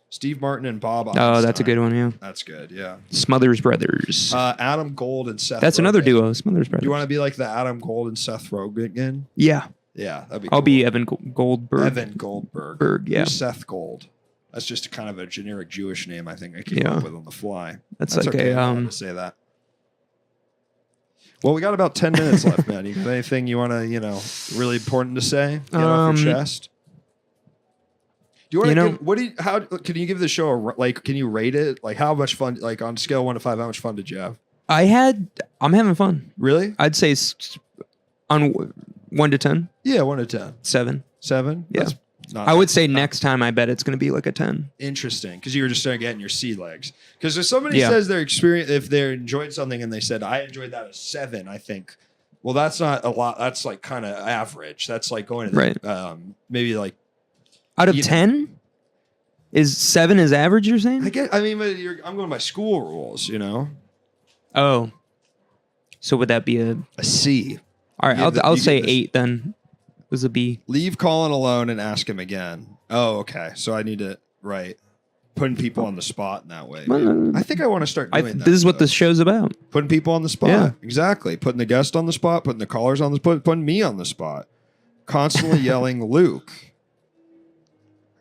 Steve Martin and Bob Einstein. Oh, that's a good one, yeah. That's good, yeah. Smothers Brothers. Adam Gold and Seth That's Rogen. another duo, Smothers Brothers. Do you want to be like the Adam Gold and Seth Rogen again? Yeah. Yeah, that'd be I'll cool. be Evan Goldberg. Evan Goldberg. Yeah. Who's Seth Gold? That's just a kind of a generic Jewish name I think I came up with on the fly. That's like okay. I wanted to say that. Well, we got about 10 minutes left, man. You got anything you want to, really important to say? Get off your chest? Do you want to can you give the show can you rate it? Like how much fun, like on a scale of 1 to 5, how much fun did you have? I'm having fun. Really? I'd say on 1 to 10. Yeah, 1 to 10. 7. 7? Yeah. I would say next time I bet it's going to be like a 10. Interesting, because you were just starting getting your sea legs. Because if somebody says their experience, if they enjoyed something and they said, I enjoyed that as 7, I think, well, that's not a lot. That's like kind of average. That's like going to maybe like out of 10 is 7 is average. You're saying? I'm going by school rules, Oh, so would that be a C? All right, I'll say 8 then. It was a B. Leave Colin alone and ask him again. Oh, okay. So I need to putting people on the spot in that way. I think I want to start doing that. This is what this show's about. Putting people on the spot. Yeah. Exactly. Putting the guest on the spot, putting the callers on the spot, putting me on the spot. Constantly yelling Luke.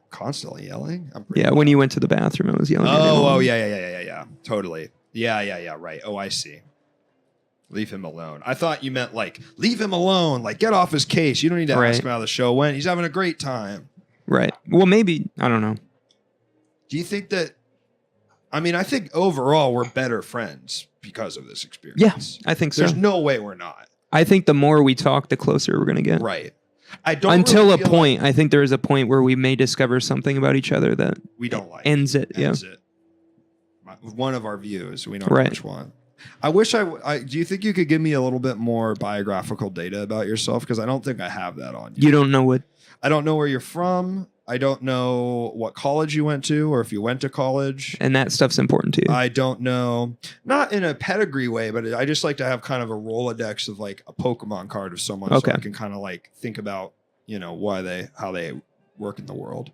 Constantly yelling? When you went to the bathroom, I was yelling. Oh, yeah. Totally. Yeah, right. Oh, I see. Leave him alone. I thought you meant like, leave him alone. Like, get off his case. You don't need to ask him how the show went. He's having a great time. Right. Well, maybe. I don't know. Do you think that... I think overall we're better friends because of this experience. Yeah, I think so. There's no way we're not. I think the more we talk, the closer we're going to get. Right. I don't Until really a point. I think there is a point where we may discover something about each other that we don't like. Ends it. One of our views. We don't know which one. I wish do you think you could give me a little bit more biographical data about yourself? Because I don't think I have that on you. You don't know what? I don't know where you're from. I don't know what college you went to or if you went to college. And that stuff's important to you. I don't know. Not in a pedigree way, but I just like to have kind of a Rolodex of like a Pokemon card of someone so I can kind of like think about, how they work in the world.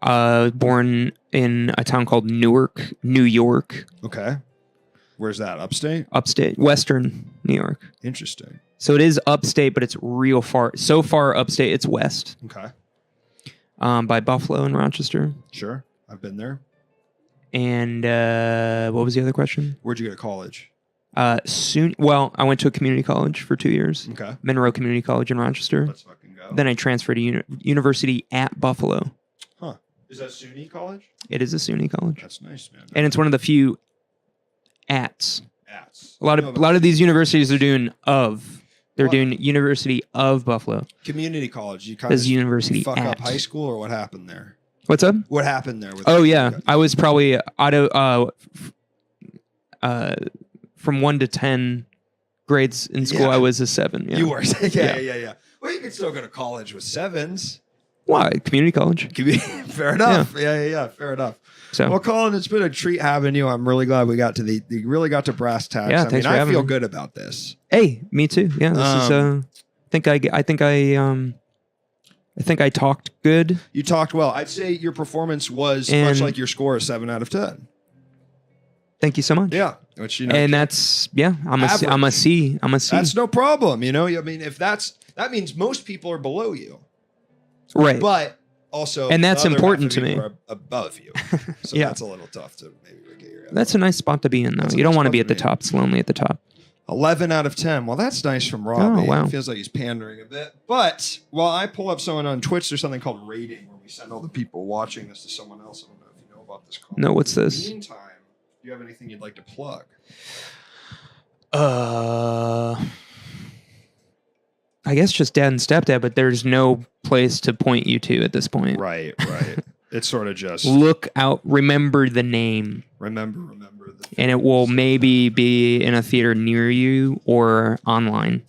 Born in a town called Newark, New York. Okay. Where's that? Upstate? Upstate. Western New York. Interesting. So it is upstate, but it's real far. So far upstate, it's west. Okay. By Buffalo and Rochester. Sure. I've been there. And what was the other question? Where'd you go to college? Soon. Well, I went to a community college for 2 years. Okay. Monroe Community College in Rochester. Let's fucking go. Then I transferred to University at Buffalo. Huh. Is that SUNY college? It is a SUNY college, That's nice, man. and it's one of the few ats. Ats. A lot of these universities are doing of. They're What? doing University of Buffalo. Community college. You kind This of university fuck up at. high school, or what happened there? What's up? What happened there? With Oh yeah, I was probably from 1 to 10 grades in school. Yeah. I was a 7. Yeah. You were. Yeah. Well, you could still go to college with 7s. Why? Community college. Fair enough. Yeah. Fair enough. So Well, Colin, it's been a treat having you. I'm really glad we got to really got to brass tacks. Yeah, I thanks mean, for I having feel me. good about this. hey, me too. Yeah, this is. I think I talked good. You talked well. I'd say your performance was much And- like your score, a 7 out of 10. Thank you so much. Yeah, which And that's I'm a Average. C. that's no problem. I mean, if that means most people are below you, right. but also, And that's the other important half of to you me. are above you. So Yeah. that's a little tough to maybe get your head. That's a nice spot to be in, though. That's a You don't nice want to spot be to at the be in. top. It's lonely at the top. 11 out of 10. Well, that's nice from Robbie. Oh, wow. It feels like he's pandering a bit. But while I pull up someone on Twitch, there's something called rating where we send all the people watching this to someone else. I don't know if you know about this. Colin. No, what's In this? the meantime, do you have anything you'd like to plug? I guess just dad and stepdad, but there's no place to point you to at this point. Right. It's sort of just Look out, remember the name, remember. and it will maybe be in a theater near you or online.